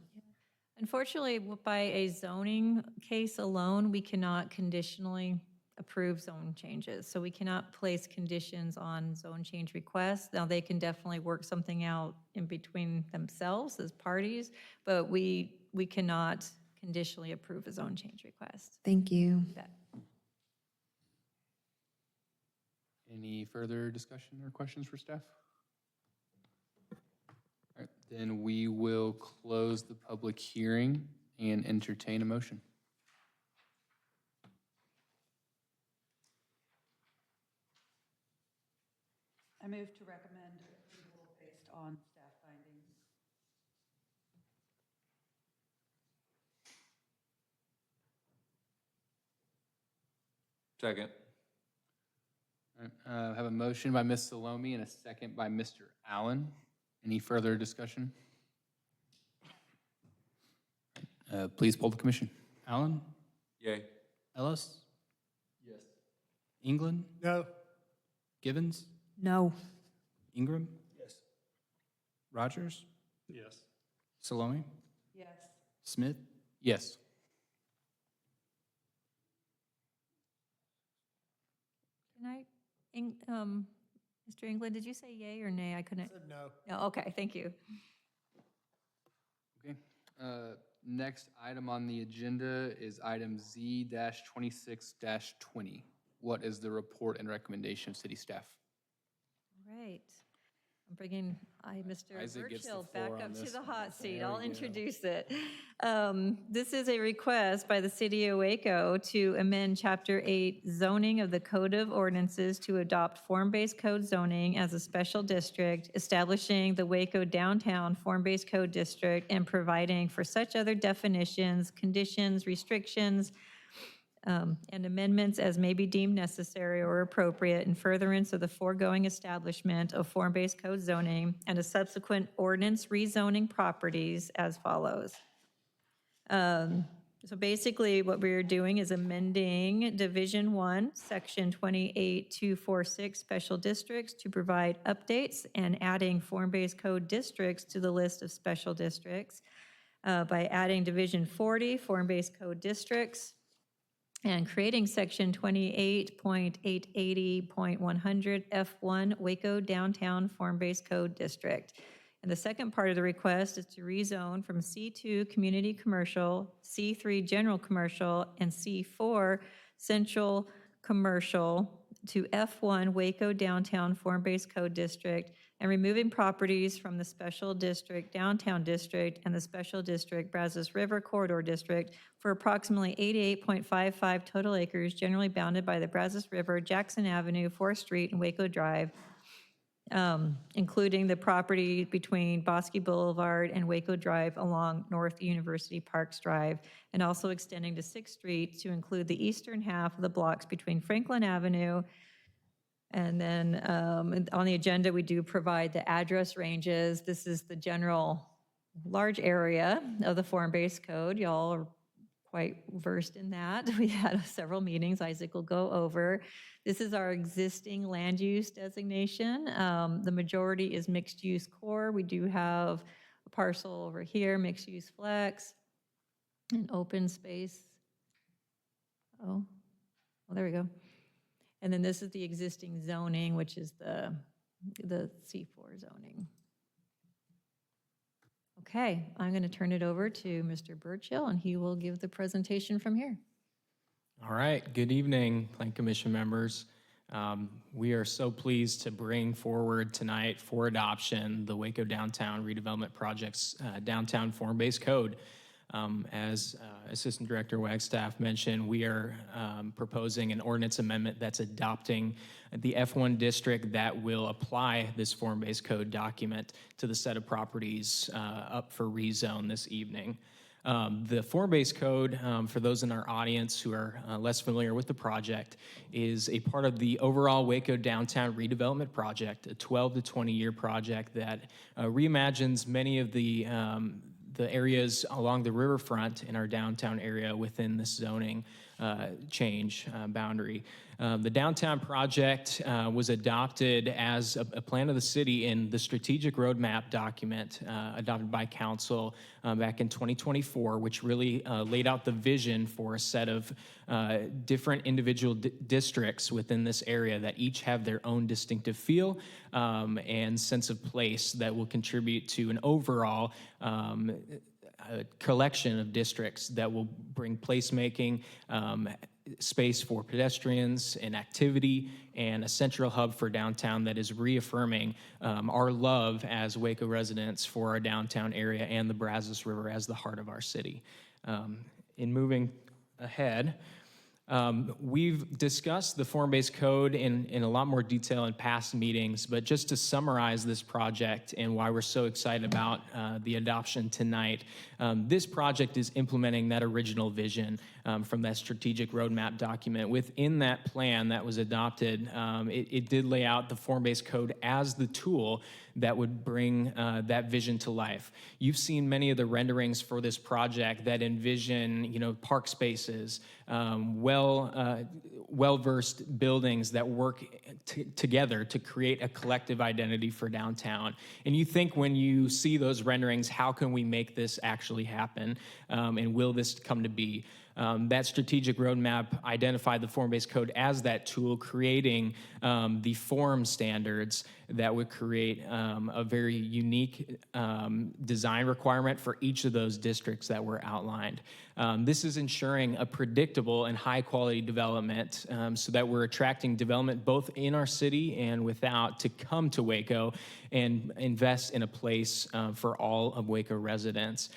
Unfortunately, by a zoning case alone, we cannot conditionally approve zone changes. So we cannot place conditions on zone change requests. Now, they can definitely work something out in between themselves as parties, but we cannot conditionally approve a zone change request. Thank you. That- Any further discussion or questions for staff? All right, then we will close the public hearing and entertain a motion. I move to recommend approval based on staff findings. Second. All right, I have a motion by Ms. Salome and a second by Mr. Allen. Any further discussion? Please poll the commission. Allen? Yay. Ellis? Yes. England? No. Givens? No. Ingram? Yes. Rogers? Yes. Salome? Yes. Smith? Yes. Can I, Mr. England, did you say yay or nay? I couldn't. Said no. No, okay, thank you. Okay. Next item on the agenda is item Z-26-20. What is the report and recommendation of city staff? All right. I'm bringing Mr. Isaac gets the Burchill back floor on up to this the one. hot seat. There I'll we go. introduce it. This is a request by the city of Waco to amend Chapter 8 zoning of the Code of Ordinances to adopt form-based code zoning as a special district, establishing the Waco Downtown Form-Based Code District, and providing for such other definitions, conditions, restrictions, and amendments as may be deemed necessary or appropriate in furtherance of the foregoing establishment of form-based code zoning and a subsequent ordinance rezoning properties as follows. So basically, what we're doing is amending Division 1, Section 28246, Special Districts to provide updates and adding form-based code districts to the list of special districts by adding Division 40, Form-Based Code Districts, and creating Section 28.880.100 F1 Waco Downtown Form-Based Code District. And the second part of the request is to rezone from C2 Community Commercial, C3 General Commercial, and C4 Central Commercial to F1 Waco Downtown Form-Based Code District, and removing properties from the Special District Downtown District and the Special District Brazos River Corridor District for approximately 88.55 total acres generally bounded by the Brazos River, Jackson Avenue, 4th Street, and Waco Drive, including the property between Bosque Boulevard and Waco Drive along North University Parks Drive, and also extending to 6th Street to include the eastern half of the blocks between Franklin Avenue. And then on the agenda, we do provide the address ranges. This is the general large area of the form-based code. Y'all are quite versed in that. We had several meetings Isaac will go over. This is our existing land use designation. The majority is mixed-use core. We do have a parcel over here, mixed-use flex, and open space. Oh, well, there we go. And then this is the existing zoning, which is the C4 zoning. Okay, I'm going to turn it over to Mr. Burchill, and he will give the presentation from here. All right, good evening, Plan Commission members. We are so pleased to bring forward tonight for adoption the Waco Downtown Redevelopment Project's Downtown Form-Based Code. As Assistant Director Wagstaff mentioned, we are proposing an ordinance amendment that's adopting the F1 district that will apply this form-based code document to the set of properties up for rezone this evening. The form-based code, for those in our audience who are less familiar with the project, is a part of the overall Waco Downtown Redevelopment Project, a 12 to 20-year project that reimagines many of the areas along the riverfront in our downtown area within this zoning change boundary. The downtown project was adopted as a plan of the city in the strategic roadmap document adopted by council back in 2024, which really laid out the vision for a set of different individual districts within this area that each have their own distinctive feel and sense of place that will contribute to an overall a collection of districts that will bring placemaking, space for pedestrians and activity, and a central hub for downtown that is reaffirming our love as Waco residents for our downtown area and the Brazos River as the heart of our city. In moving ahead, we've discussed the form-based code in a lot more detail in past meetings, but just to summarize this project and why we're so excited about the adoption tonight, this project is implementing that original vision from that strategic roadmap document. Within that plan that was adopted, it did lay out the form-based code as the tool that would bring that vision to life. You've seen many of the renderings for this project that envision, park spaces, well-versed buildings that work together to create a collective identity for downtown. And you think when you see those renderings, how can we make this actually happen? And will this come to be? That strategic roadmap identified the form-based code as that tool, creating the form standards that would create a very unique design requirement for each of those districts that were outlined. This is ensuring a predictable and high-quality development so that we're attracting development both in our city and without to come to Waco and invest in a place for all of Waco residents.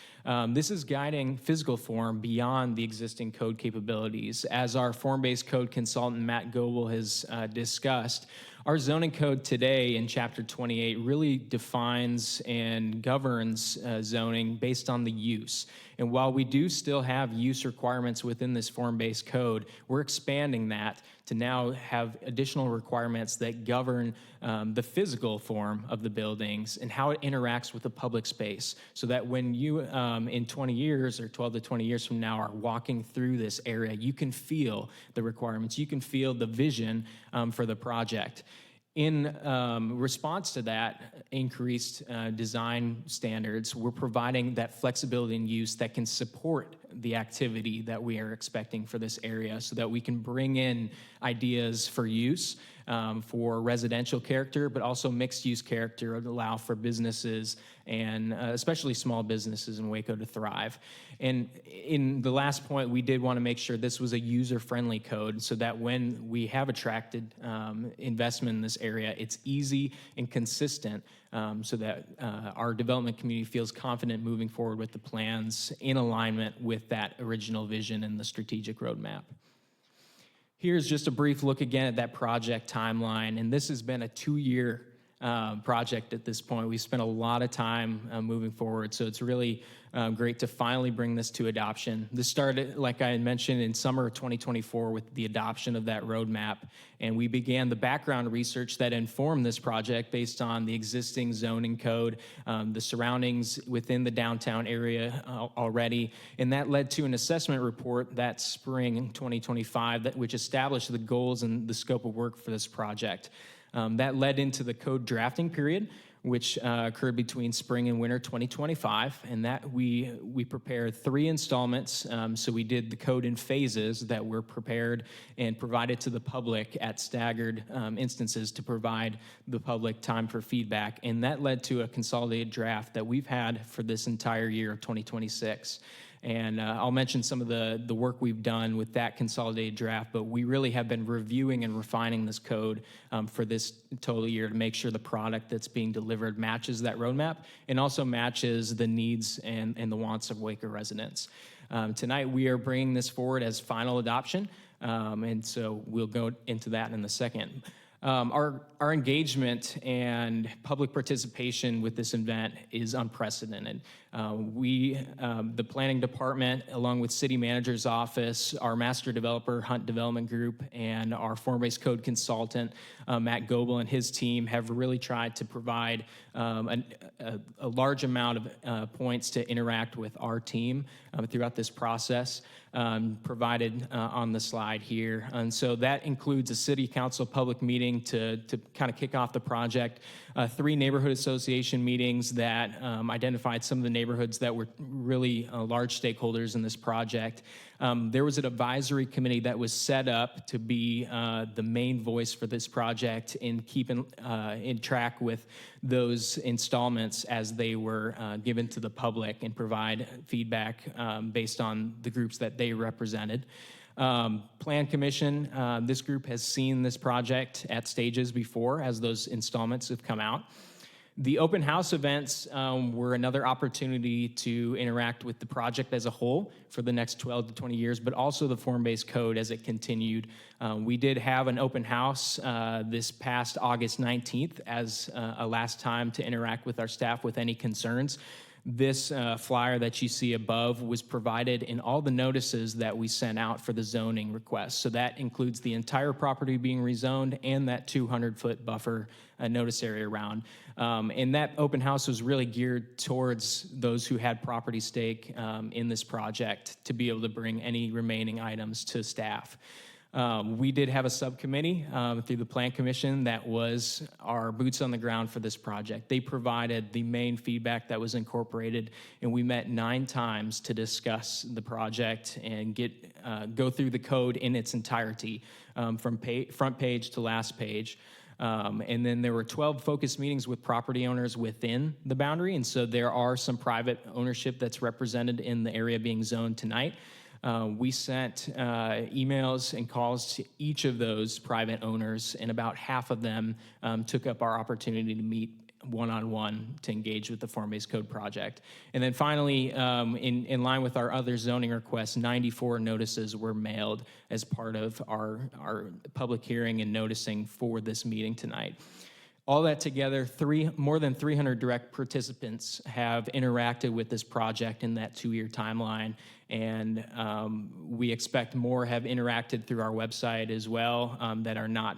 This is guiding physical form beyond the existing code capabilities. As our form-based code consultant, Matt Goebel, has discussed, our zoning code today in Chapter 28 really defines and governs zoning based on the use. And while we do still have use requirements within this form-based code, we're expanding that to now have additional requirements that govern the physical form of the buildings and how it interacts with the public space, so that when you, in 20 years or 12 to 20 years from now, are walking through this area, you can feel the requirements, you can feel the vision for the project. In response to that increased design standards, we're providing that flexibility in use that can support the activity that we are expecting for this area, so that we can bring in ideas for use for residential character, but also mixed use character to allow for businesses and especially small businesses in Waco to thrive. And in the last point, we did want to make sure this was a user-friendly code so that when we have attracted investment in this area, it's easy and consistent so that our development community feels confident moving forward with the plans in alignment with that original vision and the strategic roadmap. Here's just a brief look again at that project timeline, and this has been a 2-year project at this point. We spent a lot of time moving forward, so it's really great to finally bring this to adoption. This started, like I had mentioned, in summer of 2024 with the adoption of that roadmap, and we began the background research that informed this project based on the existing zoning code, the surroundings within the downtown area already, and that led to an assessment report that spring 2025 which established the goals and the scope of work for this project. That led into the code drafting period, which occurred between spring and winter 2025, and that we prepared 3 installments. So we did the code in phases that were prepared and provided to the public at staggered instances to provide the public time for feedback, and that led to a consolidated draft that we've had for this entire year of 2026. And I'll mention some of the work we've done with that consolidated draft, but we really have been reviewing and refining this code for this total year to make sure the product that's being delivered matches that roadmap and also matches the needs and the wants of Waco residents. Tonight, we are bringing this forward as final adoption, and so we'll go into that in a second. Our engagement and public participation with this event is unprecedented. The planning department, along with city manager's office, our master developer, Hunt Development Group, and our form-based code consultant, Matt Goebel and his team have really tried to provide a large amount of points to interact with our team throughout this process, provided on the slide here. And so that includes a city council public meeting to kind of kick off the project, 3 neighborhood association meetings that identified some of the neighborhoods that were really large stakeholders in this project. There was an advisory committee that was set up to be the main voice for this project in keeping in track with those installments as they were given to the public and provide feedback based on the groups that they represented. Plan Commission, this group has seen this project at stages before as those installments have come out. The open house events were another opportunity to interact with the project as a whole for the next 12 to 20 years, but also the form-based code as it continued. We did have an open house this past August 19th as a last time to interact with our staff with any concerns. This flyer that you see above was provided in all the notices that we sent out for the zoning request. So that includes the entire property being rezoned and that 200-foot buffer notice area around. And that open house was really geared towards those who had property stake in this project to be able to bring any remaining items to staff. We did have a subcommittee through the Plan Commission that was our boots on the ground for this project. They provided the main feedback that was incorporated, and we met 9 times to discuss the project and go through the code in its entirety, from front page to last page. And then there were 12 focus meetings with property owners within the boundary, and so there are some private ownership that's represented in the area being zoned tonight. We sent emails and calls to each of those private owners, and about half of them took up our opportunity to meet one-on-one to engage with the form-based code project. And then finally, in line with our other zoning requests, 94 notices were mailed as part of our public hearing and noticing for this meeting tonight. All that together, more than 300 direct participants have interacted with this project in that 2-year timeline, and we expect more have interacted through our website as well that are not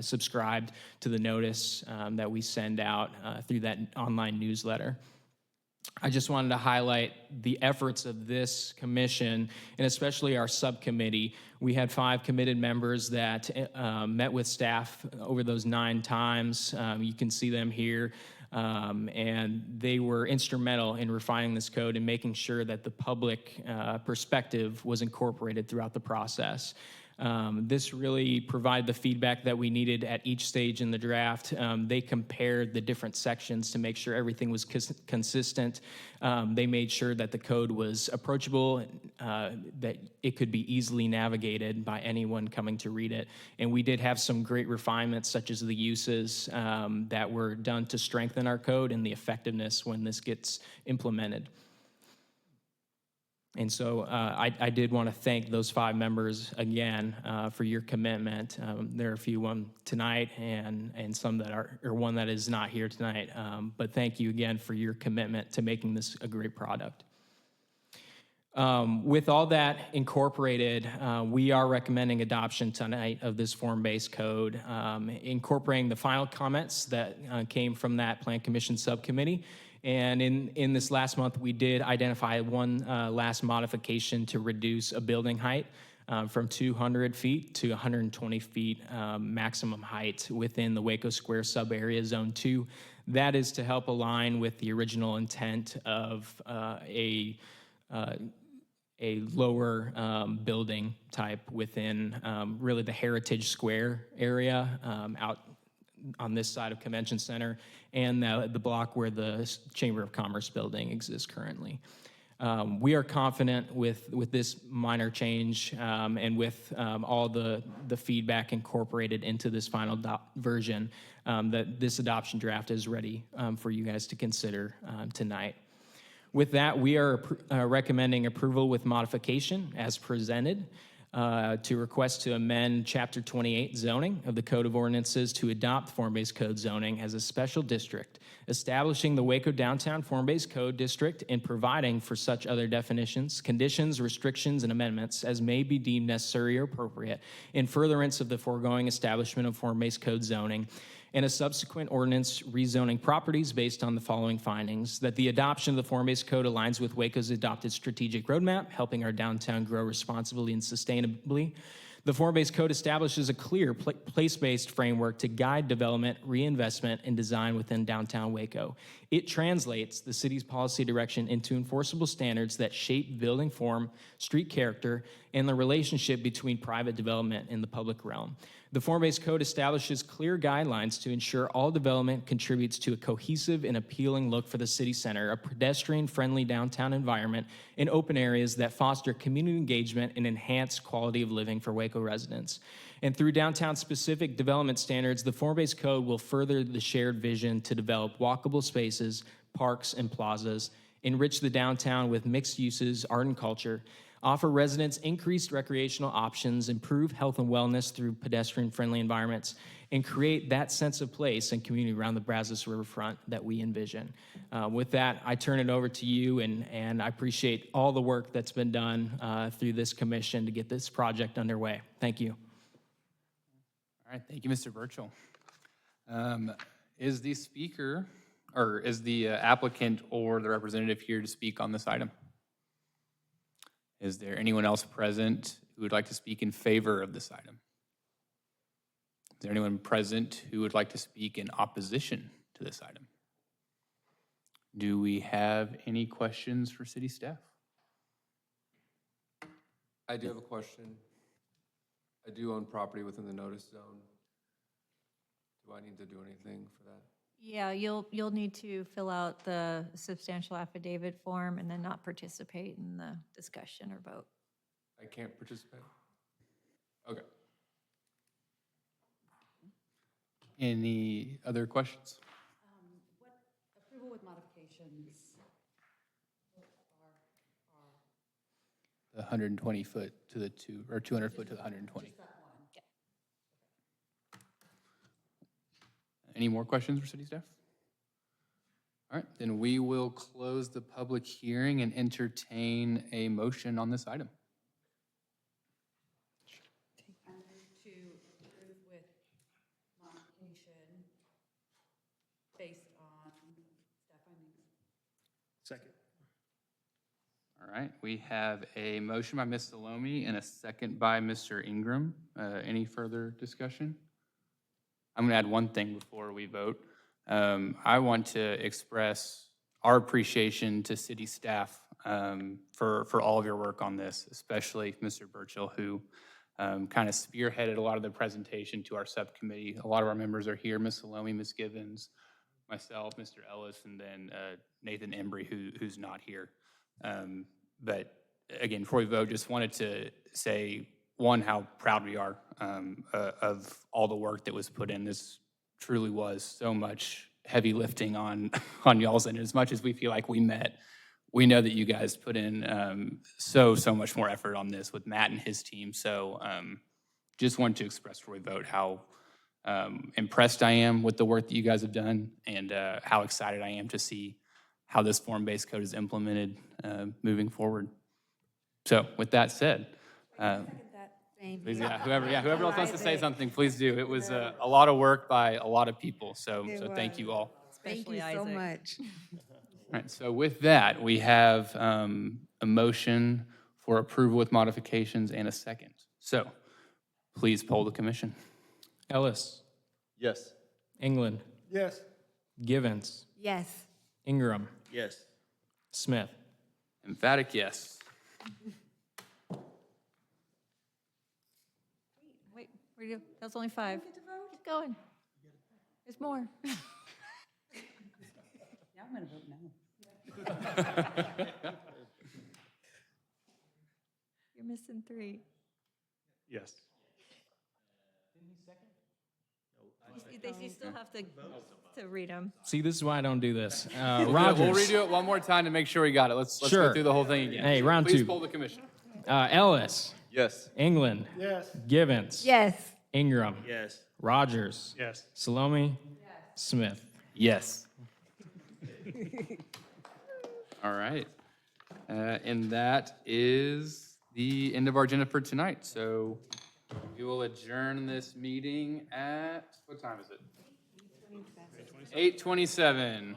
subscribed to the notice that we send out through that online newsletter. I just wanted to highlight the efforts of this commission and especially our subcommittee. We had 5 committed members that met with staff over those 9 times. You can see them here. And they were instrumental in refining this code and making sure that the public perspective was incorporated throughout the process. This really provided the feedback that we needed at each stage in the draft. They compared the different sections to make sure everything was consistent. They made sure that the code was approachable, that it could be easily navigated by anyone coming to read it. And we did have some great refinements, such as the uses that were done to strengthen our code and the effectiveness when this gets implemented. And so I did want to thank those 5 members again for your commitment. There are a few tonight and some that or one that is not here tonight. But thank you again for your commitment to making this a great product. With all that incorporated, we are recommending adoption tonight of this form-based code, incorporating the final comments that came from that Plan Commission subcommittee. And in this last month, we did identify one last modification to reduce a building height from 200 feet to 120 feet maximum height within the Waco Square sub-area Zone 2. That is to help align with the original intent of a lower building type within really the Heritage Square area out on this side of Convention Center and the block where the Chamber of Commerce building exists currently. We are confident with this minor change and with all the feedback incorporated into this final version that this adoption draft is ready for you guys to consider tonight. With that, we are recommending approval with modification as presented to request to amend Chapter 28 zoning of the Code of Ordinances to adopt form-based code zoning as a special district, establishing the Waco Downtown Form-Based Code District and providing for such other definitions, conditions, restrictions, and amendments as may be deemed necessary or appropriate in furtherance of the foregoing establishment of form-based code zoning, and a subsequent ordinance rezoning properties based on the following findings: that the adoption of the form-based code aligns with Waco's adopted strategic roadmap, helping our downtown grow responsibly and sustainably. The form-based code establishes a clear place-based framework to guide development, reinvestment, and design within downtown Waco. It translates the city's policy direction into enforceable standards that shape building form, street character, and the relationship between private development and the public realm. The form-based code establishes clear guidelines to ensure all development contributes to a cohesive and appealing look for the city center, a pedestrian-friendly downtown environment, and open areas that foster community engagement and enhance quality of living for Waco residents. And through downtown-specific development standards, the form-based code will further the shared vision to develop walkable spaces, parks, and plazas, enrich the downtown with mixed uses, art and culture, offer residents increased recreational options, improve health and wellness through pedestrian-friendly environments, and create that sense of place and community around the Brazos Riverfront that we envision. With that, I turn it over to you, and I appreciate all the work that's been done through this commission to get this project underway. Thank you. All right, thank you, Mr. Burchell. Is the speaker, or is the applicant or the representative here to speak on this item? Is there anyone else present who would like to speak in favor of this item? Is there anyone present who would like to speak in opposition to this item? Do we have any questions for city staff? I do have a question. I do own property within the notice zone. Do I need to do anything for that? Yeah, you'll need to fill out the substantial affidavit form and then not participate in the discussion or vote. I can't participate? Okay. Any other questions? What approval with modifications? The 120 foot to the 200 foot to the 120. Any more questions for city staff? All right, then we will close the public hearing and entertain a motion on this item. I move to approve with modification based on staff findings. Second. All right, we have a motion by Ms. Salome and a second by Mr. Ingram. Any further discussion? I'm going to add one thing before we vote. I want to express our appreciation to city staff for all of your work on this, especially Mr. Burchell, who kind of spearheaded a lot of the presentation to our subcommittee. A lot of our members are here, Ms. Salome, Ms. Givens, myself, Mr. Ellis, and then Nathan Embry, who's not here. But again, before we vote, just wanted to say, one, how proud we are of all the work that was put in. This truly was so much heavy lifting on y'all's end. As much as we feel like we met, we know that you guys put in so much more effort on this with Matt and his team. So just wanted to express before we vote how impressed I am with the work that you guys have done, and how excited I am to see how this form-based code is implemented moving forward. So with that said, please, whoever else wants to say something, please do. It was a lot of work by a lot of people, so thank you all. Especially Thank you so Isaac. much. All right, so with that, we have a motion for approval with modifications and a second. So please poll the commission. Ellis, Yes. England, Yes. Givens, Yes. Ingram, Yes. Smith. Emphatic yes. Wait, where do you, that's only 5. Keep going. There's more. Now I'm going to vote no. and 3. Yes. They still have to read them. See, this is why I don't do this. We'll Rogers. redo it one more time to make sure we got it. Let's go Sure. through the whole thing again. Hey, round Please two. poll the commission. Ellis. Yes. England. Yes. Givens. Yes. Ingram. Yes. Rogers. Yes. Salome. Smith. Yes. All right. And that is the end of our agenda for tonight. So we will adjourn this meeting at, what time is it? 8:27.